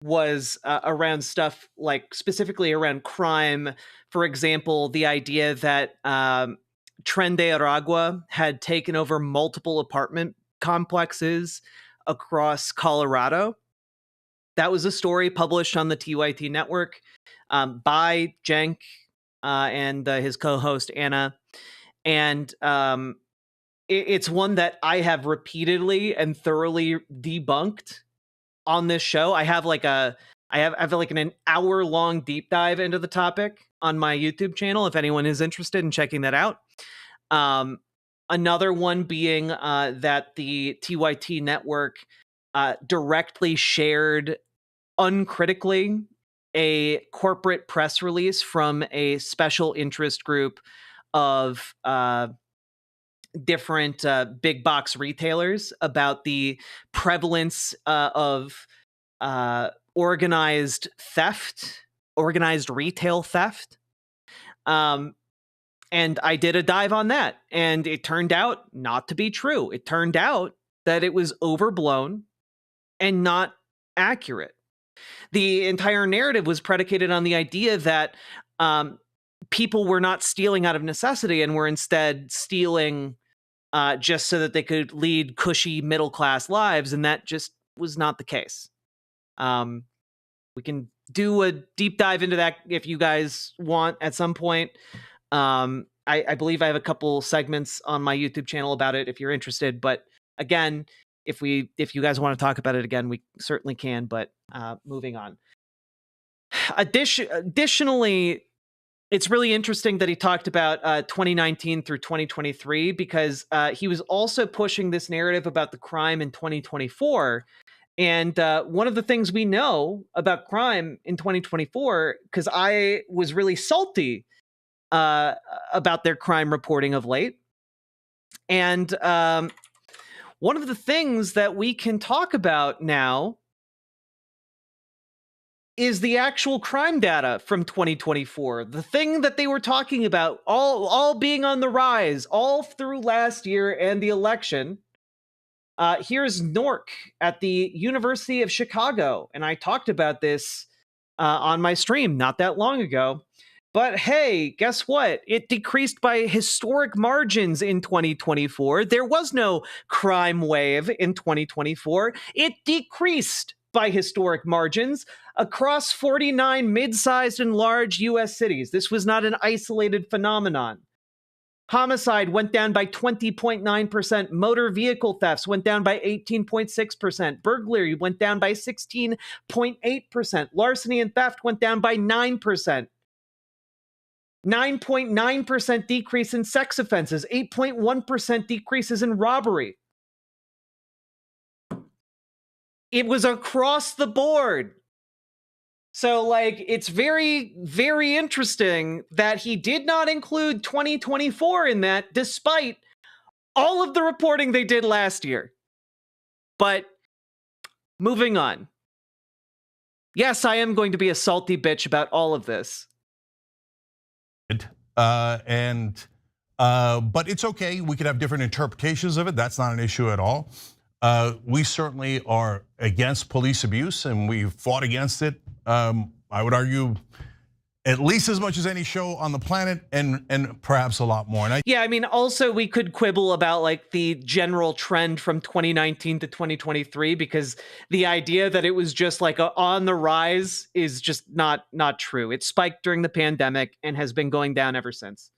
was around stuff like specifically around crime. For example, the idea that Tren de Aragua had taken over multiple apartment complexes across Colorado. That was a story published on the TYT network by Cenk and his co-host Anna. And it's one that I have repeatedly and thoroughly debunked on this show. I have like an hour-long deep dive into the topic on my YouTube channel, if anyone is interested in checking that out. Another one being that the TYT network directly shared uncritically a corporate press release from a special interest group of different big box retailers about the prevalence of organized retail theft. And I did a dive on that, and it turned out not to be true. It turned out that it was overblown and not accurate. The entire narrative was predicated on the idea that people were not stealing out of necessity and were instead stealing just so that they could lead cushy middle-class lives, and that just was not the case. We can do a deep dive into that if you guys want at some point. I believe I have a couple segments on my YouTube channel about it if you're interested, but again, if you guys want to talk about it again, we certainly can, but moving on. Additionally, it's really interesting that he talked about 2019 through 2023 because he was also pushing this narrative about the crime in 2024. And one of the things we know about crime in 2024, because I was really salty about their crime reporting of late. And one of the things that we can talk about now is the actual crime data from 2024. The thing that they were talking about, all being on the rise, all through last year and the election. Here's NORC at the University of Chicago. And I talked about this on my stream not that long ago. But hey, guess what? It decreased by historic margins in 2024. There was no crime wave in 2024. It decreased by historic margins across 49 mid-sized and large US cities. This was not an isolated phenomenon. Homicide went down by 20.9%. Motor vehicle thefts went down by 18.6%. Burglary went down by 16.8%. Larceny and theft went down by 9%. 9.9% decrease in sex offenses. 8.1% decreases in robbery. It was across the board. So, like, it's very, very interesting that he did not include 2024 in that, despite all of the reporting they did last year. But moving on. Yes, I am going to be a salty bitch about all of this. But it's okay. We could have different interpretations of it. That's not an issue at all. We certainly are against police abuse, and we've fought against it. I would argue at least as much as any show on the planet, and perhaps a lot more. Yeah, I mean, also we could quibble about like the general trend from 2019 to 2023, because the idea that it was just like on the rise is just not true. It spiked during the pandemic and has been going down ever since.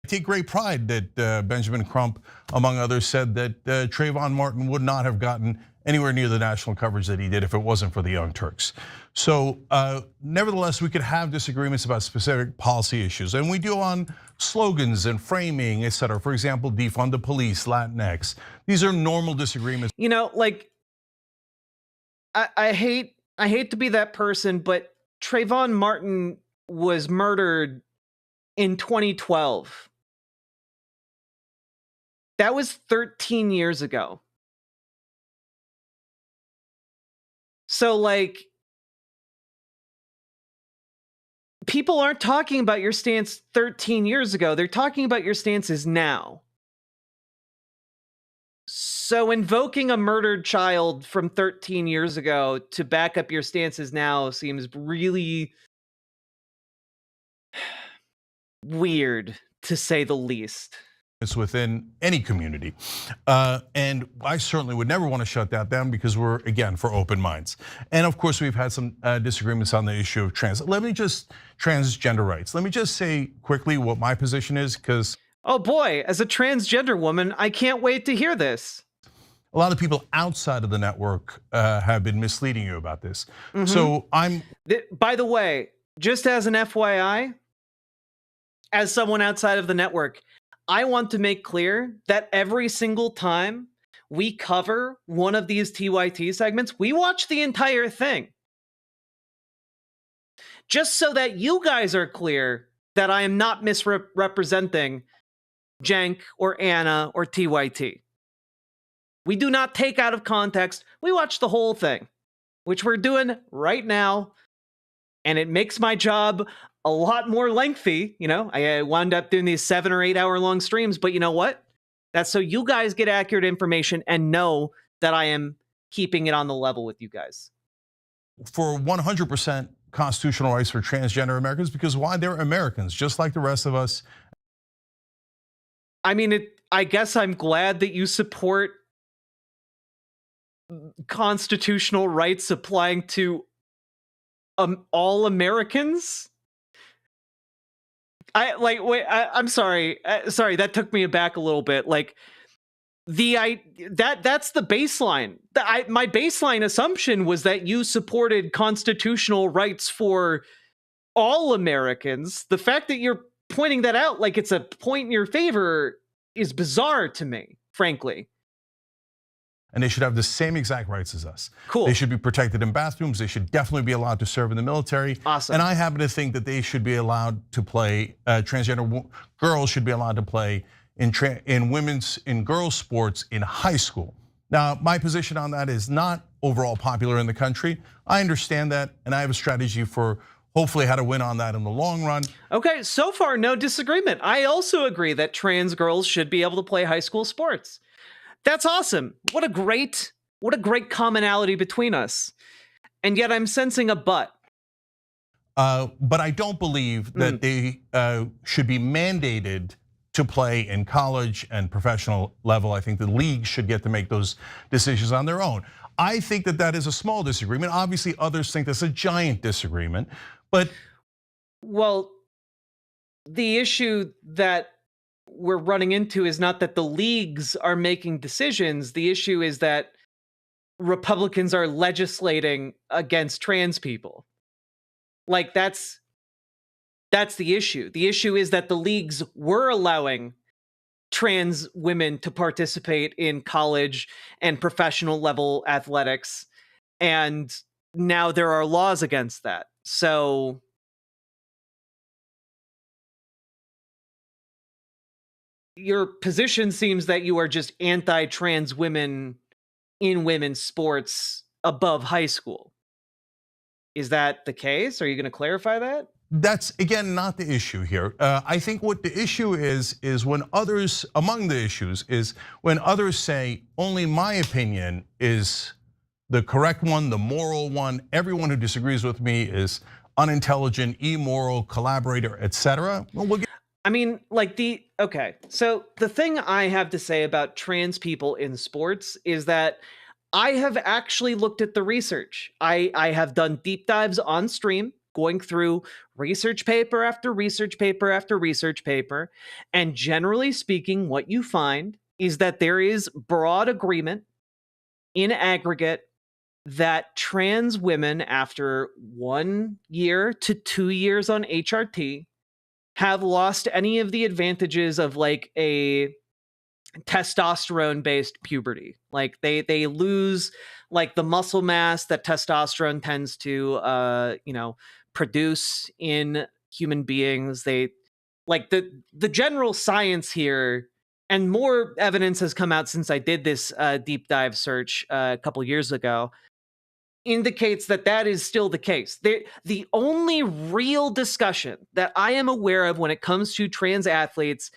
I take great pride that Benjamin Crump, among others, said that Trayvon Martin would not have gotten anywhere near the national coverage that he did if it wasn't for the Young Turks. So nevertheless, we could have disagreements about specific policy issues, and we do on slogans and framing, et cetera. For example, defund the police, Latinx. These are normal disagreements. You know, like, I hate to be that person, but Trayvon Martin was murdered in 2012. That was 13 years ago. So, like, people aren't talking about your stance 13 years ago. They're talking about your stances now. So invoking a murdered child from 13 years ago to back up your stances now seems really weird, to say the least. It's within any community. And I certainly would never want to shut that down because we're, again, for open minds. And of course, we've had some disagreements on the issue of transgender rights. Let me just say quickly what my position is, because oh boy, as a transgender woman, I can't wait to hear this. a lot of people outside of the network have been misleading you about this. So By the way, just as an FYI, as someone outside of the network, I want to make clear that every single time we cover one of these TYT segments, we watch the entire thing. Just so that you guys are clear that I am not misrepresenting Jenk or Anna or TYT. We do not take out of context. We watch the whole thing, which we're doing right now. And it makes my job a lot more lengthy. You know, I wound up doing these 7 or 8 hour long streams, but you know what? That's so you guys get accurate information and know that I am keeping it on the level with you guys. For 100% constitutional rights for transgender Americans, because why? They're Americans, just like the rest of us. I mean, I guess I'm glad that you support constitutional rights applying to all Americans. I'm sorry. Sorry, that took me aback a little bit. Like that's the baseline. My baseline assumption was that you supported constitutional rights for all Americans. The fact that you're pointing that out like it's a point in your favor is bizarre to me, frankly. And they should have the same exact rights as us. Cool. They should be protected in bathrooms. They should definitely be allowed to serve in the military. Awesome. And I happen to think that they should be allowed to play, transgender girls should be allowed to play in girls' sports in high school. Now, my position on that is not overall popular in the country. I understand that, and I have a strategy for hopefully how to win on that in the long run. Okay, so far, no disagreement. I also agree that trans girls should be able to play high school sports. That's awesome. What a great commonality between us. And yet I'm sensing a but. But I don't believe that they should be mandated to play in college and professional level. I think the league should get to make those decisions on their own. I think that that is a small disagreement. Obviously, others think that's a giant disagreement. But well, the issue that we're running into is not that the leagues are making decisions. The issue is that Republicans are legislating against trans people. Like that's the issue. The issue is that the leagues were allowing trans women to participate in college and professional level athletics, and now there are laws against that. So your position seems that you are just anti-trans women in women's sports above high school. Is that the case? Are you going to clarify that? that's, again, not the issue here. I think what the issue is when others, among the issues, is when others say, only my opinion is the correct one, the moral one. Everyone who disagrees with me is unintelligent, immoral, collaborator, etc. Well, I mean, like okay, so the thing I have to say about trans people in sports is that I have actually looked at the research. I have done deep dives on stream. going through research paper after research paper after research paper. And generally speaking, what you find is that there is broad agreement in aggregate that trans women after 1 year to 2 years on HRT have lost any of the advantages of like a testosterone based puberty. Like they lose like the muscle mass that testosterone tends to produce in human beings. They like the general science here, and more evidence has come out since I did this deep dive search a couple years ago, indicates that that is still the case. The only real discussion that I am aware of when it comes to trans athletes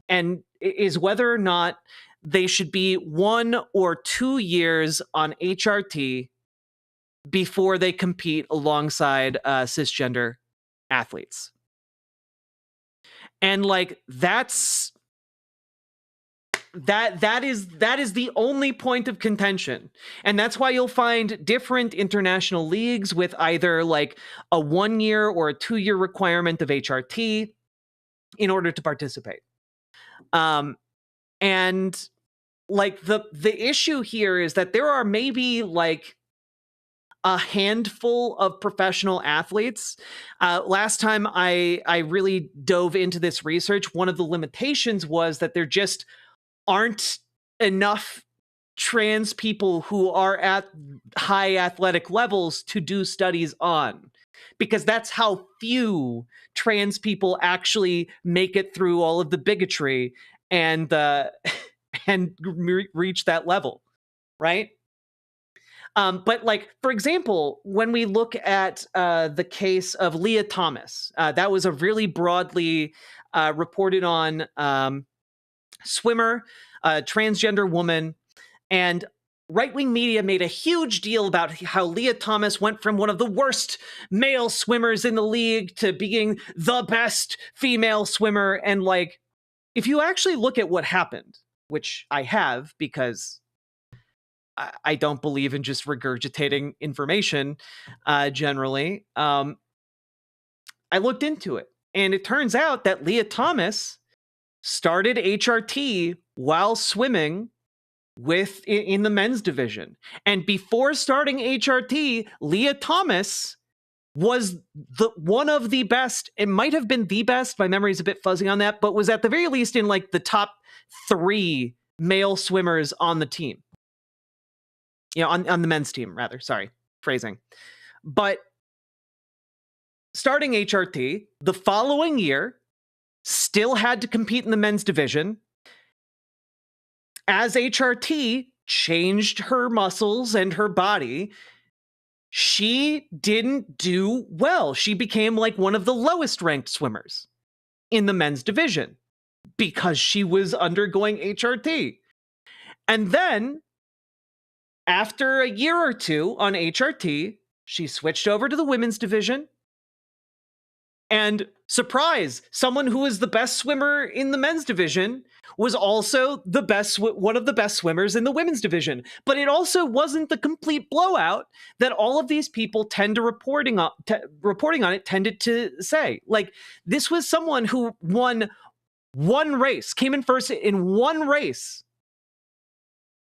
and is whether or not they should be 1 or 2 years on HRT before they compete alongside cisgender athletes. And like that is the only point of contention. And that's why you'll find different international leagues with either like a 1 year or a 2 year requirement of HRT in order to participate. And like the issue here is that there are maybe like a handful of professional athletes. Last time I really dove into this research, one of the limitations was that there just aren't enough trans people who are at high athletic levels to do studies on, because that's how few trans people actually make it through all of the bigotry and reach that level, right? But like, for example, when we look at the case of Leah Thomas, that was a really broadly reported on swimmer, transgender woman, and right-wing media made a huge deal about how Leah Thomas went from one of the worst male swimmers in the league to being the best female swimmer. And like, if you actually look at what happened, which I have because I don't believe in just regurgitating information generally, I looked into it. And it turns out that Leah Thomas started HRT while swimming in the men's division. And before starting HRT, Leah Thomas was one of the best. It might have been the best. My memory is a bit fuzzy on that, but was at the very least in like the top 3 male swimmers on the team. You know, on the men's team, rather. Sorry, phrasing. But starting HRT, the following year, still had to compete in the men's division. As HRT changed her muscles and her body, she didn't do well. She became like one of the lowest ranked swimmers in the men's division because she was undergoing HRT. And then, after a year or 2 on HRT, she switched over to the women's division. And surprise, someone who was the best swimmer in the men's division was also one of the best swimmers in the women's division. But it also wasn't the complete blowout that all of these people reporting on it tended to say. Like, this was someone who won one race, came in first in one race.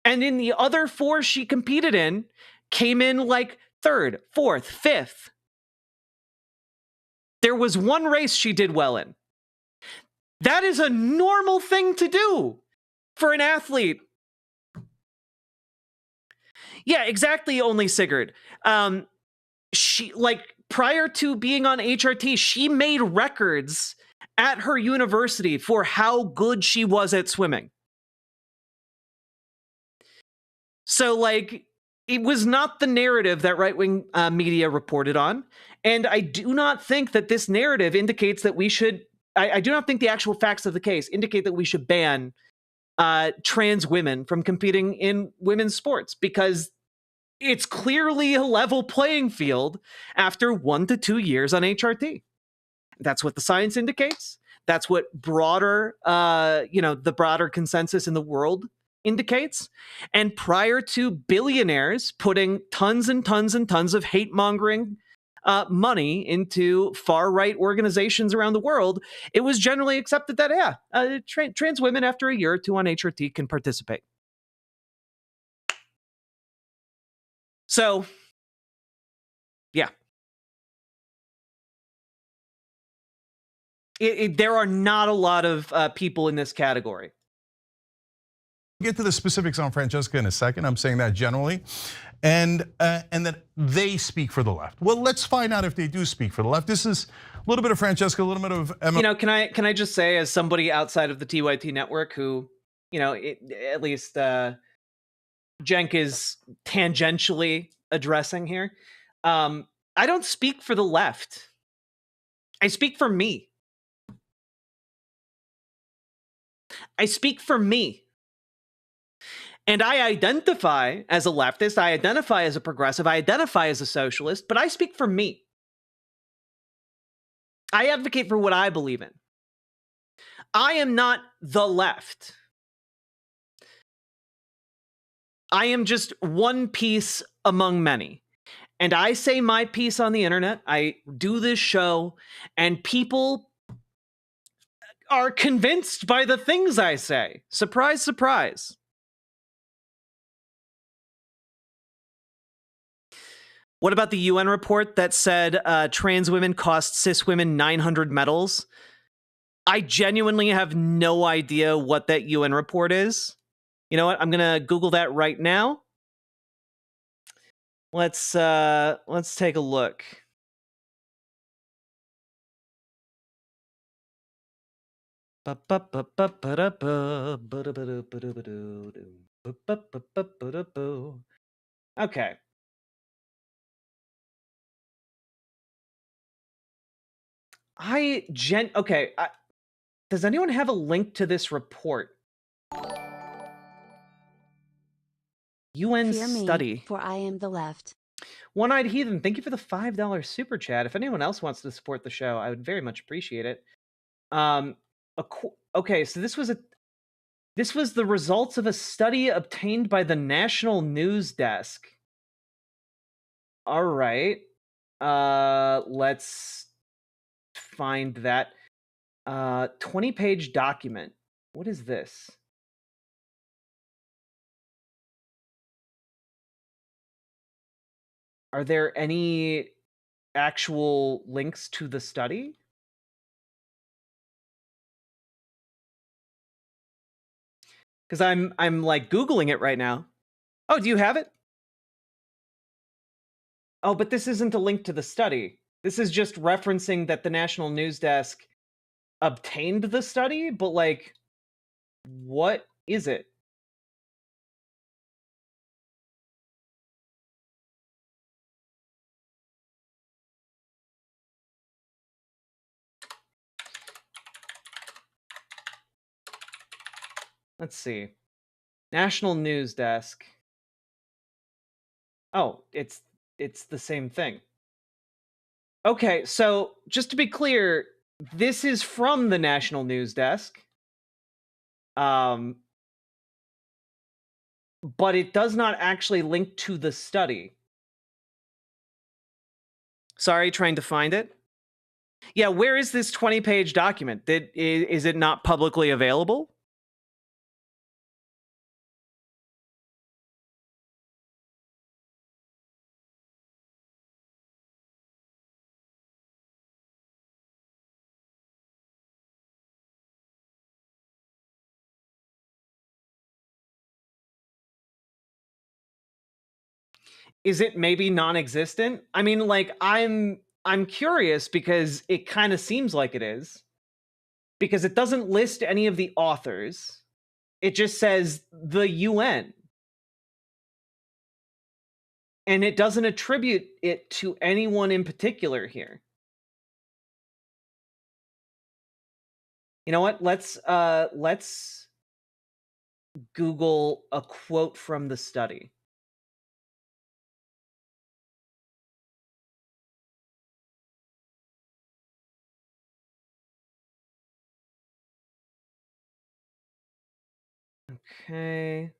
And in the other 4 she competed in, came in like 3rd, 4th, 5th. There was one race she did well in. That is a normal thing to do for an athlete. Yeah, exactly, only Sigurd. She, like, prior to being on HRT, she made records at her university for how good she was at swimming. So, like, it was not the narrative that right-wing media reported on. And I do not think that this narrative indicates that we should, I do not think the actual facts of the case indicate that we should ban trans women from competing in women's sports, because it's clearly a level playing field after 1 to 2 years on HRT. That's what the science indicates. That's what the broader consensus in the world indicates. And prior to billionaires putting tons and tons and tons of hate-mongering money into far-right organizations around the world, it was generally accepted that, trans women after a year or two on HRT can participate. So, yeah. There are not a lot of people in this category. We'll get to the specifics on Francesca in a second. I'm saying that generally. And that they speak for the left. Well, let's find out if they do speak for the left. This is a little bit of Francesca, a little bit of Emma. You know, can I just say, as somebody outside of the TYT network who, you know, at least Cenk is tangentially addressing here, I don't speak for the left. I speak for me. I speak for me. And I identify as a leftist, I identify as a progressive, I identify as a socialist, but I speak for me. I advocate for what I believe in. I am not the left. I am just one piece among many. And I say my piece on the internet, I do this show, and people are convinced by the things I say. Surprise, surprise. What about the UN report that said trans women cost cis women 900 medals? I genuinely have no idea what that UN report is. You know what? I'm gonna Google that right now. Let's take a look. Okay. Does anyone have a link to this report? UN Fear me, study. for I am the left. One-Eyed Heathen, thank you for the $5 super chat. If anyone else wants to support the show, I would very much appreciate it. Okay, so this was the results of a study obtained by the National News Desk. All right. Let's find that 20-page document. What is this? Are there any actual links to the study? Because I'm like Googling it right now. Oh, do you have it? Oh, but this isn't a link to the study. This is just referencing that the National News Desk obtained the study, but like, what is it? Let's see. National News Desk. Oh, it's the same thing. Okay, so just to be clear, this is from the National News Desk. But it does not actually link to the study. Sorry, trying to find it. Yeah, where is this 20-page document? Is it not publicly available? Is it maybe non-existent? I mean, like, I'm curious because it kind of seems like it is. Because it doesn't list any of the authors. It just says the UN. And it doesn't attribute it to anyone in particular here. You know what? Let's Google a quote from the study. Okay.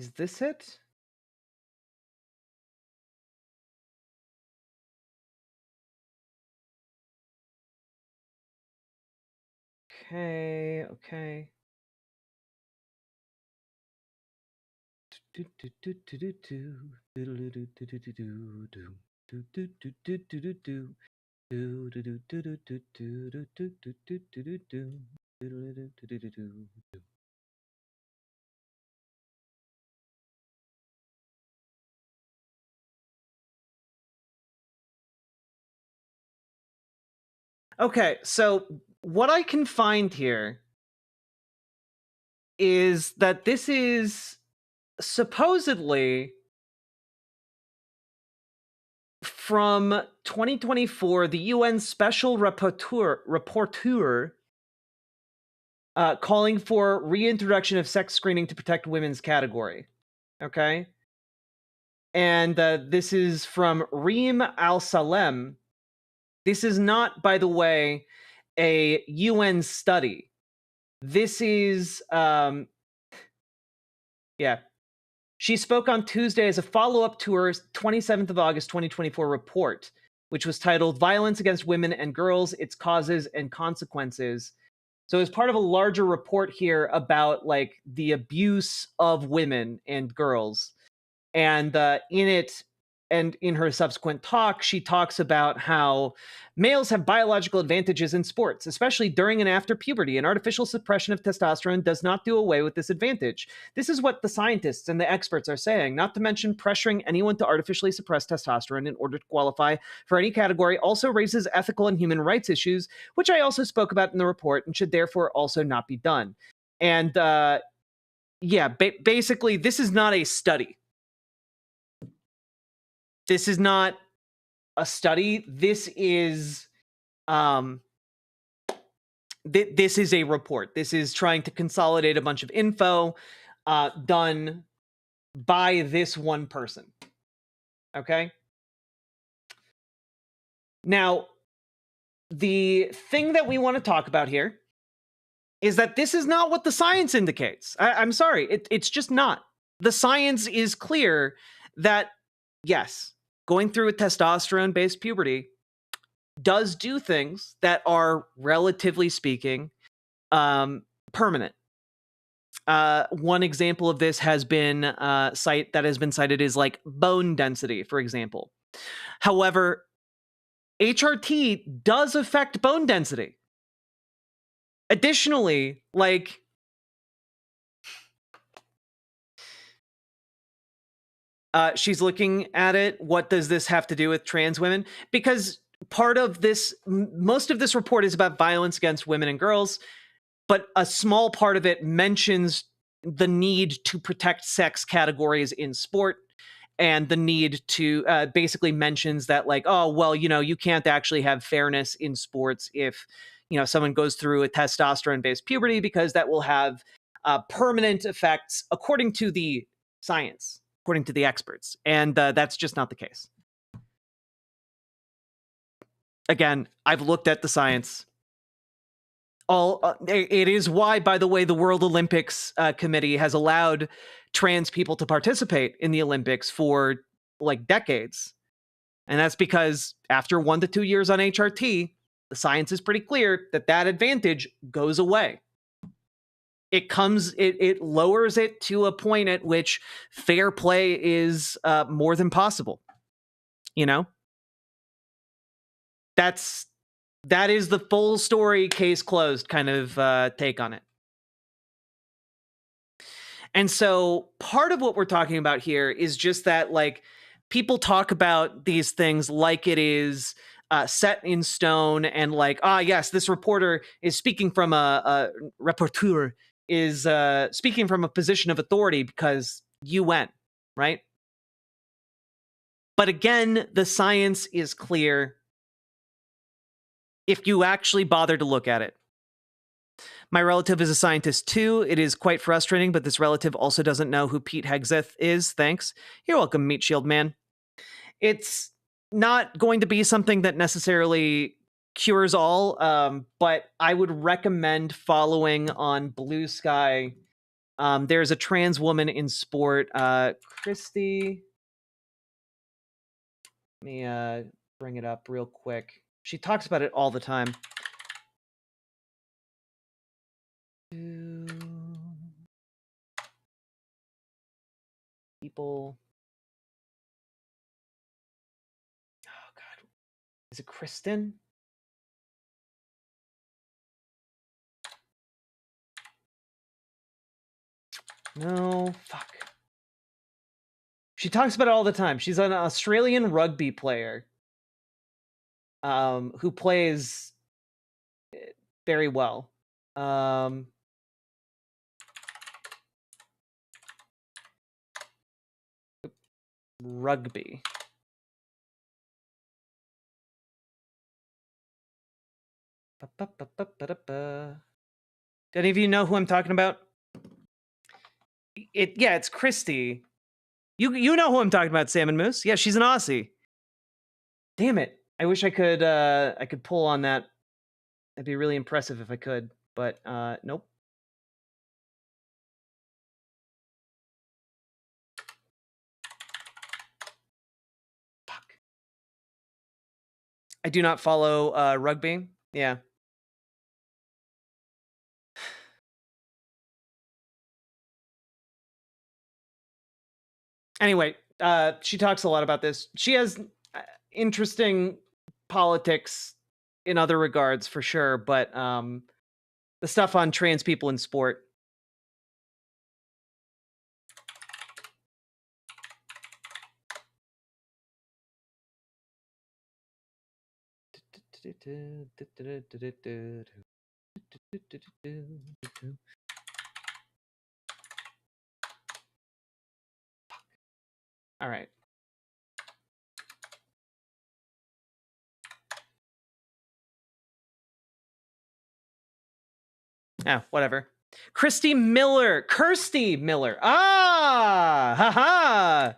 Is this it? Okay. Okay, so what I can find here is that this is supposedly from 2024, the UN Special Rapporteur calling for reintroduction of sex screening to protect women's category. Okay? And this is from Reem Al-Salem. This is not, by the way, a UN study. This is, yeah. She spoke on Tuesday as a follow-up to her 27th of August 2024 report, which was titled Violence Against Women and Girls, Its Causes and Consequences. So it's part of a larger report here about like the abuse of women and girls. And in it, and in her subsequent talk, she talks about how males have biological advantages in sports, especially during and after puberty, and artificial suppression of testosterone does not do away with this advantage. This is what the scientists and the experts are saying, not to mention pressuring anyone to artificially suppress testosterone in order to qualify for any category also raises ethical and human rights issues, which I also spoke about in the report and should therefore also not be done. And yeah, basically, this is not a study. This is not a study. This is this is a report. This is trying to consolidate a bunch of info done by this one person. Okay? Now, the thing that we want to talk about here is that this is not what the science indicates. I'm sorry. It's just not. The science is clear that, yes, going through a testosterone-based puberty does do things that are, relatively speaking, permanent. One example of this has been cited is like bone density, for example. However, HRT does affect bone density. Additionally, like, she's looking at it. What does this have to do with trans women? Because part of this, most of this report is about violence against women and girls, but a small part of it mentions the need to protect sex categories in sport, and the need to basically mentions that, like, oh, well, you know, you can't actually have fairness in sports if, you know, someone goes through a testosterone-based puberty, because that will have permanent effects according to the science, according to the experts. And that's just not the case. Again, I've looked at the science. It is why, by the way, the World Olympics Committee has allowed trans people to participate in the Olympics for like decades. And that's because after 1 to 2 years on HRT, the science is pretty clear that that advantage goes away. It lowers it to a point at which fair play is more than possible. You know? That is the full story, case closed kind of take on it. And so part of what we're talking about here is just that, like, people talk about these things like it is set in stone, and like, yes, this reporter is speaking from a rapporteur is speaking from a position of authority because UN, right? But again, the science is clear if you actually bother to look at it. My relative is a scientist too. It is quite frustrating, but this relative also doesn't know who Pete Hegseth is. Thanks. You're welcome, Meat Shield Man. It's not going to be something that necessarily cures all, but I would recommend following on Blue Sky There's a trans woman in sport, Christy. Let me bring it up real quick. She talks about it all the time. People. Oh God, is it Kristen? No, fuck. She talks about it all the time. She's an Australian rugby player who plays very well. Rugby. Do any of you know who I'm talking about? Yeah, it's Christy. You know who I'm talking about, Salmon Moose. Yeah, she's an Aussie. Damn it. I wish I could pull on that. That'd be really impressive if I could, but nope. Fuck. I do not follow rugby. Yeah. Anyway, she talks a lot about this. She has interesting politics in other regards for sure, but the stuff on trans people in sport. All right. Yeah, whatever. Kirsty Miller. Ah, haha.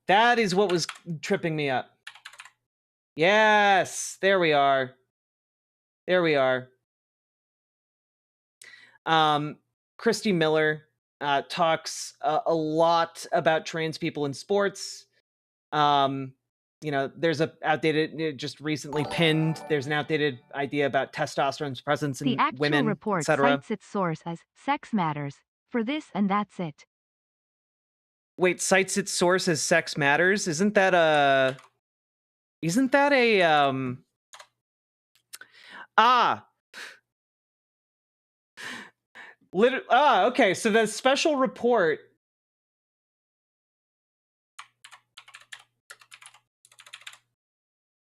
That is what was tripping me up. Yes, there we are. There we are. Kirsty Miller talks a lot about trans people in sports. You know, there's a outdated, just recently pinned, there's an outdated idea about testosterone's presence in The actual women, report etc. cites its source as Sex Matters. For this and that's it. Wait, cites its source as Sex Matters? Isn't that a okay, so the special report.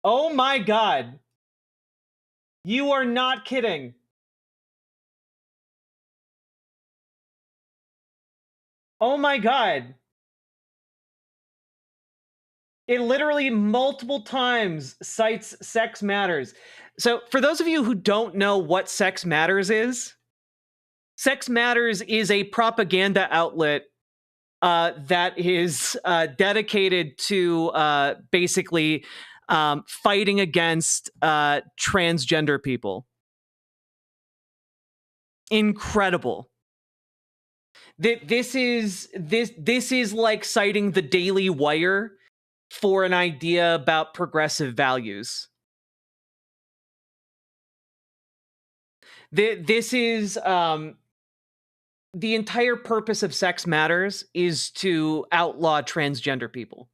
Oh my God. You are not kidding. Oh my God. It literally multiple times cites Sex Matters. So for those of you who don't know what Sex Matters is a propaganda outlet that is dedicated to basically fighting against transgender people. Incredible. This is like citing the Daily Wire for an idea about progressive values. This is the entire purpose of Sex Matters is to outlaw transgender people.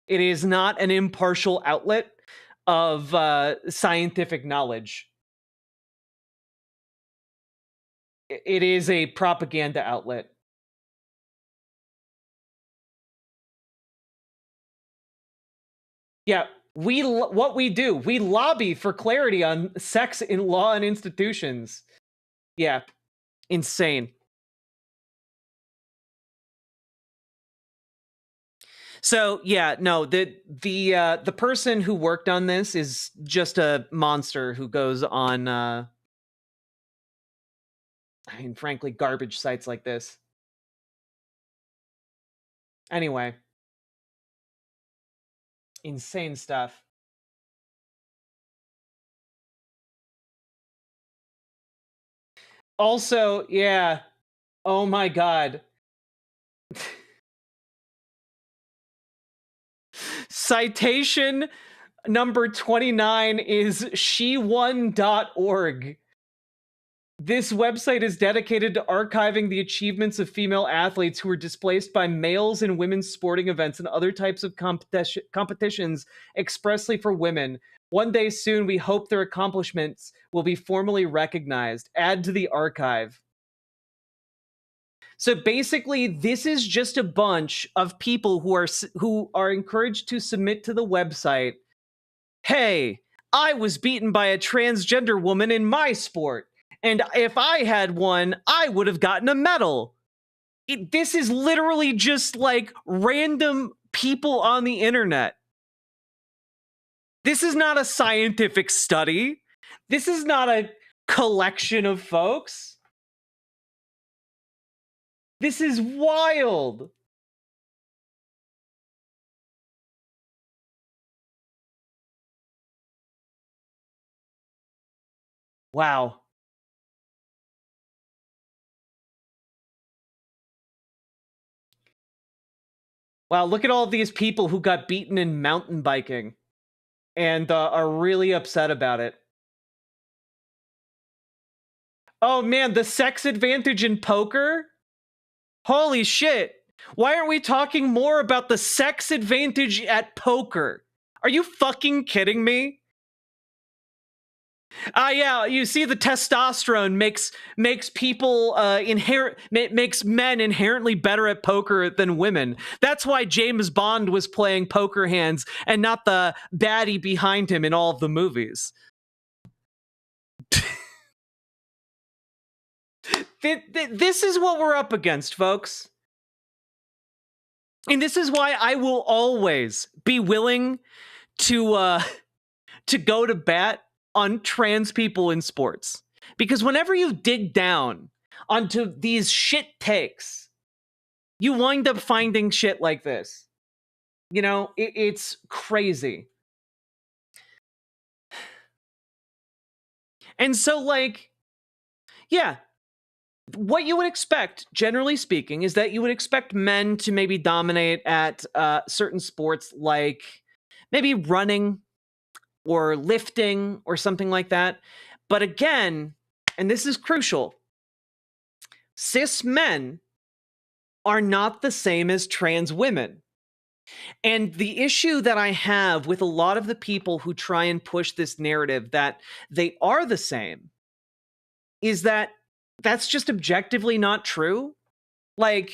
It is not an impartial outlet of scientific knowledge. It is a propaganda outlet. Yeah, what we do, we lobby for clarity on sex in law and institutions. Yeah, insane. So yeah, no, the person who worked on this is just a monster who goes on I mean, frankly, garbage sites like this. Anyway, insane stuff. Also, yeah. Oh my God. Citation number 29 is shewon.org. This website is dedicated to archiving the achievements of female athletes who were displaced by males in women's sporting events and other types of competitions expressly for women. One day soon, we hope their accomplishments will be formally recognized. Add to the archive. So basically, this is just a bunch of people who are encouraged to submit to the website. Hey, I was beaten by a transgender woman in my sport, and if I had won, I would have gotten a medal. This is literally just like random people on the internet. This is not a scientific study. This is not a collection of folks. This is wild. Wow. Wow, look at all of these people who got beaten in mountain biking and are really upset about it. Oh man, the sex advantage in poker? Holy shit. Why aren't we talking more about the sex advantage at poker? Are you fucking kidding me? Yeah, you see, the testosterone makes people makes men inherently better at poker than women. That's why James Bond was playing poker hands and not the baddie behind him in all of the movies. This is what we're up against, folks. And this is why I will always be willing to go to bat on trans people in sports. Because whenever you dig down onto these shit takes, you wind up finding shit like this. You know, it's crazy. And so, like, yeah, what you would expect, generally speaking, is that you would expect men to maybe dominate at certain sports like maybe running or lifting or something like that. But again, and this is crucial, cis men are not the same as trans women. And the issue that I have with a lot of the people who try and push this narrative that they are the same is that that's just objectively not true. Like,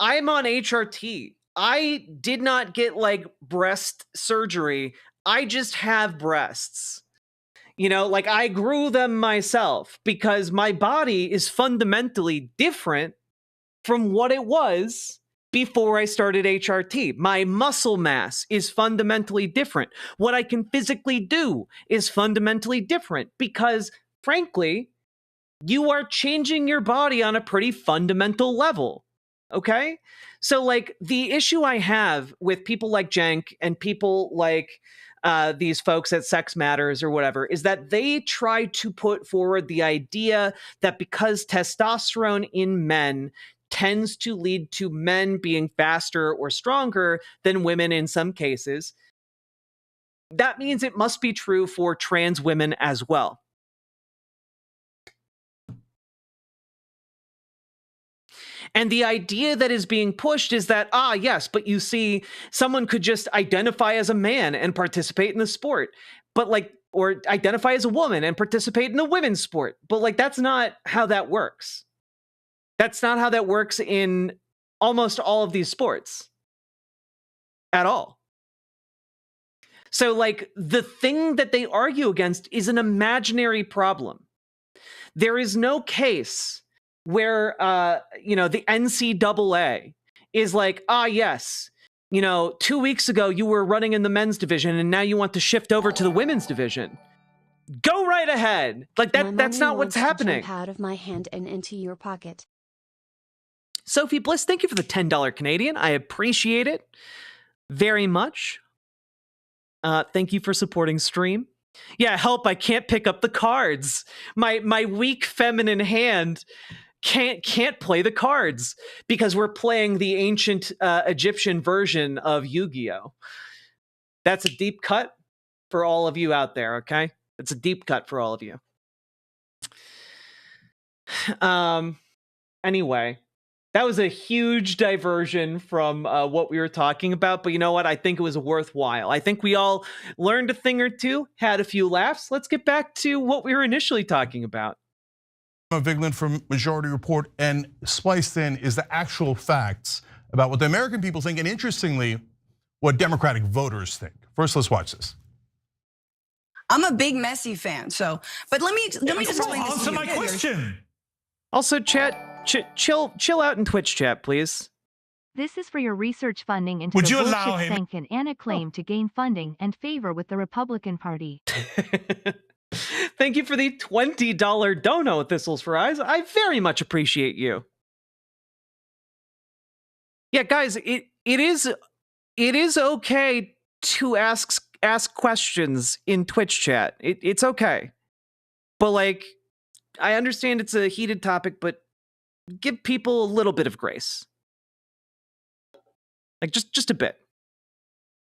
I'm on HRT. I did not get like breast surgery. I just have breasts. You know, like I grew them myself because my body is fundamentally different from what it was before I started HRT. My muscle mass is fundamentally different. What I can physically do is fundamentally different because, frankly, you are changing your body on a pretty fundamental level. Okay? So, like, the issue I have with people like Jenk and people like these folks at Sex Matters or whatever is that they try to put forward the idea that because testosterone in men tends to lead to men being faster or stronger than women in some cases, that means it must be true for trans women as well. And the idea that is being pushed is that, yes, but you see, someone could just identify as a man and participate in the sport, but like, or identify as a woman and participate in the women's sport. But like, that's not how that works. That's not how that works in almost all of these sports at all. So like, the thing that they argue against is an imaginary problem. There is no case where, the NCAA is like, yes, 2 weeks ago you were running in the men's division and now you want to shift over to the women's division. Go right ahead. Like that's not what's happening. Jump out of my hand and into your pocket. Sophie Bliss, thank you for the $10 Canadian. I appreciate it very much. Thank you for supporting stream. Yeah, help, I can't pick up the cards. My weak feminine hand can't play the cards because we're playing the ancient Egyptian version of Yu-Gi-Oh. That's a deep cut for all of you out there, okay? It's a deep cut for all of you. Anyway, that was a huge diversion from what we were talking about, but you know what? I think it was worthwhile. I think we all learned a thing or two, had a few laughs. Let's get back to what we were initially talking about. Vigland from Majority Report, and spliced in is the actual facts about what the American people think, and interestingly, what Democratic voters think. First, let's watch this. I'm a big Messi fan, so, but let me just explain this. Answer my question. Also, chat, chill out in Twitch chat, please. This is for your research funding into Would the you allow bullshit him- Sankin Anna claim to gain funding and favor with the Republican Party. Thank you for the $20 dono, Thistles for Eyes. I very much appreciate you. Yeah, guys, it is okay to ask questions in Twitch chat. It's okay. But like, I understand it's a heated topic, but give people a little bit of grace. Like just a bit.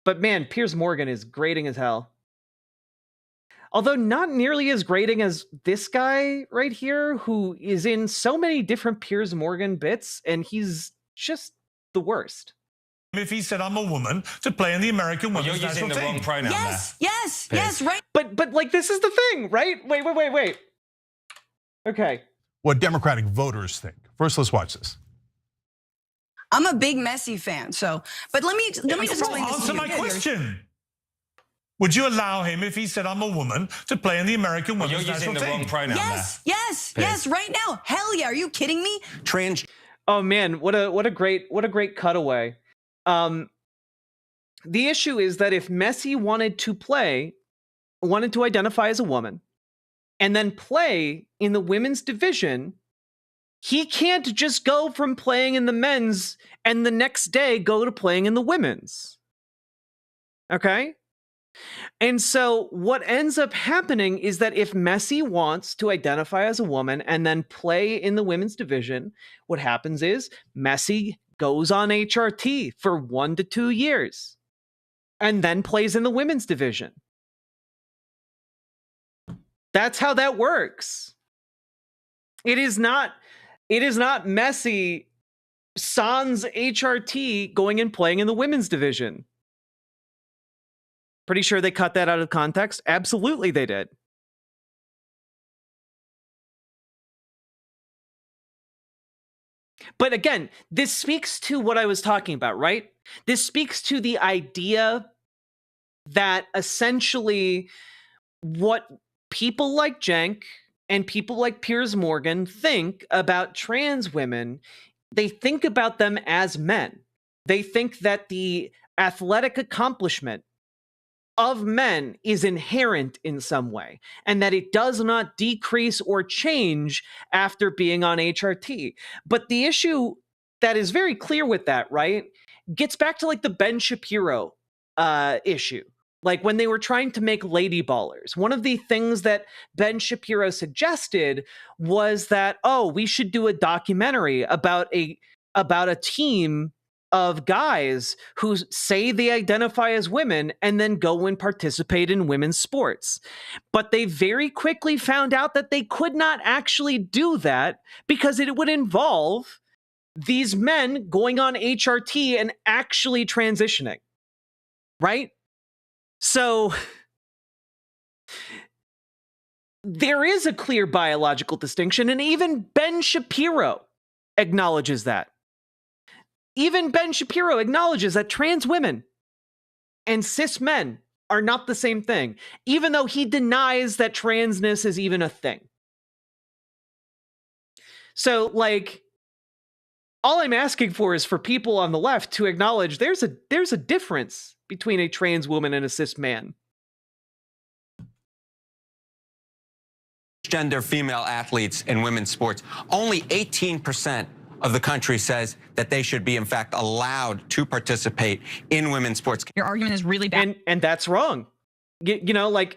But man, Piers Morgan is grating as hell. Although not nearly as grating as this guy right here, who is in so many different Piers Morgan bits, and he's just the worst. If he said I'm a woman to play in the American women's national team. You're using the wrong pronoun Yes, right. But like, this is the thing, right? Wait. Okay. What Democratic voters think. First, let's watch this. I'm a big Messi fan, so, but let me just explain this. Answer my question. Would you allow him, if he said I'm a woman, to play in the American women's national team? You're using the wrong pronoun Yes, right now. Hell yeah, are you kidding me? Oh man, what a great cutaway. The issue is that if Messi wanted to identify as a woman, and then play in the women's division, he can't just go from playing in the men's and the next day go to playing in the women's. Okay? And so what ends up happening is that if Messi wants to identify as a woman and then play in the women's division, what happens is Messi goes on HRT for 1 to 2 years and then plays in the women's division. That's how that works. It is not Messi sans HRT going and playing in the women's division. Pretty sure they cut that out of context. Absolutely they did. But again, this speaks to what I was talking about, right? This speaks to the idea that essentially what people like Cenk and people like Piers Morgan think about trans women, they think about them as men. They think that the athletic accomplishment of men is inherent in some way, and that it does not decrease or change after being on HRT. But the issue that is very clear with that, right, gets back to like the Ben Shapiro issue. Like when they were trying to make lady ballers, one of the things that Ben Shapiro suggested was that, oh, we should do a documentary about a team of guys who say they identify as women and then go and participate in women's sports. But they very quickly found out that they could not actually do that because it would involve these men going on HRT and actually transitioning, right? So there is a clear biological distinction, and even Ben Shapiro acknowledges that. Even Ben Shapiro acknowledges that trans women and cis men are not the same thing, even though he denies that transness is even a thing. So, like, all I'm asking for is for people on the left to acknowledge there's a difference between a trans woman and a cis man. Gender female athletes in women's sports, only 18% of the country says that they should be, in fact, allowed to participate in women's sports. Your argument is really bad. And that's wrong. You know, like,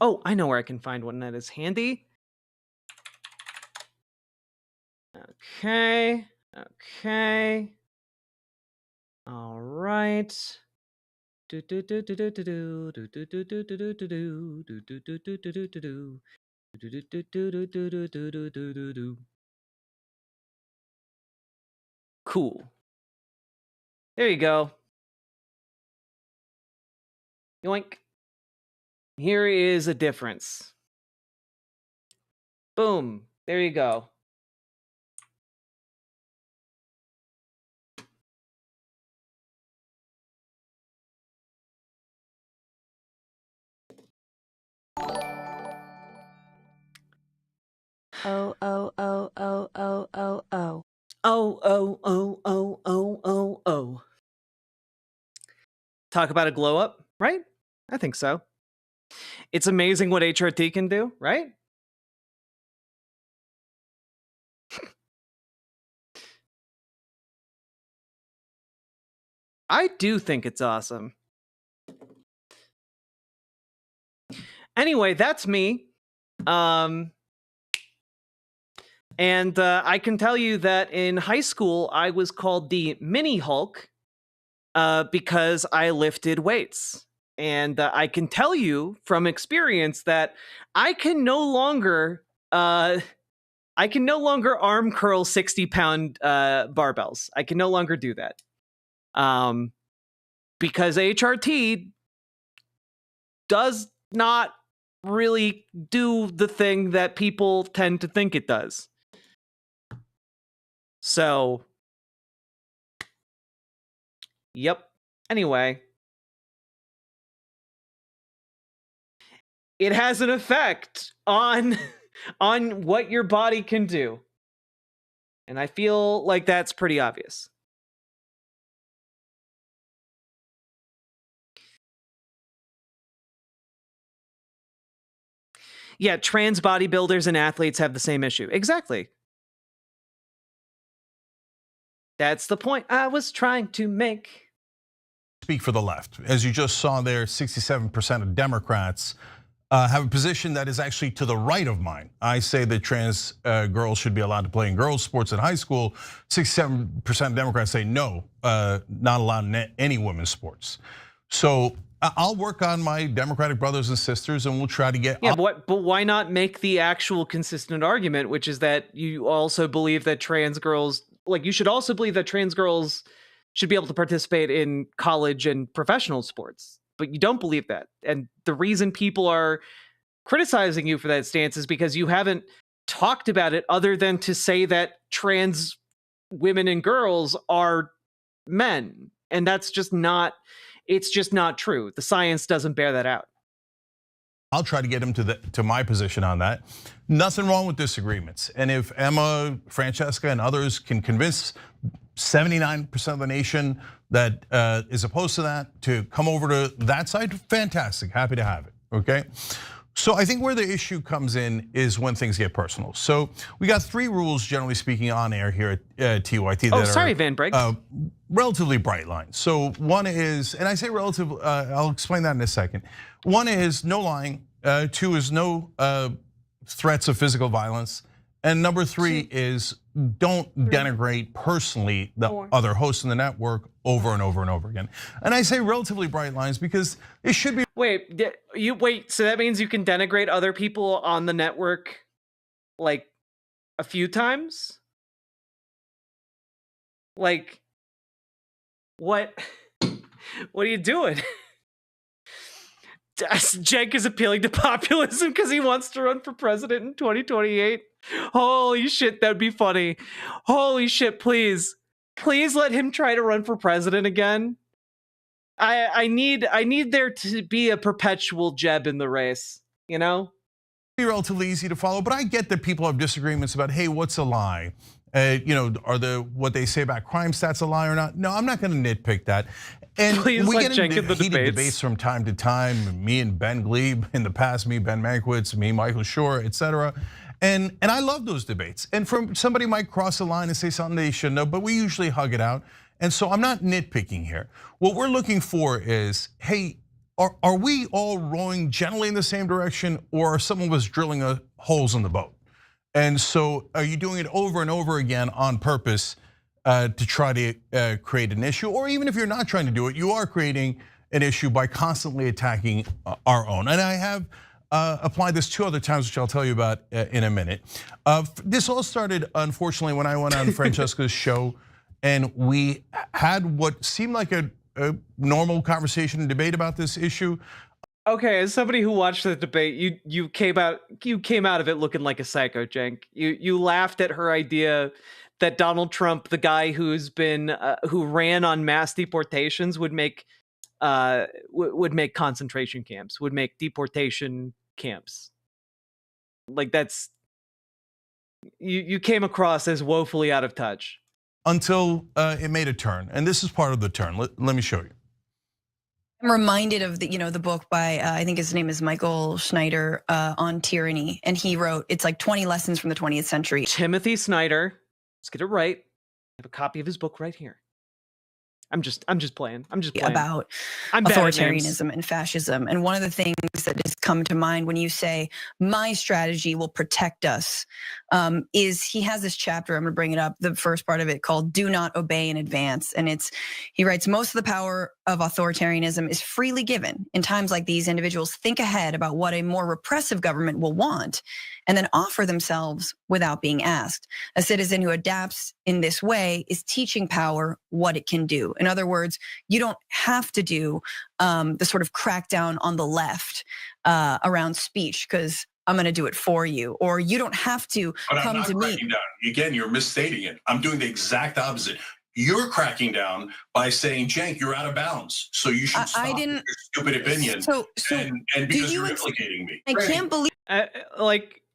Oh, I know where I can find one that is handy. Okay. All right. Cool. There you go. Yoink. Here is a difference. Boom. There you go. Oh, oh, oh, oh, oh, oh, oh. Oh, oh, oh, oh, oh, oh, oh. Talk about a glow up, right? I think so. It's amazing what HRT can do, right? I do think it's awesome. Anyway, that's me. And I can tell you that in high school, I was called the Mini Hulk because I lifted weights. And I can tell you from experience that I can no longer arm curl 60-pound barbells. I can no longer do that. Because HRT does not really do the thing that people tend to think it does. So, yep. Anyway, it has an effect on what your body can do. And I feel like that's pretty obvious. Yeah, trans bodybuilders and athletes have the same issue. Exactly. That's the point I was trying to make. Speak for the left. As you just saw there, 67% of Democrats have a position that is actually to the right of mine. I say that trans girls should be allowed to play in girls' sports in high school. 67% of Democrats say no, not allowed in any women's sports. So I'll work on my Democratic brothers and sisters, and we'll try to get. Yeah, but why not make the actual consistent argument, which is that you also believe that trans girls, like you should also believe that trans girls should be able to participate in college and professional sports, but you don't believe that. And the reason people are criticizing you for that stance is because you haven't talked about it other than to say that trans women and girls are men, and that's just not. It's just not true. The science doesn't bear that out. I'll try to get him to my position on that. Nothing wrong with disagreements. And if Emma, Francesca, and others can convince 79% of the nation that is opposed to that to come over to that side, fantastic, happy to have it, okay? So I think where the issue comes in is when things get personal. So we got 3 rules, generally speaking, on air here at TYT that sorry, Van Briggs. Relatively bright lines. So one is, and I say relative, I'll explain that in a second. One is no lying. 2 is no threats of physical violence. And number 3 is don't denigrate personally the other hosts in the network over and over and over again. And I say relatively bright lines because it should be. Wait, so that means you can denigrate other people on the network like a few times? Like, what are you doing? Cenk is appealing to populism because he wants to run for president in 2028. Holy shit, that'd be funny. Holy shit, please let him try to run for president again. I need there to be a perpetual Jeb in the race, you know? Be relatively easy to follow, but I get that people have disagreements about, hey, what's a lie? Are what they say about crime stats a lie or not? No, I'm not going to nitpick that. And please we let get into into heated debates from time to time. Me and Ben Glebe in the past, me, Ben Mankiewicz, me, Michael Schur, etc. And I love those debates. And somebody might cross the line and say something they shouldn't know, but we usually hug it out. And so I'm not nitpicking here. What we're looking for is, hey, are we all rowing generally in the same direction, or are some of us drilling holes in the boat? And so are you doing it over and over again on purpose to try to create an issue? Or even if you're not trying to do it, you are creating an issue by constantly attacking our own. And I have applied this 2 other times, which I'll tell you about in a minute. This all started, unfortunately, when I went on Francesca's show and we had what seemed like a normal conversation and debate about this issue. Okay, as somebody who watched the debate, you came out of it looking like a psycho, Cenk. You laughed at her idea that Donald Trump, the guy who's been who ran on mass deportations, would make concentration camps, would make deportation camps. Like that's you came across as woefully out of touch. Until it made a turn, and this is part of the turn. Let me show you. I'm reminded of the book by I think his name is Michael Schneider on tyranny, and he wrote it's like 20 lessons from the 20th century. Timothy Snyder, let's get it right. I have a copy of his book right here. I'm just playing. About authoritarianism and fascism. And one of the things that has come to mind when you say my strategy will protect us is he has this chapter, I'm gonna bring it up, the first part of it called Do Not Obey in Advance. And he writes, most of the power of authoritarianism is freely given. In times like these, individuals think ahead about what a more repressive government will want and then offer themselves without being asked. A citizen who adapts in this way is teaching power what it can do. In other words, you don't have to do the sort of crackdown on the left around speech because I'm gonna do it for you, or you don't have to come to me. Down. Again, you're misstating it. I'm doing the exact opposite. You're cracking down by saying, Cenk, you're out of bounds, so you should stop with your stupid opinion. And because you're implicating me. I can't believe.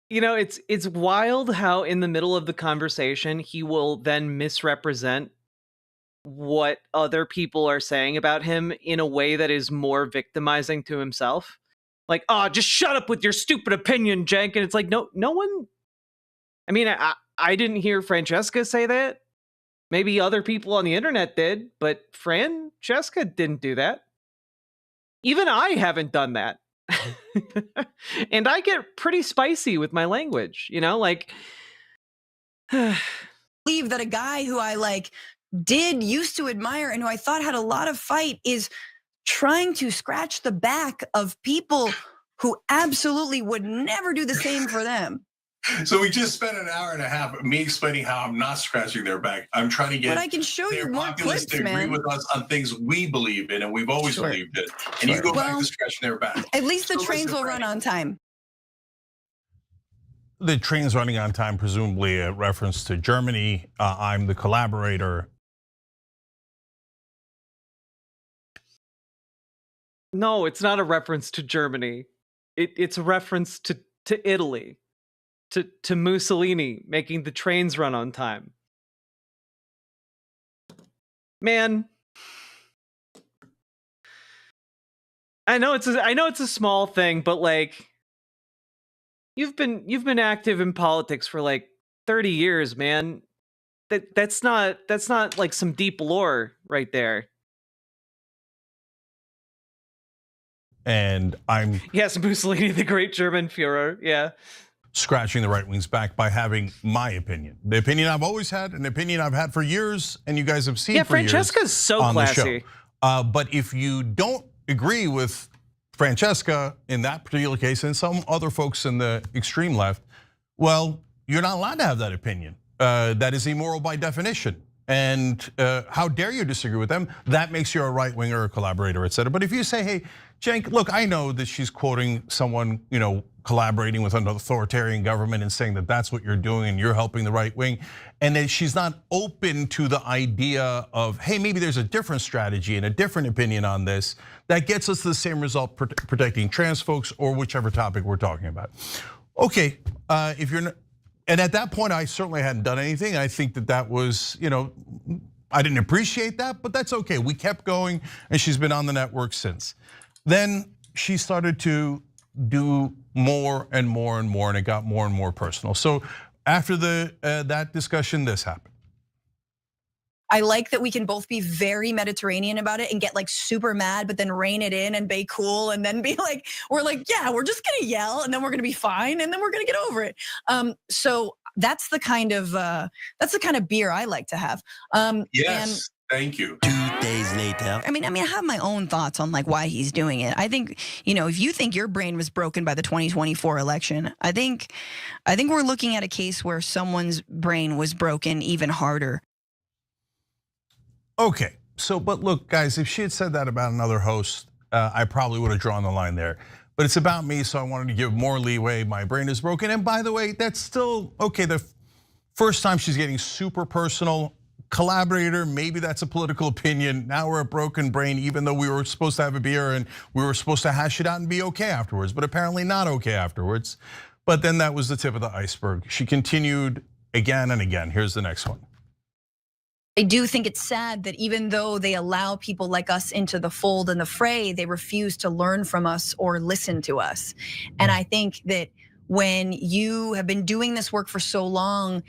It's wild how in the middle of the conversation he will then misrepresent what other people are saying about him in a way that is more victimizing to himself. Like, oh, just shut up with your stupid opinion, Cenk. And it's like, no one. I mean, I didn't hear Francesca say that. Maybe other people on the internet did, but Francesca didn't do that. Even I haven't done that. And I get pretty spicy with my language, like. Believe that a guy who I used to admire and who I thought had a lot of fight is trying to scratch the back of people who absolutely would never do the same for them. So we just spent an hour and a half me explaining how I'm not scratching their back. I'm trying to get. But I can show you more clips, to agree with us on things we believe in, and we've always believed in. And you go back to scratching their back. At least the trains will run on time. The train's running on time, presumably a reference to Germany. I'm the collaborator. No, it's not a reference to Germany. It's a reference to Italy, to Mussolini making the trains run on time. Man, I know it's a small thing, but you've been active in politics for 30 years, man. That's not some deep lore right there. And I'm yes, Mussolini, the great German Führer, yeah. Scratching the right wing's back by having my opinion, the opinion I've always had, an opinion I've had for years, and you guys have seen. Yeah, for years Francesca's so on classy. The show. But if you don't agree with Francesca in that particular case, and some other folks in the extreme left, well, you're not allowed to have that opinion. That is immoral by definition. And how dare you disagree with them? That makes you a right winger, a collaborator, et cetera. But if you say, hey, Cenk, look, I know that she's quoting someone, collaborating with an authoritarian government and saying that that's what you're doing and you're helping the right wing, and that she's not open to the idea of, hey, maybe there's a different strategy and a different opinion on this that gets us the same result, protecting trans folks or whichever topic we're talking about. Okay, if you're not. And at that point, I certainly hadn't done anything. I think that was, I didn't appreciate that, but that's okay. We kept going, and she's been on the network since. Then she started to do more and more and more, and it got more and more personal. So after that discussion, this happened. I like that we can both be very Mediterranean about it and get like super mad, but then rein it in and be cool, and then be like, we're like, yeah, we're just gonna yell, and then we're gonna be fine, and then we're gonna get over it. So that's the kind of beer I like to have. Yes. Thank you. 2 days later. I mean, I have my own thoughts on like why he's doing it. I think, if you think your brain was broken by the 2024 election, I think we're looking at a case where someone's brain was broken even harder. Okay, so, but look, guys, if she had said that about another host, I probably would have drawn the line there. But it's about me, so I wanted to give more leeway. My brain is broken. And by the way, that's still, okay, the first time she's getting super personal. Collaborator, maybe that's a political opinion. Now we're a broken brain, even though we were supposed to have a beer and we were supposed to hash it out and be okay afterwards, but apparently not okay afterwards. But then that was the tip of the iceberg. She continued again and again. Here's the next one. I do think it's sad that even though they allow people like us into the fold and the fray, they refuse to learn from us or listen to us. And I think that when you have been doing this work for so long,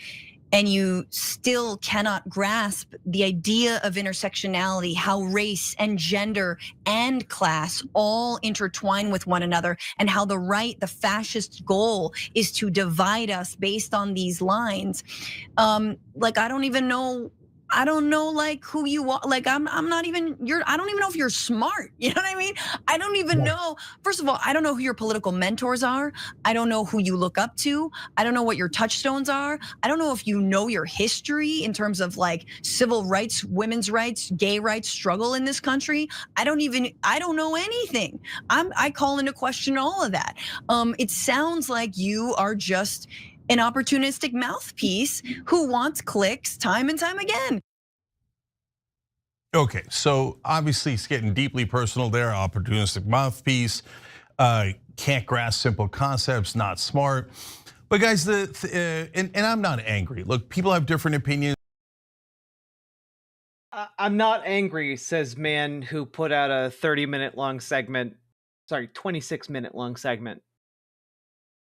and you still cannot grasp the idea of intersectionality, how race and gender and class all intertwine with one another, and how the fascist goal is to divide us based on these lines. Like, I don't know like who you are. Like, I don't even know if you're smart. You know what I mean? I don't even know. First of all, I don't know who your political mentors are. I don't know who you look up to. I don't know what your touchstones are. I don't know if you know your history in terms of like civil rights, women's rights, gay rights struggle in this country. I don't know anything. I call into question all of that. It sounds like you are just an opportunistic mouthpiece who wants clicks time and time again. Okay, so obviously it's getting deeply personal there. Opportunistic mouthpiece, can't grasp simple concepts, not smart. But guys, and I'm not angry. Look, people have different opinions. I'm not angry, says man who put out a 30-minute long segment, 26-minute long segment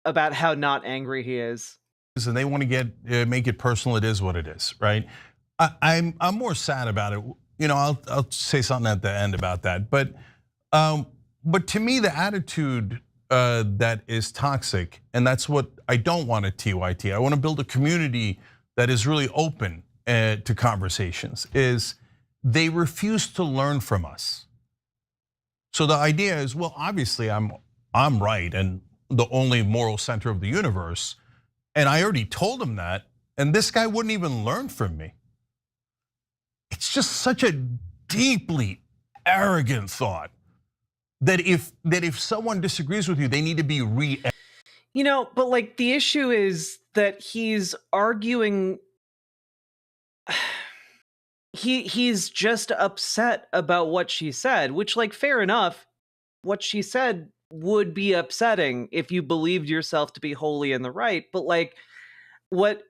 about how not angry he is. And they want to make it personal. It is what it is, right? I'm more sad about it. I'll say something at the end about that. But to me, the attitude that is toxic, and that's what I don't want at TYT. I want to build a community that is really open to conversations. Is they refuse to learn from us. So the idea is, well, obviously I'm right and the only moral center of the universe. And I already told him that, and this guy wouldn't even learn from me. It's just such a deeply arrogant thought that if someone disagrees with you, they need to be but like the issue is that he's arguing. He's just upset about what she said, which, like, fair enough. What she said would be upsetting if you believed yourself to be wholly in the right. But like, what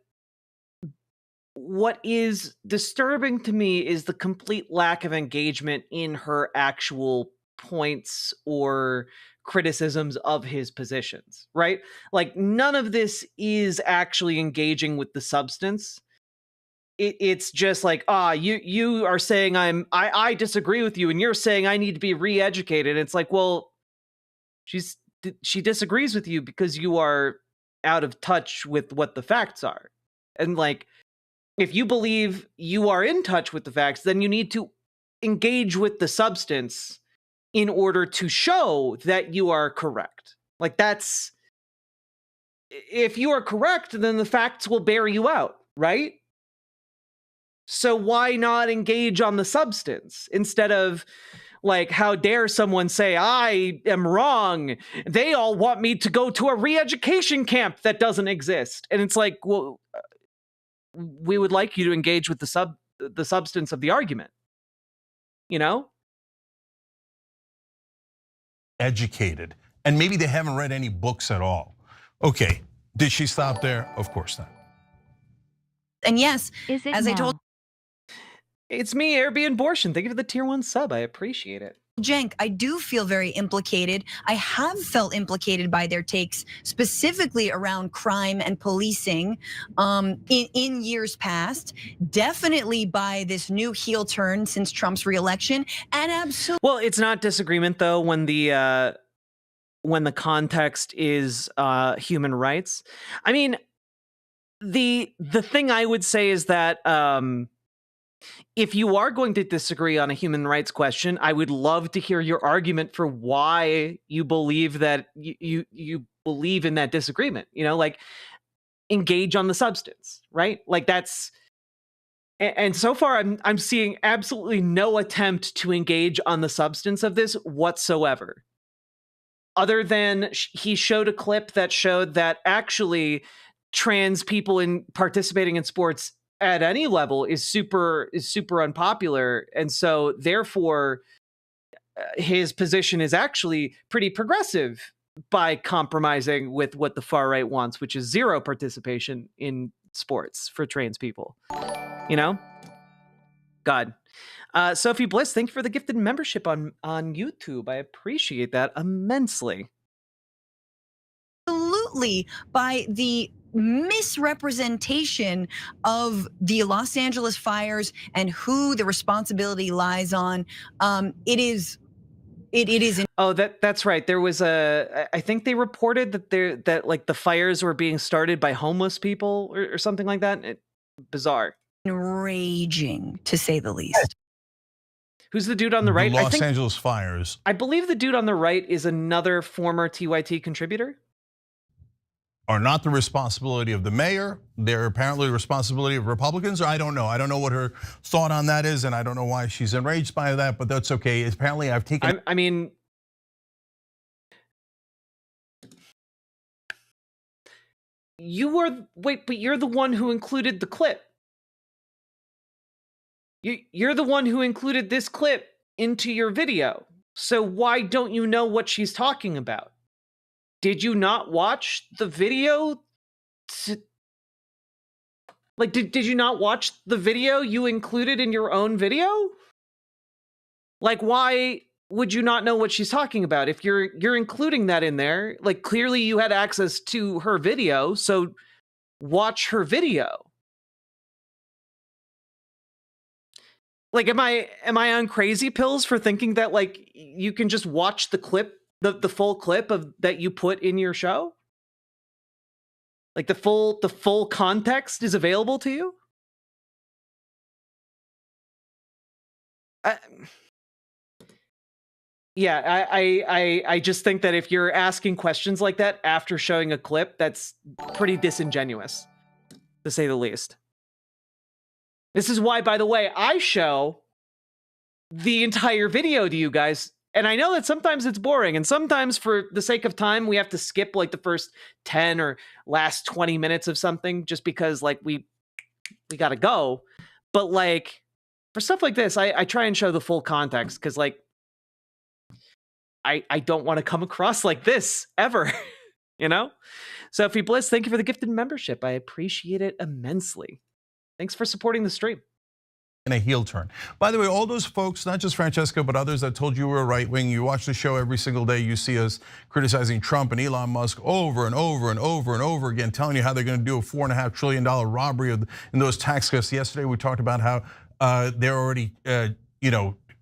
is disturbing to me is the complete lack of engagement in her actual points or criticisms of his positions, right? Like, none of this is actually engaging with the substance. It's just like, you are saying I disagree with you, and you're saying I need to be re-educated. It's like, well, she disagrees with you because you are out of touch with what the facts are. And like, if you believe you are in touch with the facts, then you need to engage with the substance in order to show that you are correct. Like, that's, if you are correct, then the facts will bear you out, right? So why not engage on the substance instead of like, how dare someone say I am wrong? They all want me to go to a re-education camp that doesn't exist. And it's like, well, we would like you to engage with the substance of the argument. Educated, and maybe they haven't read any books at all. Okay, did she stop there? Of course not. And yes, as I told. It's me, Airbnb. Thank you for the tier 1 sub. I appreciate it. Cenk, I do feel very implicated. I have felt implicated by their takes, specifically around crime and policing in years past. Definitely by this new heel turn since Trump's reelection, and absolutely. Well, it's not disagreement though when the context is human rights. I mean, the thing I would say is that if you are going to disagree on a human rights question, I would love to hear your argument for why you believe that you believe in that disagreement. You know, like engage on the substance, right? Like that's. And so far, I'm seeing absolutely no attempt to engage on the substance of this whatsoever. Other than he showed a clip that showed that actually trans people in participating in sports at any level is super unpopular, and so therefore his position is actually pretty progressive by compromising with what the far right wants, which is zero participation in sports for trans people. You know, God. Sophie Bliss, thank you for the gifted membership on YouTube. I appreciate that immensely. Absolutely, by the misrepresentation of the Los Angeles fires and who the responsibility lies on. It is. Oh, that's right. There was I think they reported that like the fires were being started by homeless people or something like that. Bizarre. Enraging, to say the least. Who's the dude on the right? The Los Angeles fires. I believe the dude on the right is another former TYT contributor. Are not the responsibility of the mayor. They're apparently the responsibility of Republicans. Or I don't know. I don't know what her thought on that is, and I don't know why she's enraged by that. But that's okay. Apparently, I've taken. I mean, but you're the one who included the clip. You're the one who included this clip into your video. So why don't you know what she's talking about? Did you not watch the video? Like, did you not watch the video you included in your own video? Like, why would you not know what she's talking about? If you're including that in there, like clearly you had access to her video, so watch her video. Like, am I on crazy pills for thinking that like you can just watch the clip, the full clip of that you put in your show? Like the full context is available to you? I just think that if you're asking questions like that after showing a clip, that's pretty disingenuous, to say the least. This is why, by the way, I show the entire video to you guys. And I know that sometimes it's boring, and sometimes for the sake of time, we have to skip like the first 10 or last 20 minutes of something just because like we gotta go. But like for stuff like this, I try and show the full context because like I don't want to come across like this ever, you know? Sophie Bliss, thank you for the gifted membership. I appreciate it immensely. Thanks for supporting the stream. In a heel turn. By the way, all those folks, not just Francesca, but others that told you we're right wing, you watch the show every single day, you see us criticizing Trump and Elon Musk over and over and over and over again, telling you how they're gonna do a $4.5 trillion robbery in those tax cuts. Yesterday, we talked about how they're already,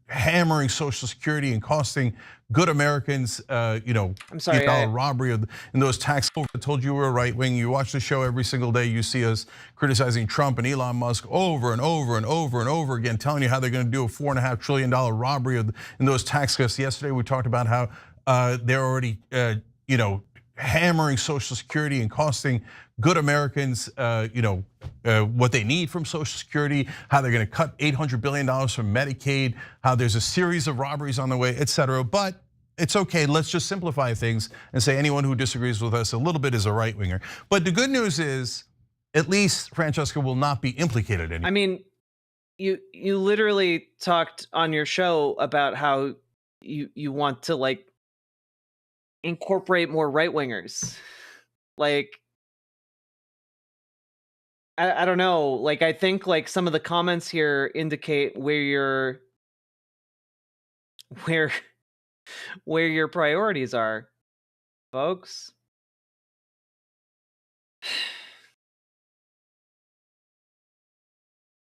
hammering Social Security and costing good Americans, I'm sorry, $8 robbery in those tax. I told you we're right wing. You watch the show every single day. You see us criticizing Trump and Elon Musk over and over and over and over again, telling you how they're going to do a $4.5 trillion robbery in those tax cuts. Yesterday, we talked about how they're already, hammering Social Security and costing good Americans, what they need from Social Security, how they're going to cut $800 billion from Medicaid, how there's a series of robberies on the way, et cetera. But it's okay, let's just simplify things and say anyone who disagrees with us a little bit is a right winger. But the good news is, at least Francesca will not be implicated anymore. I mean, you literally talked on your show about how you want to like incorporate more right wingers. Like, I don't know. Like, I think like some of the comments here indicate where you're where your priorities are, folks.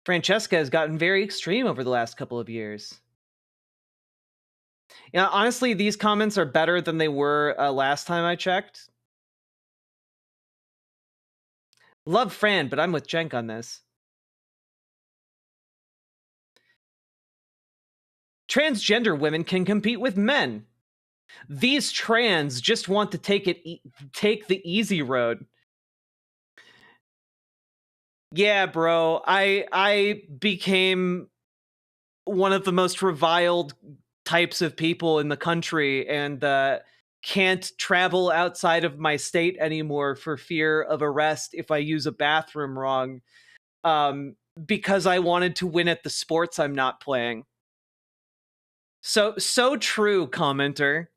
Francesca has gotten very extreme over the last couple of years. Yeah, honestly, these comments are better than they were last time I checked. Love Fran, but I'm with Jenk on this. Transgender women can compete with men. These trans just want to take the easy road. Yeah, bro. I became one of the most reviled types of people in the country, and can't travel outside of my state anymore for fear of arrest if I use a bathroom wrong, because I wanted to win at the sports I'm not playing. So true, commenter.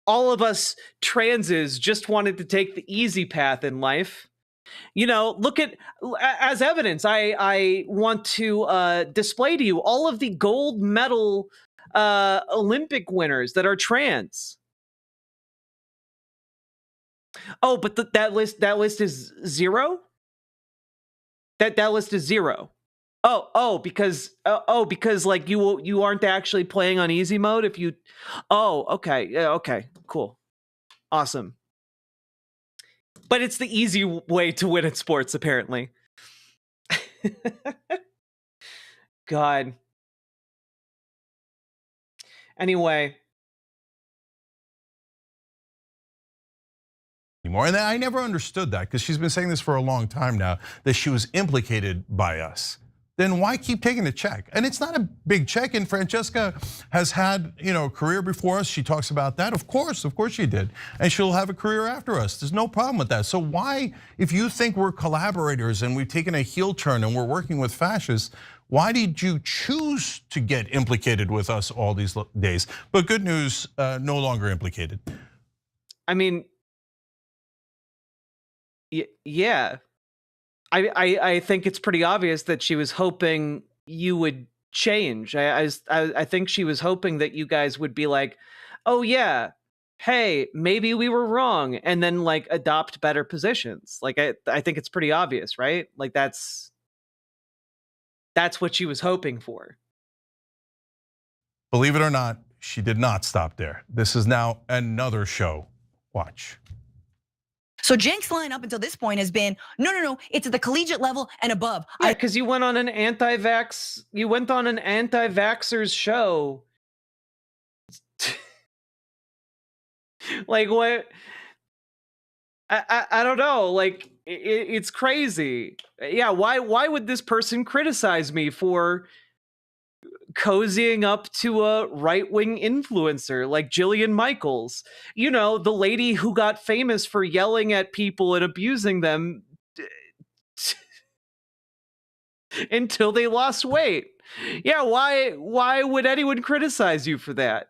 All of us transes just wanted to take the easy path in life. You know, look at, as evidence, I want to display to you all of the gold medal Olympic winners that are trans. Oh, but that list is zero? That list is zero. Because like you aren't actually playing on easy mode if you. Oh, okay. Yeah, okay. Cool. Awesome. But it's the easy way to win at sports, apparently. God. Anyway. Anymore. And I never understood that, because she's been saying this for a long time now, that she was implicated by us. Then why keep taking the check? And it's not a big check, and Francesca has had, a career before us. She talks about that. Of course she did. And she'll have a career after us. There's no problem with that. So why, if you think we're collaborators and we've taken a heel turn and we're working with fascists, why did you choose to get implicated with us all these days? But good news, no longer implicated. I mean, yeah. I think it's pretty obvious that she was hoping you would change. I think she was hoping that you guys would be like, oh yeah, hey, maybe we were wrong, and then like adopt better positions. Like I think it's pretty obvious, right? Like that's what she was hoping for. Believe it or not, she did not stop there. This is now another show. Watch. So Jenk's line up until this point has been, no, it's at the collegiate level and above. Yeah, because you went on an anti-vaxxers show. Like what? I don't know. Like it's crazy. Yeah, why would this person criticize me for cozying up to a right-wing influencer like Jillian Michaels, the lady who got famous for yelling at people and abusing them until they lost weight? Yeah, why would anyone criticize you for that?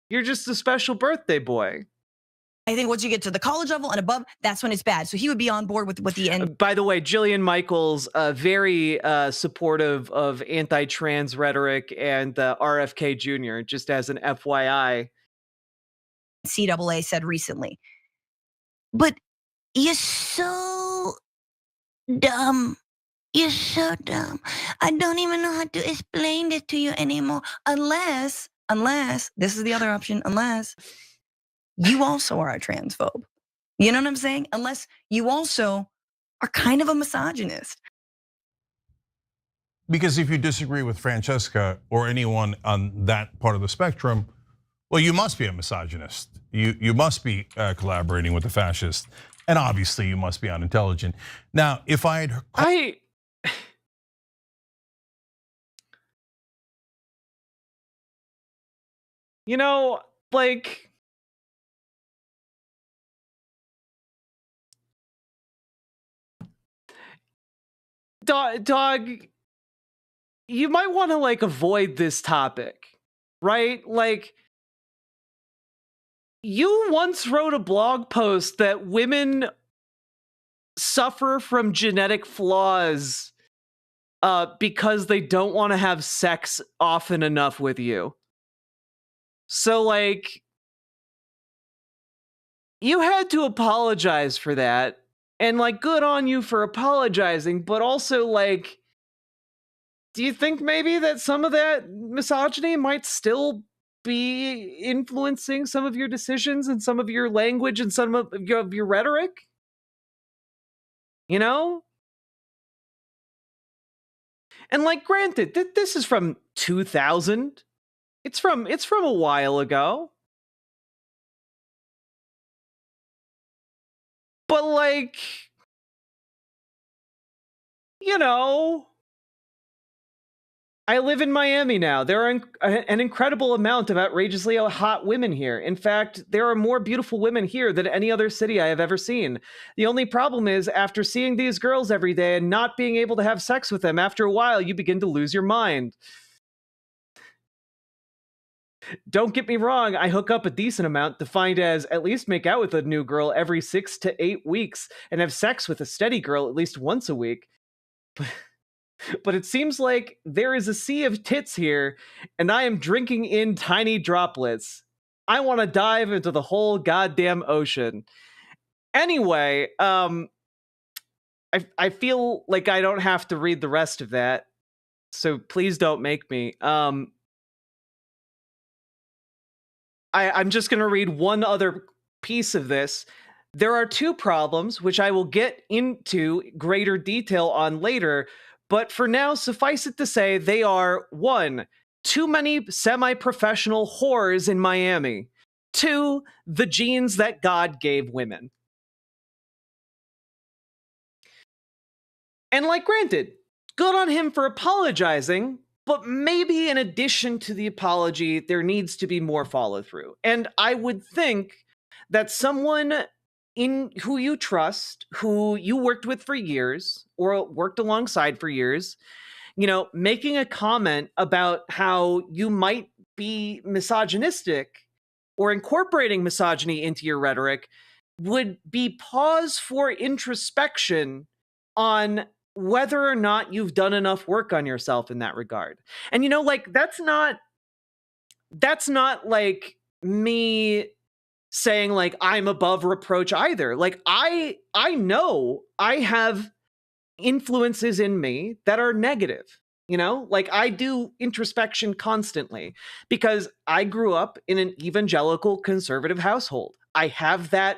You're just a special birthday boy. I think once you get to the college level and above, that's when it's bad. So he would be on board with the end. By the way, Jillian Michaels, very supportive of anti-trans rhetoric and RFK Jr., just as an FYI. CAA said recently. But you're so dumb. You're so dumb. I don't even know how to explain it to you anymore. Unless, this is the other option, unless you also are a transphobe. You know what I'm saying? Unless you also are kind of a misogynist. Because if you disagree with Francesca or anyone on that part of the spectrum, well, you must be a misogynist. You must be collaborating with the fascists. And obviously you must be unintelligent. Now, if I had... like... Dog, you might want to like avoid this topic, right? Like, you once wrote a blog post that women suffer from genetic flaws because they don't want to have sex often enough with you. So, like, you had to apologize for that. And, like, good on you for apologizing. But also, like, do you think maybe that some of that misogyny might still be influencing some of your decisions and some of your language and some of your rhetoric? You know? And, like, granted, this is from 2000. It's from a while ago. But, like, you know, I live in Miami now. There are an incredible amount of outrageously hot women here. In fact, there are more beautiful women here than any other city I have ever seen. The only problem is, after seeing these girls every day and not being able to have sex with them, after a while, you begin to lose your mind. Don't get me wrong, I hook up a decent amount, defined as at least make out with a new girl every 6 to 8 weeks and have sex with a steady girl at least once a week. But it seems like there is a sea of tits here, and I am drinking in tiny droplets. I want to dive into the whole goddamn ocean. Anyway, I feel like I don't have to read the rest of that, so please don't make me. I'm just going to read one other piece of this. There are 2 problems, which I will get into greater detail on later, but for now, suffice it to say, they are 1, too many semi-professional whores in Miami. 2, the genes that God gave women. And, like, granted, good on him for apologizing, but maybe in addition to the apology, there needs to be more follow through. And I would think that someone in who you trust, who you worked with for years or worked alongside for years, you know, making a comment about how you might be misogynistic or incorporating misogyny into your rhetoric would be pause for introspection on whether or not you've done enough work on yourself in that regard. And, you know, like, that's not like me saying like I'm above reproach either. Like, I know I have influences in me that are negative. You know, like, I do introspection constantly because I grew up in an evangelical conservative household. I have that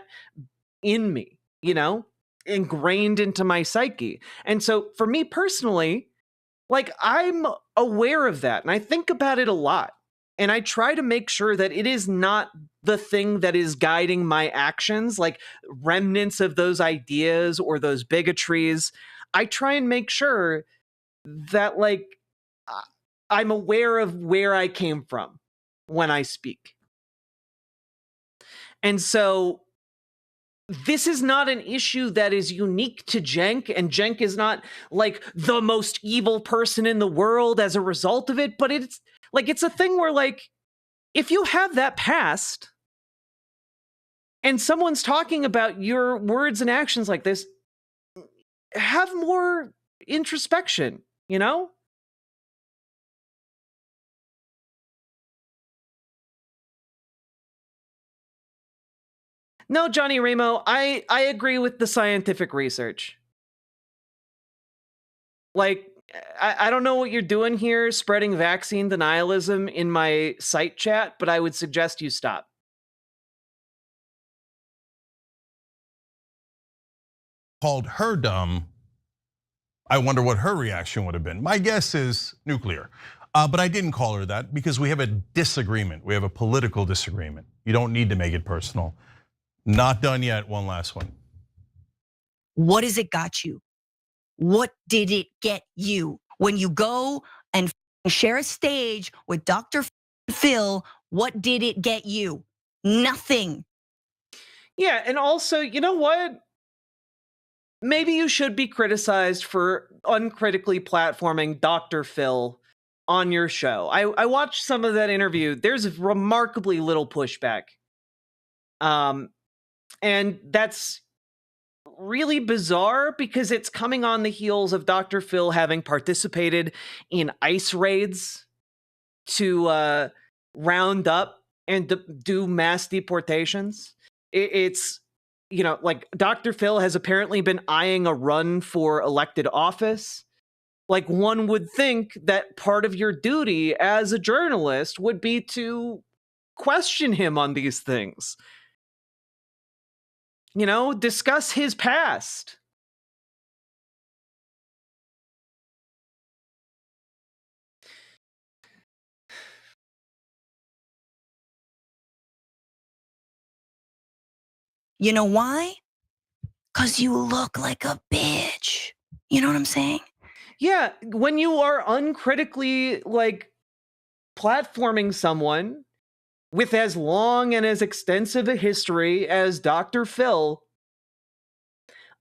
in me, you know, ingrained into my psyche. And so for me personally, like, I'm aware of that and I think about it a lot. And I try to make sure that it is not the thing that is guiding my actions, like remnants of those ideas or those bigotries. I try and make sure that, like, I'm aware of where I came from when I speak. And so this is not an issue that is unique to Cenk, and Cenk is not like the most evil person in the world as a result of it, but it's like, it's a thing where, like, if you have that past and someone's talking about your words and actions like this, have more introspection, you know? No, Johnny Remo, I agree with the scientific research. Like, I don't know what you're doing here, spreading vaccine denialism in my site chat, but I would suggest you stop. Called her dumb, I wonder what her reaction would have been. My guess is nuclear. But I didn't call her that because we have a disagreement. We have a political disagreement. You don't need to make it personal. Not done yet. One last one. What has it got you? What did it get you? When you go and share a stage with Dr. Phil, what did it get you? Nothing. Yeah, and also, you know what? Maybe you should be criticized for uncritically platforming Dr. Phil on your show. I watched some of that interview. There's remarkably little pushback. And that's really bizarre because it's coming on the heels of Dr. Phil having participated in ICE raids to round up and do mass deportations. It's, you know, like Dr. Phil has apparently been eyeing a run for elected office. Like, one would think that part of your duty as a journalist would be to question him on these things. You know, discuss his past. You know why? Because you look like a bitch. You know what I'm saying? Yeah, when you are uncritically, like, platforming someone with as long and as extensive a history as Dr. Phil,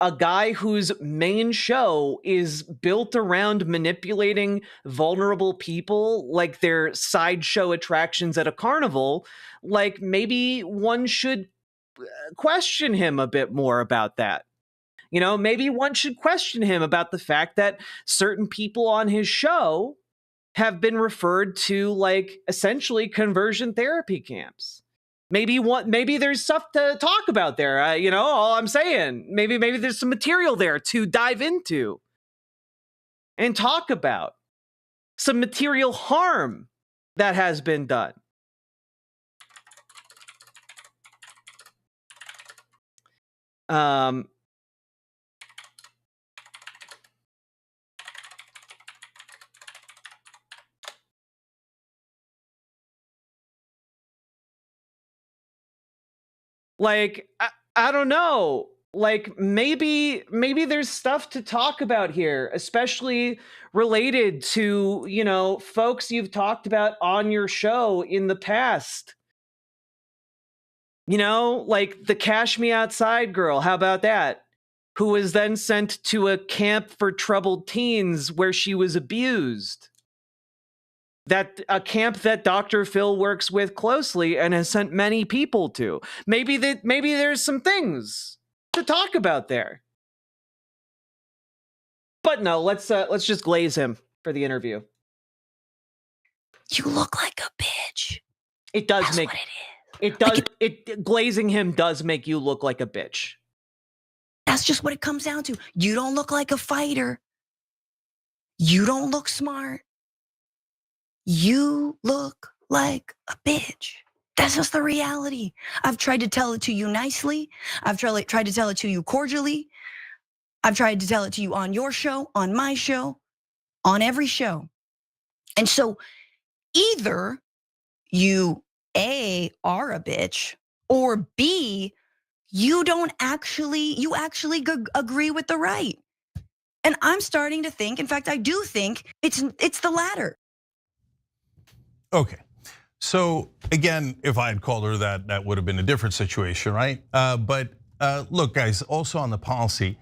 a guy whose main show is built around manipulating vulnerable people like they're sideshow attractions at a carnival, like, maybe one should question him a bit more about that. You know, maybe one should question him about the fact that certain people on his show have been referred to, like, essentially conversion therapy camps. Maybe there's stuff to talk about there. You know, all I'm saying, maybe there's some material there to dive into and talk about some material harm that has been done. Like, I don't know. Like, maybe there's stuff to talk about here, especially related to, you know, folks you've talked about on your show in the past. You know, like the Cash Me Outside girl, how about that? Who was then sent to a camp for troubled teens where she was abused. That a camp that Dr. Phil works with closely and has sent many people to. Maybe there's some things to talk about there. But no, let's just glaze him for the interview. You look like a bitch. It does That's make what it is. it does it glazing him does make you look like a bitch. That's just what it comes down to. You don't look like a fighter. You don't look smart. You look like a bitch. That's just the reality. I've tried to tell it to you nicely. I've tried to tell it to you cordially. I've tried to tell it to you on your show, on my show, on every show. And so either you A, are a bitch, or B, you actually agree with the right. And I'm starting to think, in fact, I do think it's the latter. Okay, so again, if I had called her that would have been a different situation, right? But look, guys, also on the policy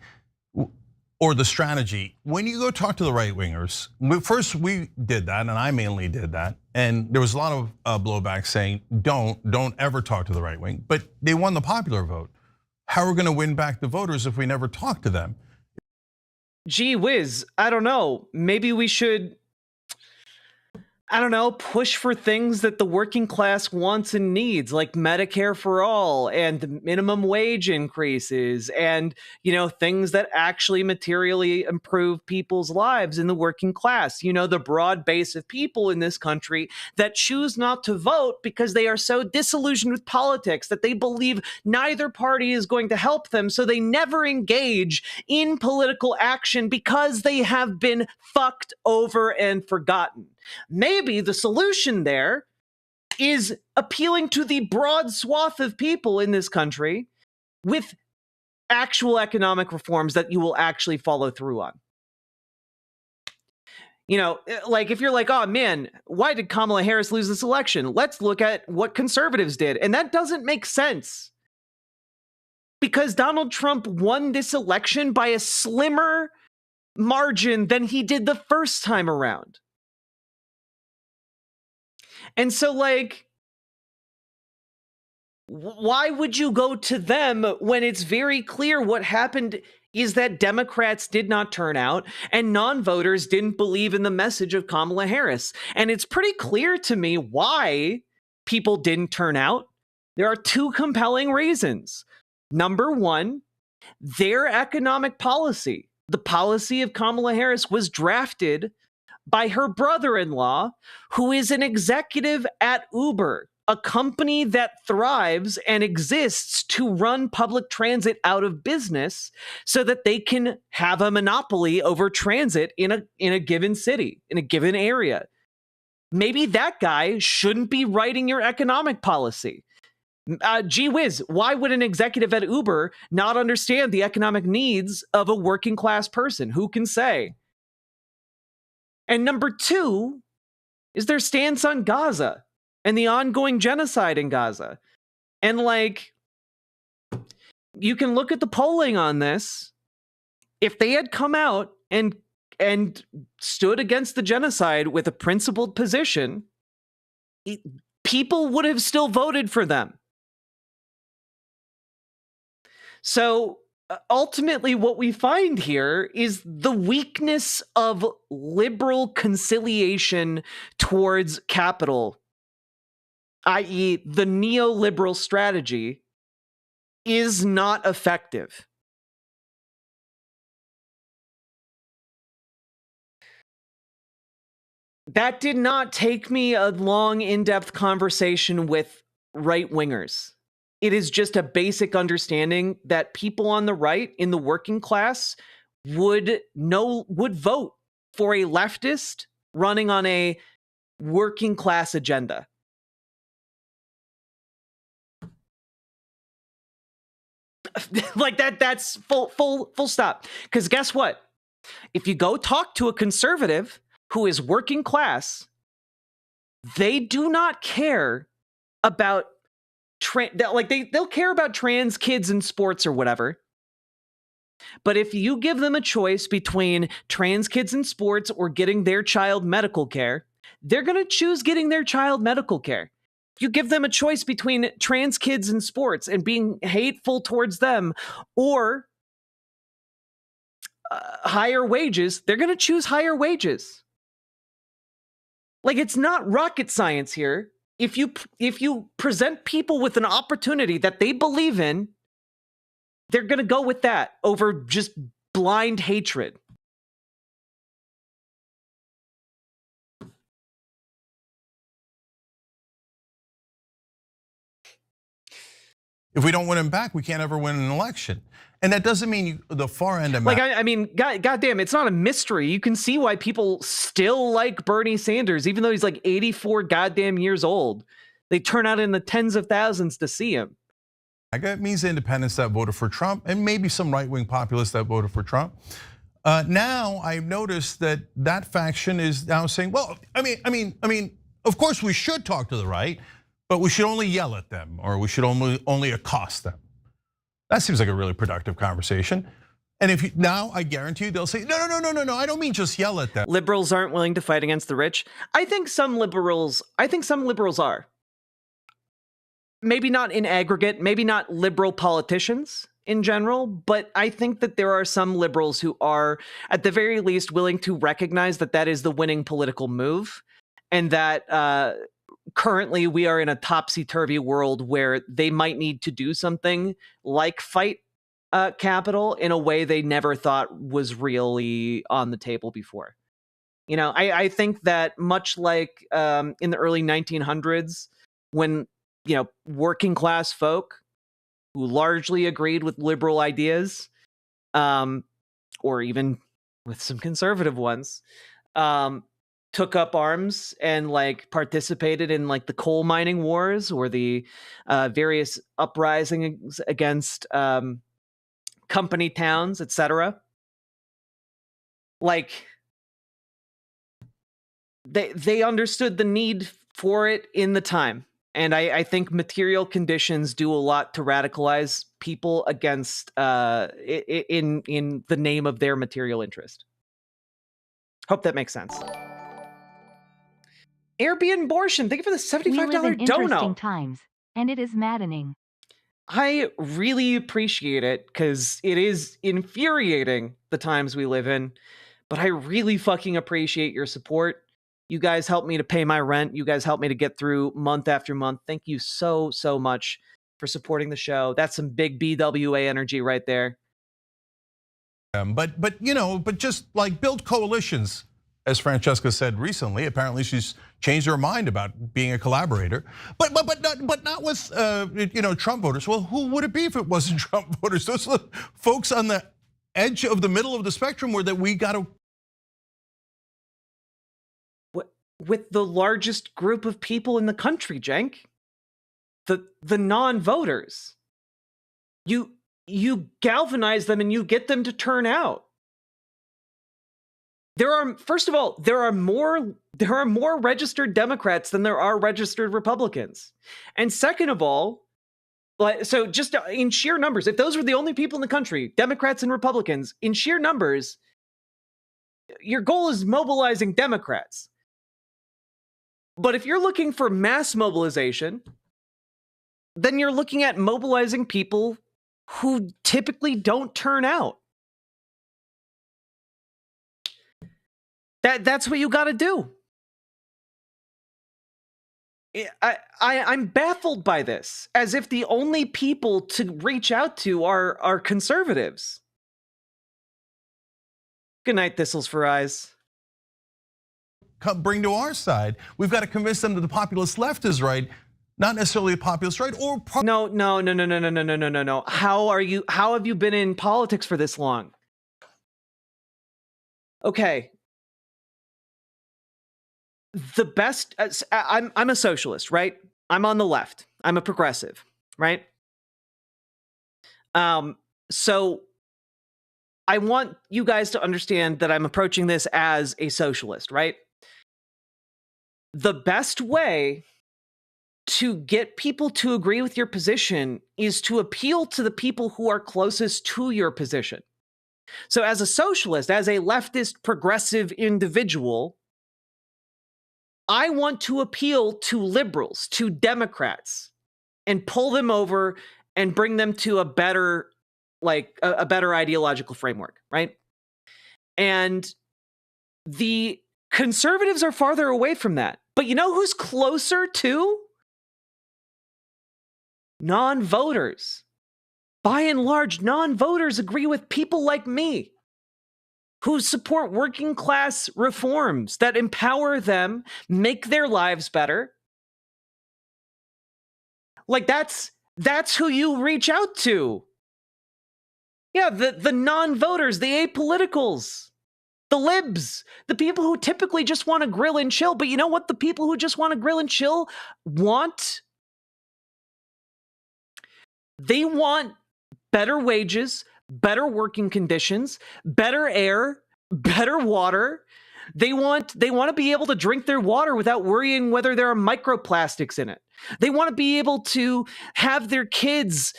or the strategy, when you go talk to the right wingers, first we did that, and I mainly did that, and there was a lot of blowback saying, don't ever talk to the right wing, but they won the popular vote. How are we gonna win back the voters if we never talk to them? Gee whiz, I don't know. Maybe we should, I don't know, push for things that the working class wants and needs, like Medicare for all and minimum wage increases and, you know, things that actually materially improve people's lives in the working class. You know, the broad base of people in this country that choose not to vote because they are so disillusioned with politics that they believe neither party is going to help them, so they never engage in political action because they have been fucked over and forgotten. Maybe the solution there is appealing to the broad swath of people in this country with actual economic reforms that you will actually follow through on. You know, like if you're like, oh man, why did Kamala Harris lose this election? Let's look at what conservatives did. And that doesn't make sense. Because Donald Trump won this election by a slimmer margin than he did the first time around. And so, like, why would you go to them when it's very clear what happened is that Democrats did not turn out and non-voters didn't believe in the message of Kamala Harris? And it's pretty clear to me why people didn't turn out? There are two compelling reasons. Number one, their economic policy, the policy of Kamala Harris, was drafted by her brother-in-law, who is an executive at Uber, a company that thrives and exists to run public transit out of business so that they can have a monopoly over transit in a given city, in a given area. Maybe that guy shouldn't be writing your economic policy. Gee whiz, why would an executive at Uber not understand the economic needs of a working class person? Who can say? And number two is their stance on Gaza and the ongoing genocide in Gaza. And like, you can look at the polling on this. If they had come out and stood against the genocide with a principled position, people would have still voted for them. So ultimately, what we find here is the weakness of liberal conciliation towards capital, i.e., the neoliberal strategy, is not effective. That did not take me a long, in-depth conversation with right-wingers. It is just a basic understanding that people on the right in the working class would vote for a leftist running on a working class agenda. Like that's full stop. Because guess what? If you go talk to a conservative who is working class, they do not care about they'll care about trans kids in sports or whatever. But if you give them a choice between trans kids in sports or getting their child medical care, they're going to choose getting their child medical care. If you give them a choice between trans kids in sports and being hateful towards them or higher wages, they're going to choose higher wages. Like, it's not rocket science here. If you present people with an opportunity that they believe in, they're going to go with that over just blind hatred. If we don't win him back, we can't ever win an election. And that doesn't mean the far end of I mean, goddamn, it's not a mystery. You can see why people still like Bernie Sanders, even though he's like 84 goddamn years old. They turn out in the tens of thousands to see him. It means independents that voted for Trump and maybe some right-wing populists that voted for Trump. Now I've noticed that faction is now saying, well, I mean, of course we should talk to the right, but we should only yell at them or we should only accost them. That seems like a really productive conversation. And now I guarantee you they'll say, no, I don't mean just yell at them. Liberals aren't willing to fight against the rich. I think some liberals are. Maybe not in aggregate, maybe not liberal politicians in general, but I think that there are some liberals who are, at the very least, willing to recognize that that is the winning political move, and that currently we are in a topsy-turvy world where they might need to do something like fight capital in a way they never thought was really on the table before. You know, I think that much like in the early 1900s, when working class folk who largely agreed with liberal ideas, or even with some conservative ones, took up arms and participated in the coal mining wars or the various uprisings against company towns, etc. They understood the need for it in the time. And I think material conditions do a lot to radicalize people against in the name of their material interest. Hope that makes sense. Airbnb abortion, thank you for the $75 we live in dono. Interesting times, and it is maddening. I really appreciate it because it is infuriating the times we live in, but I really fucking appreciate your support. You guys help me to pay my rent. You guys help me to get through month after month. Thank you so, so much for supporting the show. That's some big BWA energy right there. But just like build coalitions, as Francesca said recently. Apparently, she's changed her mind about being a collaborator. But not with Trump voters. Well, who would it be if it wasn't Trump voters? Those are the folks on the edge of the middle of the spectrum where that we got to. With the largest group of people in the country, Cenk, the non-voters. You galvanize them and you get them to turn out. First of all, there are more registered Democrats than there are registered Republicans. And second of all, so just in sheer numbers, if those were the only people in the country, Democrats and Republicans, in sheer numbers, your goal is mobilizing Democrats. But if you're looking for mass mobilization, then you're looking at mobilizing people who typically don't turn out. That's what you got to do. I'm baffled by this, as if the only people to reach out to are conservatives. Good night, Thistles for Eyes. Bring to our side. We've got to convince them that the populist left is right, not necessarily the populist right. Or no. How have you been in politics for this long? Okay. The best. I'm a socialist, right? I'm on the left. I'm a progressive, right? So I want you guys to understand that I'm approaching this as a socialist, right? The best way to get people to agree with your position is to appeal to the people who are closest to your position. So as a socialist, as a leftist progressive individual, I want to appeal to liberals, to Democrats, and pull them over and bring them to a better, a better ideological framework, right? And the conservatives are farther away from that. But you know who's closer to? Non-voters. By and large, non-voters agree with people like me who support working class reforms that empower them, make their lives better. Like that's who you reach out to. Yeah, the non-voters, the apoliticals. The libs, the people who typically just want to grill and chill. But you know what the people who just want to grill and chill want? They want better wages, better working conditions, better air, better water. They want to be able to drink their water without worrying whether there are microplastics in it. They want to be able to have their kids,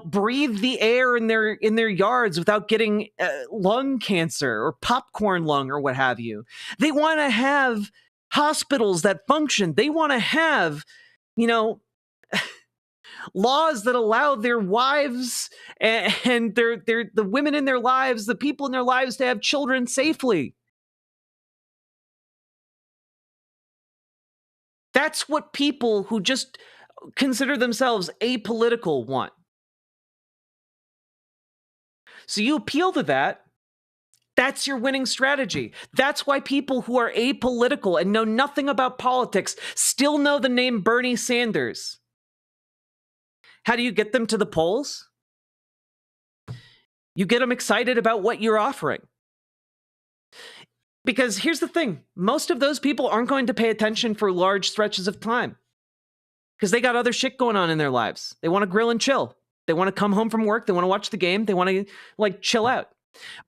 breathe the air in their yards without getting lung cancer or popcorn lung or what have you. They want to have hospitals that function. They want to have, laws that allow their wives and the women in their lives, the people in their lives, to have children safely. That's what people who just consider themselves apolitical want. So you appeal to that. That's your winning strategy. That's why people who are apolitical and know nothing about politics still know the name Bernie Sanders. How do you get them to the polls? You get them excited about what you're offering. Because here's the thing, most of those people aren't going to pay attention for large stretches of time because they got other shit going on in their lives. They want to grill and chill. They want to come home from work. They want to watch the game. They want to chill out.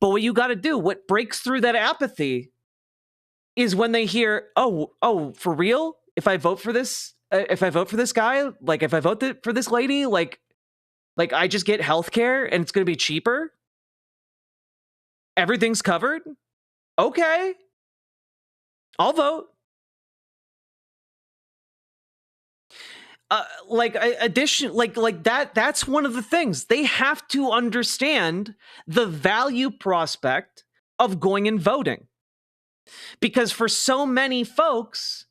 But what you got to do, what breaks through that apathy is when they hear, oh, for real? If I vote for this guy, if I vote for this lady, like I just get healthcare and it's going to be cheaper. Everything's covered. Okay, I'll vote. That's one of the things. They have to understand the value prospect of going and voting. Because for so many folks,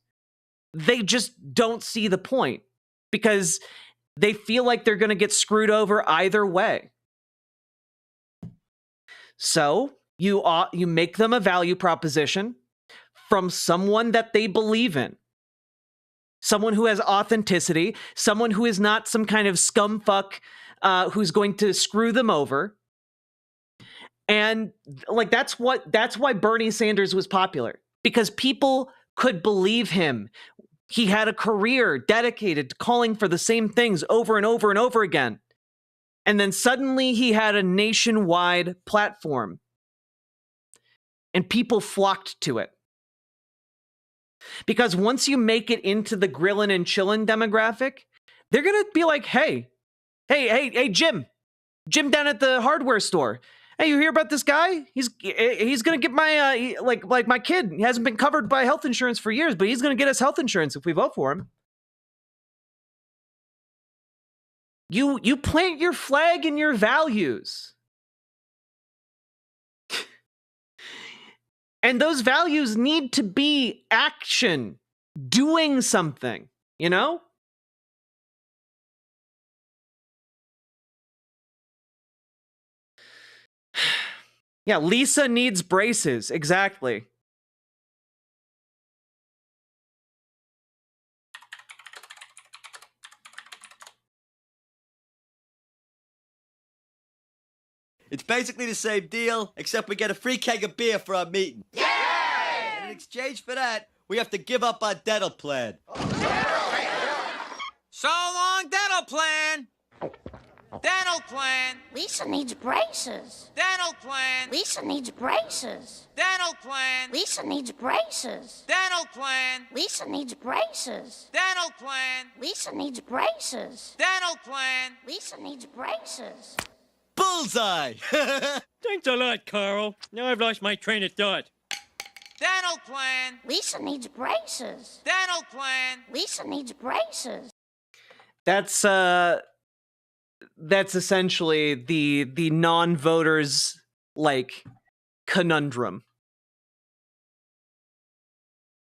they just don't see the point because they feel like they're going to get screwed over either way. So you make them a value proposition from someone that they believe in. Someone who has authenticity, someone who is not some kind of scumfuck who's going to screw them over. And like that's why Bernie Sanders was popular, because people could believe him. He had a career dedicated to calling for the same things over and over and over again. And then suddenly he had a nationwide platform. And people flocked to it. Because once you make it into the grillin' and chillin' demographic, they're going to be like, hey, Jim down at the hardware store. Hey, you hear about this guy? He's going to get my, like my kid. He hasn't been covered by health insurance for years, but he's going to get us health insurance if we vote for him. You plant your flag and your values. And those values need to be action, doing something, you know? Yeah, Lisa needs braces, exactly. It's basically the same deal, except we get a free keg of beer for our meeting. Yay! And in exchange for that, we have to give up our dental plan. So long, dental plan! Dental plan! Lisa needs braces. Dental plan! Lisa needs braces. Dental plan! Lisa needs braces. Dental plan! Lisa needs braces. Dental plan! Lisa needs braces. Dental plan! Lisa needs braces. Bullseye! Thanks a lot, Carl. Now I've lost my train of thought. Dental plan! Lisa needs braces. Dental plan! Lisa needs braces. That's essentially the non-voters like conundrum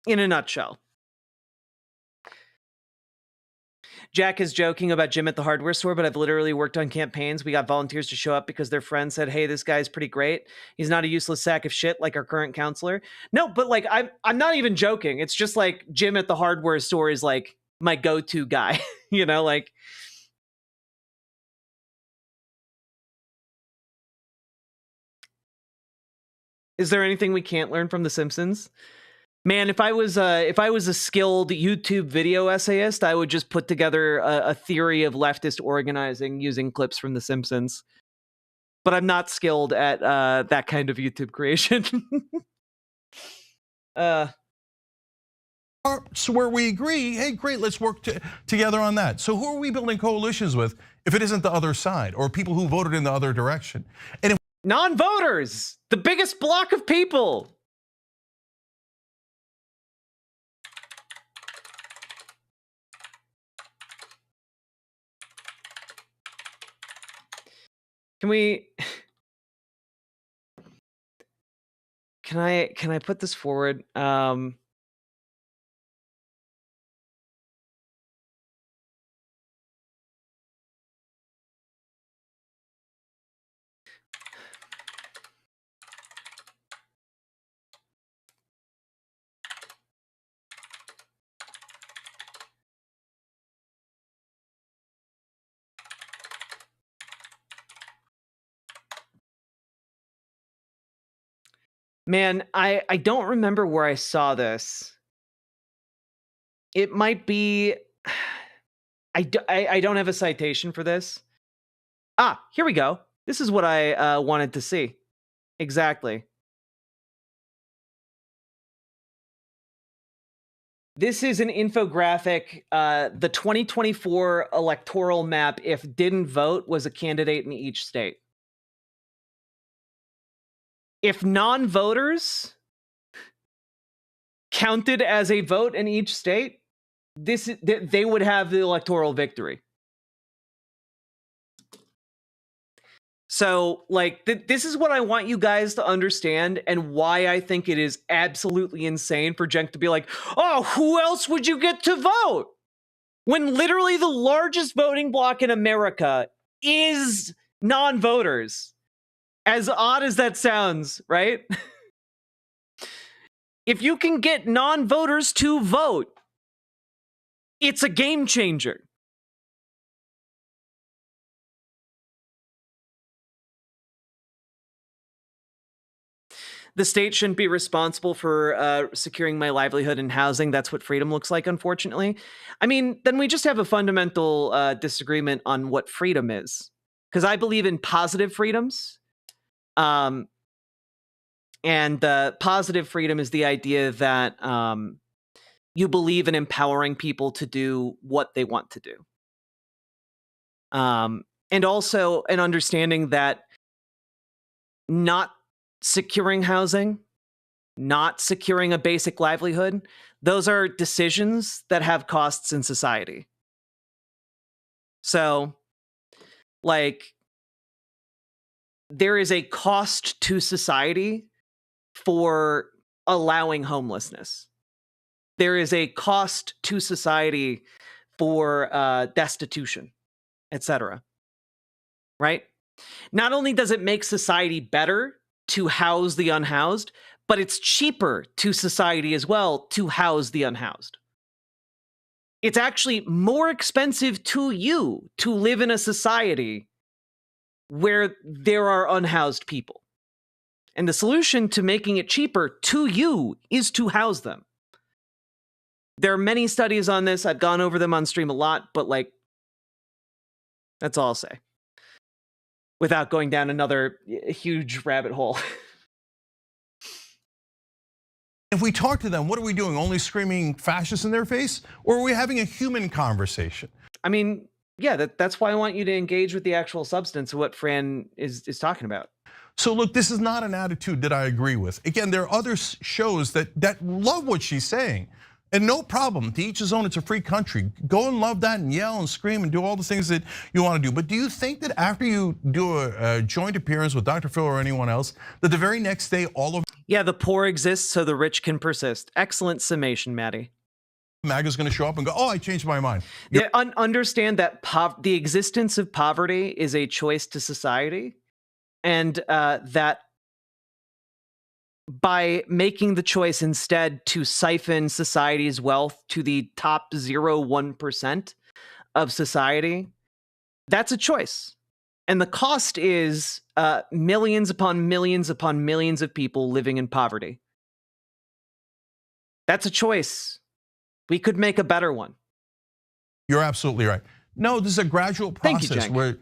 in a nutshell. Jack is joking about Jim at the hardware store, but I've literally worked on campaigns. We got volunteers to show up because their friends said, hey, this guy's pretty great. He's not a useless sack of shit like our current counselor. No, but like I'm not even joking. It's just like Jim at the hardware store is like my go-to guy, you know, like. Is there anything we can't learn from The Simpsons? Man, if I was a skilled YouTube video essayist, I would just put together a theory of leftist organizing using clips from The Simpsons. But I'm not skilled at that kind of YouTube creation. So where we agree, hey, great, let's work together on that. So who are we building coalitions with if it isn't the other side or people who voted in the other direction? And if non-voters, the biggest block of people. Can I put this forward? Man, I don't remember where I saw this. It might be... I don't have a citation for this. Ah, here we go. This is what I wanted to see. Exactly. This is an infographic. The 2024 electoral map, if didn't vote, was a candidate in each state. If non-voters counted as a vote in each state, they would have the electoral victory. So, like, this is what I want you guys to understand, and why I think it is absolutely insane for Cenk to be like, oh, who else would you get to vote? When literally the largest voting bloc in America is non-voters. As odd as that sounds, right? If you can get non-voters to vote, it's a game changer. The state shouldn't be responsible for securing my livelihood and housing. That's what freedom looks like, unfortunately. I mean, then we just have a fundamental disagreement on what freedom is. Because I believe in positive freedoms. And positive freedom is the idea that you believe in empowering people to do what they want to do. And also an understanding that not securing housing, not securing a basic livelihood, those are decisions that have costs in society. So, like, there is a cost to society for allowing homelessness. There is a cost to society for destitution, etc. Right? Not only does it make society better to house the unhoused, but it's cheaper to society as well to house the unhoused. It's actually more expensive to you to live in a society where there are unhoused people. And the solution to making it cheaper to you is to house them. There are many studies on this. I've gone over them on stream a lot, but like, that's all I'll say. Without going down another huge rabbit hole. If we talk to them, what are we doing? Only screaming fascist in their face? Or are we having a human conversation? I mean, yeah, that's why I want you to engage with the actual substance of what Fran is talking about. So look, this is not an attitude that I agree with. Again, there are other shows that love what she's saying. And no problem, to each his own, it's a free country. Go and love that and yell and scream and do all the things that you want to do. But do you think that after you do a joint appearance with Dr. Phil or anyone else, that the very next day all of— Yeah, the poor exist so the rich can persist. Excellent summation, Maddie. MAGA's gonna show up and go, oh, I changed my mind. Yeah, understand that the existence of poverty is a choice to society. And that by making the choice instead to siphon society's wealth to the top 0.1% of society, that's a choice. And the cost is millions upon millions upon millions of people living in poverty. That's a choice. We could make a better one. You're absolutely right. No, this is a gradual process where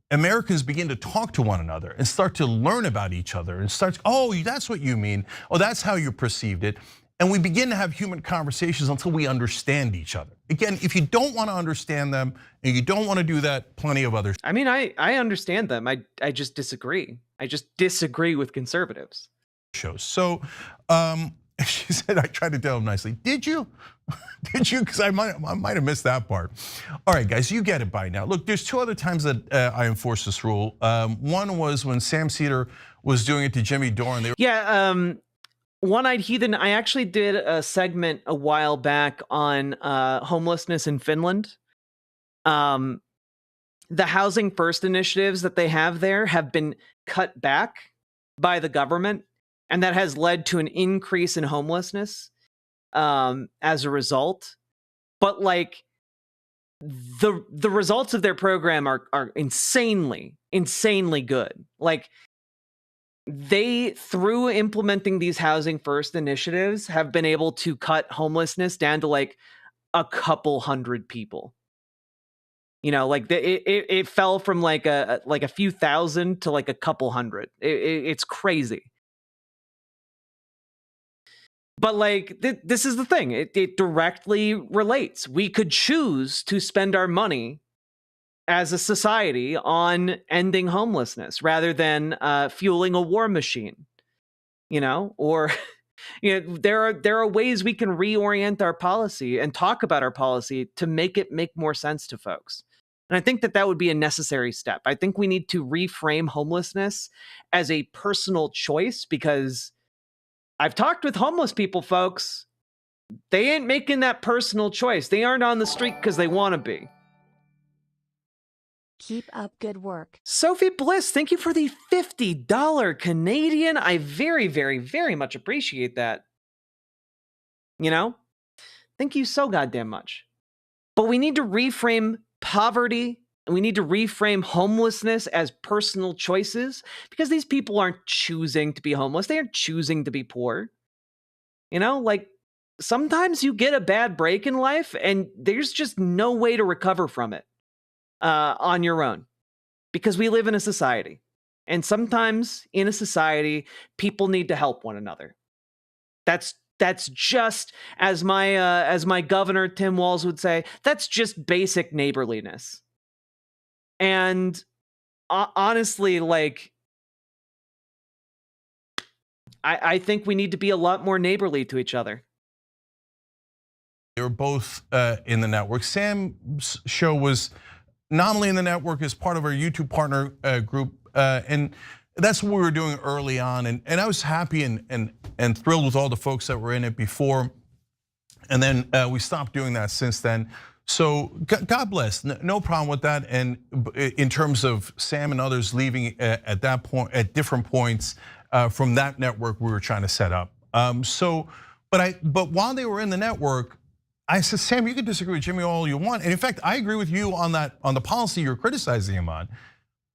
Americans begin to talk to one another and start to learn about each other and start, oh, that's what you mean. Oh, that's how you perceived it. And we begin to have human conversations until we understand each other. Again, if you don't want to understand them and you don't want to do that, plenty of others. I mean, I understand them. I just disagree. I just disagree with conservatives. Shows. So she said, I tried to tell him nicely. Did you? Did you? Because I might have missed that part. All right, guys, you get it by now. Look, there's two other times that I enforced this rule. One was when Sam Cedar was doing it to Jimmy Dore. Yeah, One-Eyed Heathen, I actually did a segment a while back on homelessness in Finland. The Housing First initiatives that they have there have been cut back by the government, and that has led to an increase in homelessness as a result. But like the results of their program are insanely good. Like they, through implementing these Housing First initiatives, have been able to cut homelessness down to like a couple hundred people. You know, like it fell from like a few thousand to like a couple hundred. It's crazy. But like, this is the thing. It directly relates. We could choose to spend our money as a society on ending homelessness rather than fueling a war machine, you know, or you know, there are ways we can reorient our policy and talk about our policy to make it make more sense to folks. And I think that that would be a necessary step. I think we need to reframe homelessness as a personal choice, because I've talked with homeless people, folks. They ain't making that personal choice. They aren't on the street because they want to be. Keep up good work. Sophie Bliss, thank you for the $50 Canadian. I very, very, very much appreciate that. You know? Thank you so goddamn much. But we need to reframe poverty, and we need to reframe homelessness as personal choices, because these people aren't choosing to be homeless. They aren't choosing to be poor. You know, like, sometimes you get a bad break in life and there's just no way to recover from it on your own, because we live in a society. And sometimes in a society, people need to help one another. That's just, as my governor Tim Walz would say, that's just basic neighborliness. And honestly, like, I think we need to be a lot more neighborly to each other. They were both in the network. Sam's show was nominally in the network as part of our YouTube partner group, and that's what we were doing early on. And I was happy and thrilled with all the folks that were in it before, and then we stopped doing that since then. So God bless, no problem with that. And in terms of Sam and others leaving at that point, at different points from that network we were trying to set up. But while they were in the network, I said, Sam, you can disagree with Jimmy all you want. And in fact, I agree with you on that, on the policy you're criticizing him on.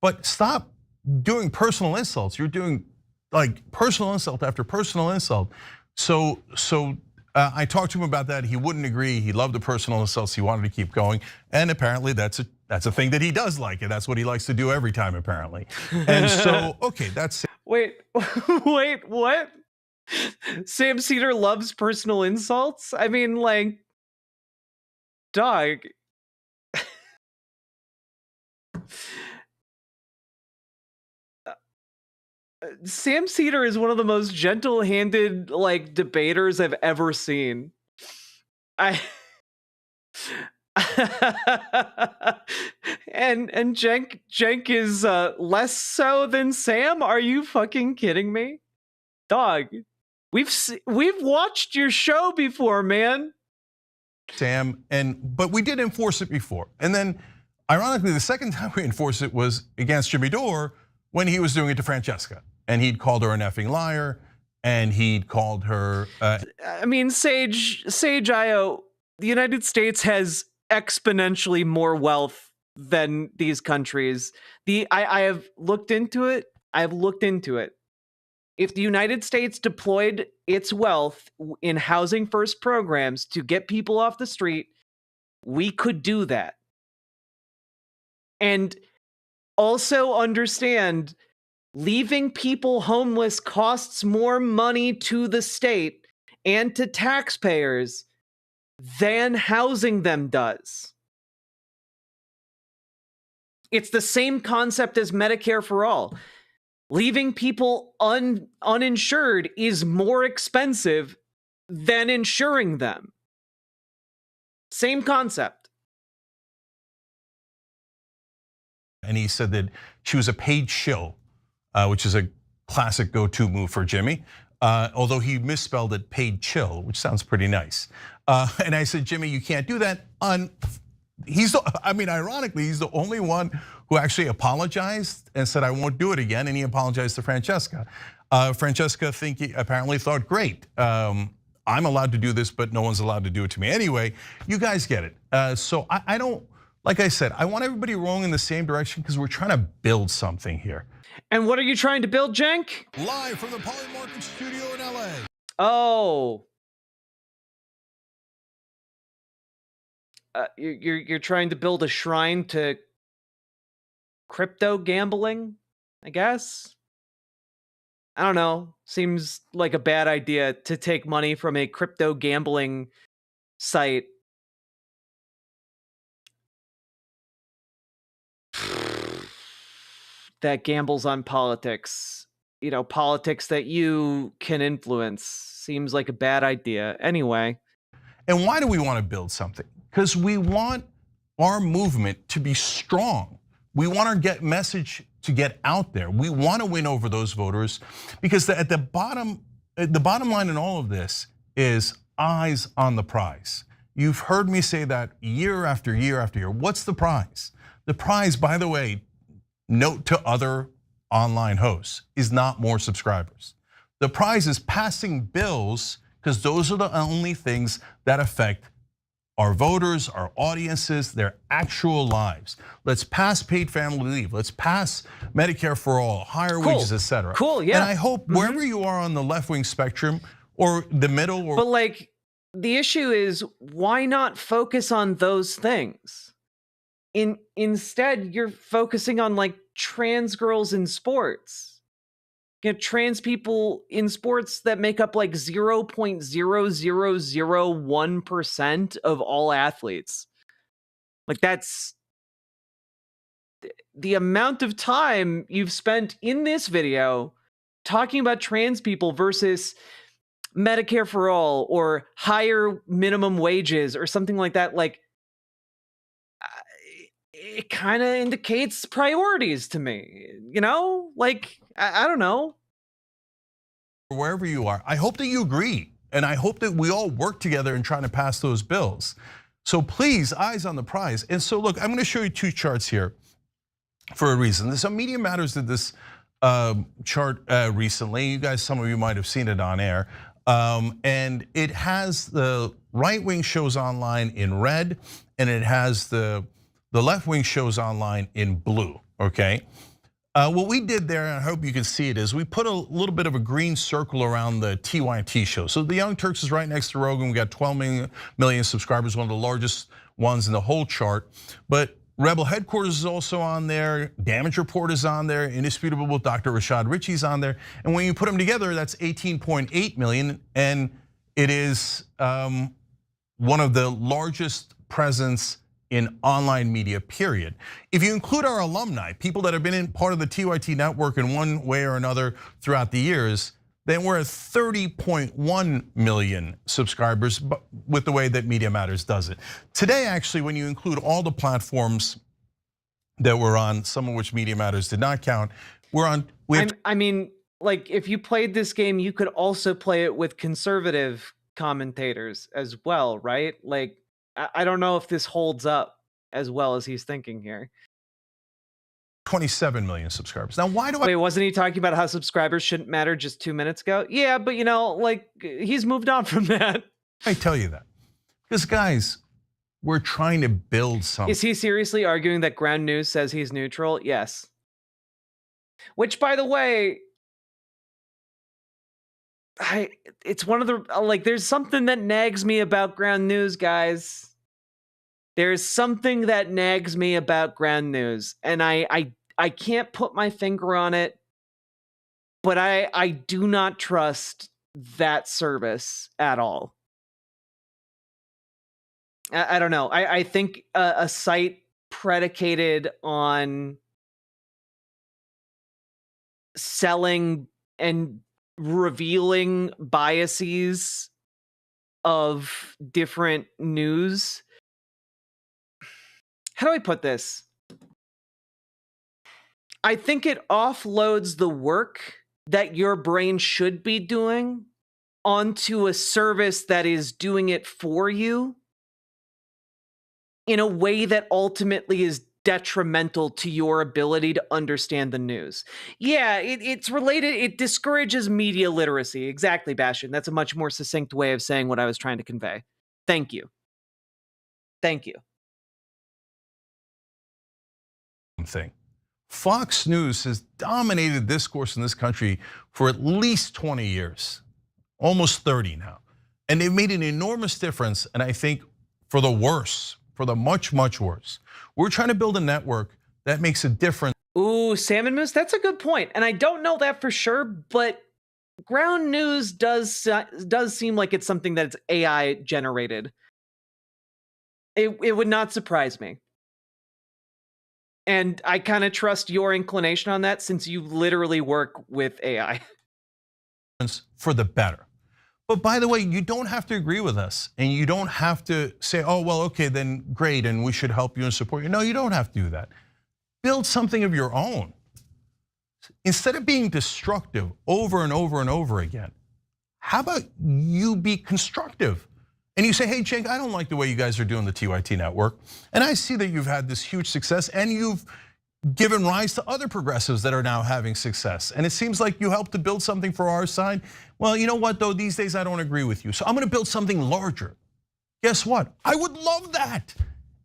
But stop doing personal insults. You're doing like personal insult after personal insult. So I talked to him about that. He wouldn't agree. He loved the personal insults. He wanted to keep going. And apparently that's a thing that he does like. And that's what he likes to do every time, apparently. And so, okay, that's it. Wait, what? Sam Cedar loves personal insults? I mean, like, dog. Sam Cedar is one of the most gentle-handed, like, debaters I've ever seen. And Cenk is less so than Sam? Are you fucking kidding me? Dog, we've watched your show before, man. Sam, but we did enforce it before. And then, ironically, the second time we enforced it was against Jimmy Dore when he was doing it to Francesca. And he'd called her an effing liar, and he'd called her. I mean, Sage IO, the United States has exponentially more wealth than these countries. I have looked into it. If the United States deployed its wealth in housing first programs to get people off the street, we could do that. And also understand, leaving people homeless costs more money to the state and to taxpayers than housing them does. It's the same concept as Medicare for all. Leaving people uninsured is more expensive than insuring them. Same concept. And he said that she was a paid shill, which is a classic go-to move for Jimmy. Although he misspelled it paid chill, which sounds pretty nice. And I said, Jimmy, you can't do that. Ironically, he's the only one who actually apologized and said, I won't do it again. And he apologized to Francesca. Francesca apparently thought, great, I'm allowed to do this, but no one's allowed to do it to me. Anyway, you guys get it. So I don't, like I said, I want everybody rowing in the same direction because we're trying to build something here. And what are you trying to build, Cenk? Live from the Polymarket studio in LA. Oh. You're trying to build a shrine to crypto gambling, I guess? I don't know. Seems like a bad idea to take money from a crypto gambling site. That gambles on politics. You know, politics that you can influence. Seems like a bad idea. Anyway. And why do we want to build something? Because we want our movement to be strong. We want our message to get out there. We want to win over those voters because at the bottom line in all of this is eyes on the prize. You've heard me say that year after year after year. What's the prize? The prize, by the way, note to other online hosts, is not more subscribers. The prize is passing bills because those are the only things that affect our voters, our audiences, their actual lives. Let's pass paid family leave. Let's pass Medicare for all, higher wages, etc. Cool, yeah. And I hope wherever you are on the left-wing spectrum or the middle, but like the issue is, why not focus on those things? Instead, you're focusing on like trans girls in sports. You know, trans people in sports that make up like 0.0001% of all athletes. Like that's the amount of time you've spent in this video talking about trans people versus Medicare for all or higher minimum wages or something like that. Like it kind of indicates priorities to me, you know? Like, I don't know. Wherever you are, I hope that you agree. And I hope that we all work together in trying to pass those bills. So please, eyes on the prize. And so look, I'm gonna show you two charts here for a reason. Some Media Matters did this chart recently. You guys, some of you might have seen it on air. And it has the right-wing shows online in red, and it has the left-wing shows online in blue, okay? What we did there, and I hope you can see it, is we put a little bit of a green circle around the TYT show. So the Young Turks is right next to Rogan. We got 12 million subscribers, one of the largest ones in the whole chart. But Rebel Headquarters is also on there. Damage Report is on there. Indisputable with Dr. Rashad Ritchie's on there. And when you put them together, that's 18.8 million. And it is one of the largest presence in online media, period. If you include our alumni, people that have been in part of the TYT network in one way or another throughout the years, then we're at 30.1 million subscribers with the way that Media Matters does it. Today, actually, when you include all the platforms that we're on, some of which Media Matters did not count, we're on. I mean, like if you played this game, you could also play it with conservative commentators as well, right? Like, I don't know if this holds up as well as he's thinking here. 27 million subscribers. Now, why do Wait, wasn't he talking about how subscribers shouldn't matter just 2 minutes ago? Yeah, but you know, like he's moved on from that. I tell you that. Because guys, we're trying to build something. Is he seriously arguing that Ground News says he's neutral? Yes. Which, by the way, it's one of the, like, there's something that nags me about Ground News, guys. There's something that nags me about Ground News, and I can't put my finger on it, but I do not trust that service at all. I don't know. I think a site predicated on selling and revealing biases of different news. How do I put this? I think it offloads the work that your brain should be doing onto a service that is doing it for you in a way that ultimately is detrimental to your ability to understand the news. Yeah, it's related. It discourages media literacy. Exactly, Bastian. That's a much more succinct way of saying what I was trying to convey. Thank you. Thank you. Thing. Fox News has dominated discourse in this country for at least 20 years, almost 30 now. And they've made an enormous difference, and I think for the worse, for the much, much worse. We're trying to build a network that makes a difference. Ooh, Salmon Moose, that's a good point. And I don't know that for sure, but Ground News does seem like it's something that's AI generated. It would not surprise me. And I kind of trust your inclination on that since you literally work with AI. For the better. But by the way, you don't have to agree with us, and you don't have to say, oh, well, okay, then great, and we should help you and support you. No, you don't have to do that. Build something of your own. Instead of being destructive over and over and over again, how about you be constructive? And you say, hey, Cenk, I don't like the way you guys are doing the TYT network. And I see that you've had this huge success and you've given rise to other progressives that are now having success. And it seems like you helped to build something for our side. Well, you know what though, these days I don't agree with you. So I'm gonna build something larger. Guess what? I would love that.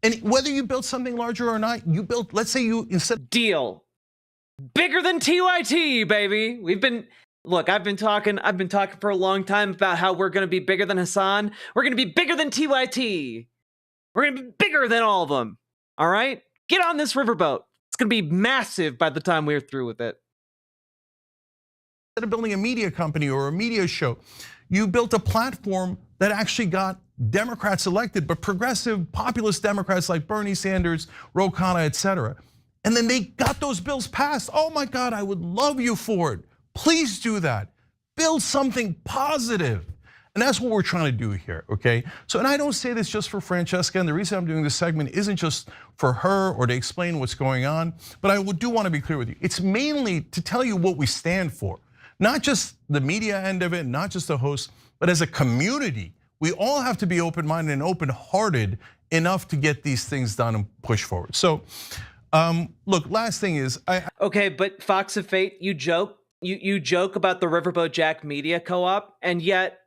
And whether you build something larger or not, you build, let's say you instead. Deal. Bigger than TYT, baby. Look, I've been talking for a long time about how we're gonna be bigger than Hassan. We're gonna be bigger than TYT. We're gonna be bigger than all of them. All right? Get on this riverboat. It's gonna be massive by the time we're through with it. Instead of building a media company or a media show, you built a platform that actually got Democrats elected, but progressive populist Democrats like Bernie Sanders, Ro Khanna, etc. And then they got those bills passed. Oh my God, I would love you for it. Please do that. Build something positive. And that's what we're trying to do here, okay? So, and I don't say this just for Francesca, and the reason I'm doing this segment isn't just for her or to explain what's going on, but I do want to be clear with you. It's mainly to tell you what we stand for. Not just the media end of it, not just the host, but as a community, we all have to be open-minded and open-hearted enough to get these things done and push forward. So, look, last thing is, okay, but Fox of Fate, you joke about the Riverboat Jack Media Co-op, and yet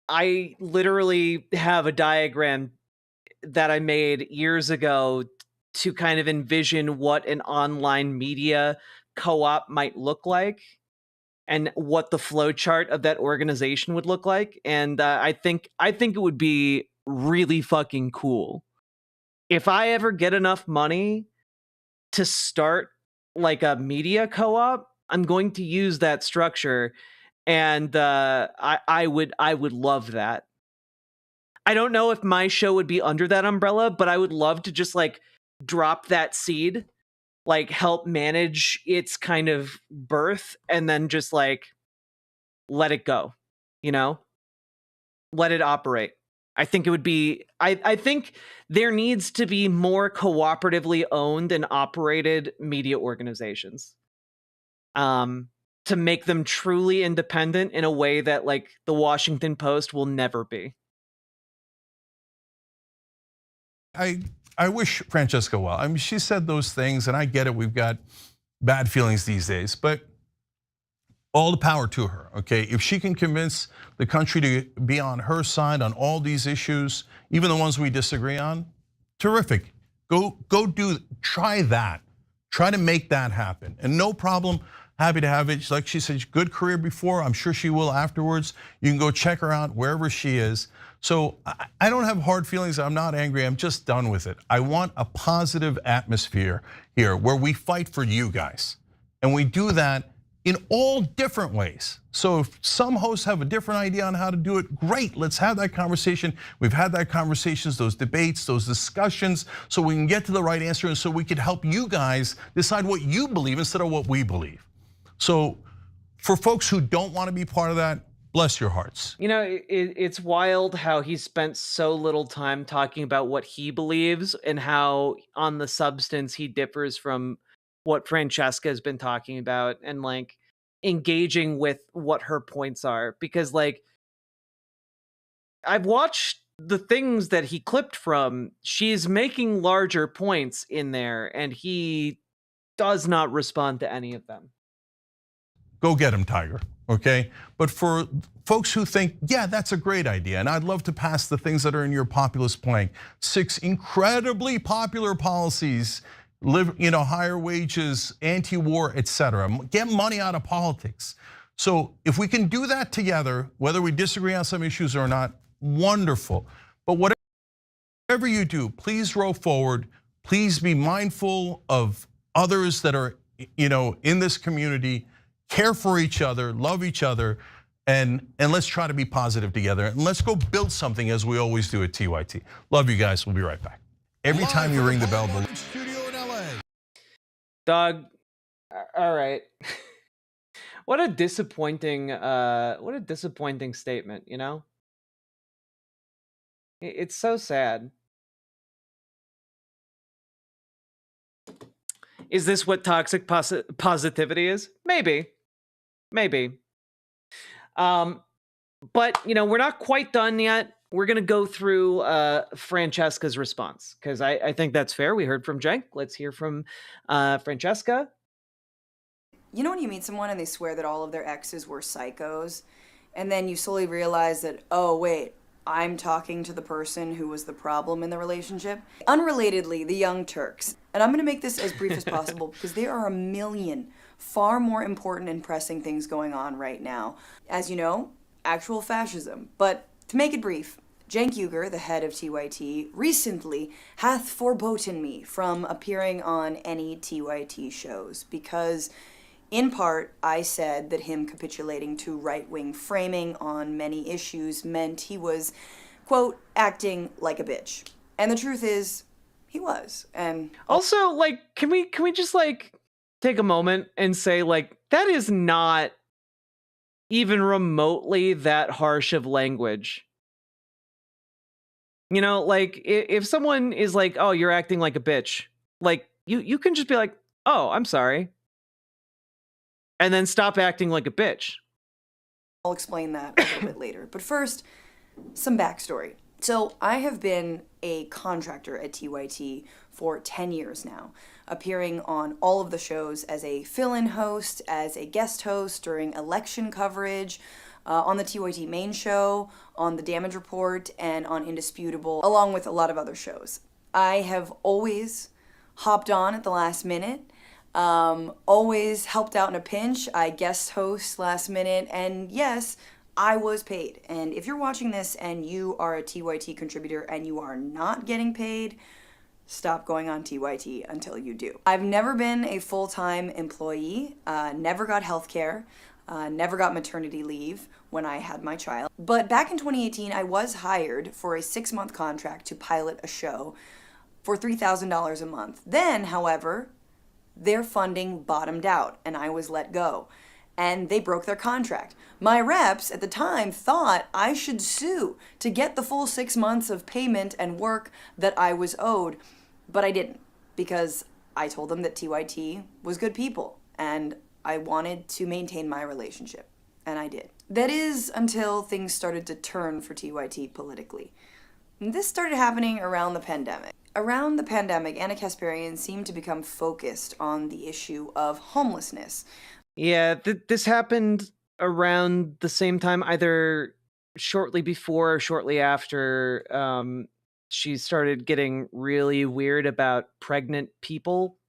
I literally have a diagram that I made years ago to kind of envision what an online media co-op might look like and what the flowchart of that organization would look like. And I think it would be really fucking cool. If I ever get enough money to start like a media co-op, I'm going to use that structure. And I would love that. I don't know if my show would be under that umbrella, but I would love to just like drop that seed, like help manage its kind of birth, and then just like let it go, you know? Let it operate. I think it would be, I think there needs to be more cooperatively owned and operated media organizations. To make them truly independent in a way that like the Washington Post will never be. I wish Francesca well. I mean, she said those things, and I get it. We've got bad feelings these days, but all the power to her, okay? If she can convince the country to be on her side on all these issues, even the ones we disagree on, terrific. Try that. Try to make that happen, and no problem. Happy to have it. Like she said, good career before. I'm sure she will afterwards. You can go check her out wherever she is. So I don't have hard feelings. I'm not angry. I'm just done with it. I want a positive atmosphere here where we fight for you guys. And we do that in all different ways. So if some hosts have a different idea on how to do it, great, let's have that conversation. We've had that conversations, those debates, those discussions, so we can get to the right answer and so we can help you guys decide what you believe instead of what we believe. So for folks who don't want to be part of that, bless your hearts. You know, it's wild how he spent so little time talking about what he believes and how on the substance he differs from what Francesca has been talking about and like engaging with what her points are. Because like, I've watched the things that he clipped from, she's making larger points in there and he does not respond to any of them. Go get him, Tiger, okay? But for folks who think, yeah, that's a great idea, and I'd love to pass the things that are in your populist plank, 6 incredibly popular policies, higher wages, anti-war, etc. Get money out of politics. So if we can do that together, whether we disagree on some issues or not, wonderful. But whatever you do, please roll forward. Please be mindful of others that are, in this community. Care for each other, love each other, and let's try to be positive together. And let's go build something as we always do at TYT. Love you guys, we'll be right back. Every time you ring the bell, Dog, all right. What a disappointing statement, you know? It's so sad. Is this what toxic positivity is? Maybe. But, you know, we're not quite done yet. We're going to go through Francesca's response, because I think that's fair. We heard from Cenk. Let's hear from Francesca. You know when you meet someone and they swear that all of their exes were psychos, and then you slowly realize that, oh, wait, I'm talking to the person who was the problem in the relationship? Unrelatedly, the Young Turks. And I'm going to make this as brief as possible because there are a million far more important and pressing things going on right now. As you know, actual fascism. But to make it brief, Cenk Uygur, the head of TYT, recently hath forboten me from appearing on any TYT shows because, in part, I said that him capitulating to right-wing framing on many issues meant he was, quote, acting like a bitch. And the truth is, he was. And also, like, can we just, like, take a moment and say, like, that is not even remotely that harsh of language. You know, like, if someone is like, oh, you're acting like a bitch, like, you can just be like, oh, I'm sorry. And then stop acting like a bitch. I'll explain that a little bit later. But first, some backstory. So I have been a contractor at TYT for 10 years now, appearing on all of the shows as a fill-in host, as a guest host during election coverage, on the TYT main show, on the Damage Report, and on Indisputable, along with a lot of other shows. I have always hopped on at the last minute, always helped out in a pinch. I guest host last minute, and yes, I was paid. And if you're watching this and you are a TYT contributor and you are not getting paid, stop going on TYT until you do. I've never been a full-time employee, never got healthcare, never got maternity leave when I had my child. But back in 2018, I was hired for a 6-month contract to pilot a show for $3,000 a month. Then, however, their funding bottomed out and I was let go. And they broke their contract. My reps at the time thought I should sue to get the full 6 months of payment and work that I was owed, but I didn't, because I told them that TYT was good people and I wanted to maintain my relationship, and I did. That is until things started to turn for TYT politically. And this started happening around the pandemic. Around the pandemic, Anna Kasparian seemed to become focused on the issue of homelessness. Yeah, this happened around the same time, either shortly before or shortly after she started getting really weird about pregnant people